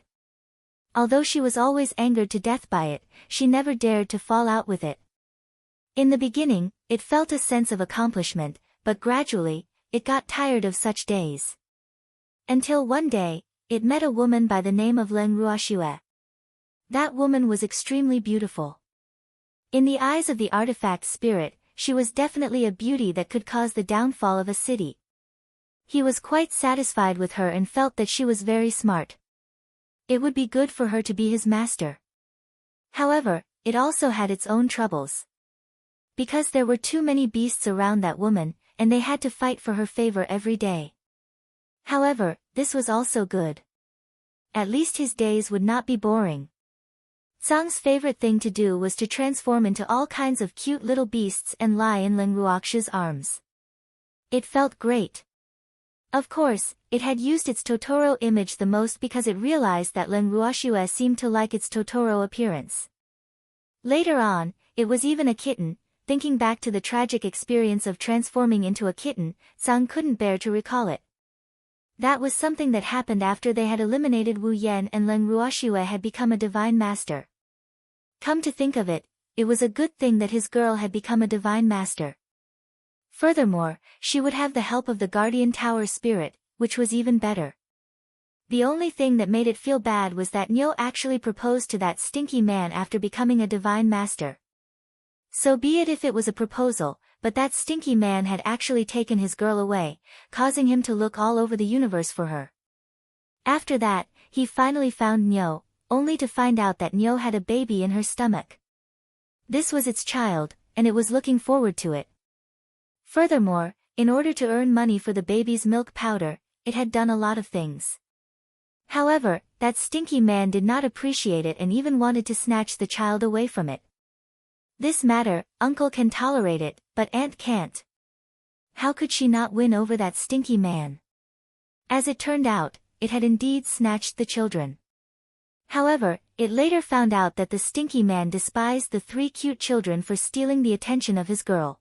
A: Although she was always angered to death by it, she never dared to fall out with it. In the beginning, it felt a sense of accomplishment, but gradually, it got tired of such days. Until one day, it met a woman by the name of Len Ruoxue. That woman was extremely beautiful. In the eyes of the artifact spirit, she was definitely a beauty that could cause the downfall of a city. He was quite satisfied with her and felt that she was very smart. It would be good for her to be his master. However, it also had its own troubles. Because there were too many beasts around that woman, and they had to fight for her favor every day. However, this was also good. At least his days would not be boring. Cang's favorite thing to do was to transform into all kinds of cute little beasts and lie in Len Ruoxue's arms. It felt great. Of course, it had used its Totoro image the most because it realized that Len Ruoxue seemed to like its Totoro appearance. Later on, it was even a kitten. Thinking back to the tragic experience of transforming into a kitten, Cang couldn't bear to recall it. That was something that happened after they had eliminated Wu Yan and Len Ruoxue had become a divine master. Come to think of it, it was a good thing that his girl had become a divine master. Furthermore, she would have the help of the guardian tower spirit, which was even better. The only thing that made it feel bad was that Nyo actually proposed to that stinky man after becoming a divine master. So be it if it was a proposal, but that stinky man had actually taken his girl away, causing him to look all over the universe for her. After that, he finally found Nyo, only to find out that Nyo had a baby in her stomach. This was its child, and it was looking forward to it. Furthermore, in order to earn money for the baby's milk powder, it had done a lot of things. However, that stinky man did not appreciate it and even wanted to snatch the child away from it. This matter, Uncle can tolerate it, but Aunt can't. How could she not win over that stinky man? As it turned out, it had indeed snatched the children. However, it later found out that the stinky man despised the 3 cute children for stealing the attention of his girl.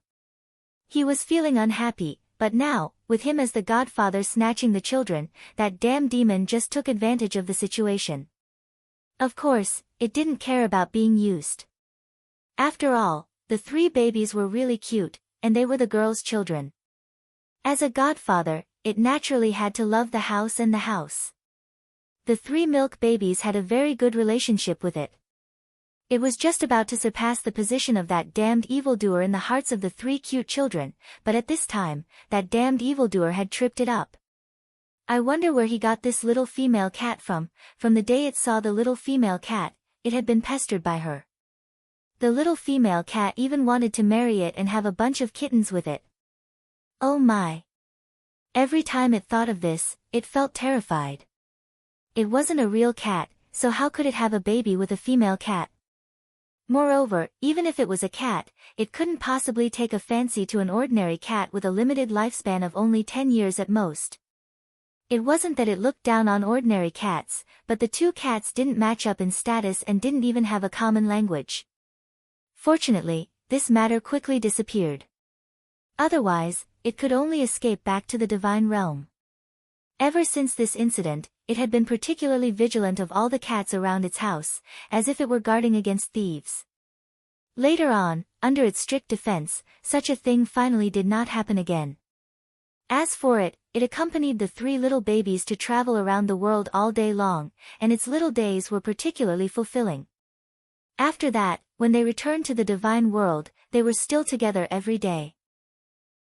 A: He was feeling unhappy, but now, with him as the godfather snatching the children, that damn demon just took advantage of the situation. Of course, it didn't care about being used. After all, the 3 babies were really cute, and they were the girl's children. As a godfather, it naturally had to love the house and the house. The 3 milk babies had a very good relationship with it. It was just about to surpass the position of that damned evildoer in the hearts of the 3 cute children, but at this time, that damned evildoer had tripped it up. I wonder where he got this little female cat from the day it saw the little female cat, it had been pestered by her. The little female cat even wanted to marry it and have a bunch of kittens with it. Oh my! Every time it thought of this, it felt terrified. It wasn't a real cat, so how could it have a baby with a female cat? Moreover, even if it was a cat, it couldn't possibly take a fancy to an ordinary cat with a limited lifespan of only 10 years at most. It wasn't that it looked down on ordinary cats, but the 2 cats didn't match up in status and didn't even have a common language. Fortunately, this matter quickly disappeared. Otherwise, it could only escape back to the divine realm. Ever since this incident, it had been particularly vigilant of all the cats around its house, as if it were guarding against thieves. Later on, under its strict defense, such a thing finally did not happen again. As for it, it accompanied the 3 little babies to travel around the world all day long, and its little days were particularly fulfilling. After that, when they returned to the divine world, they were still together every day.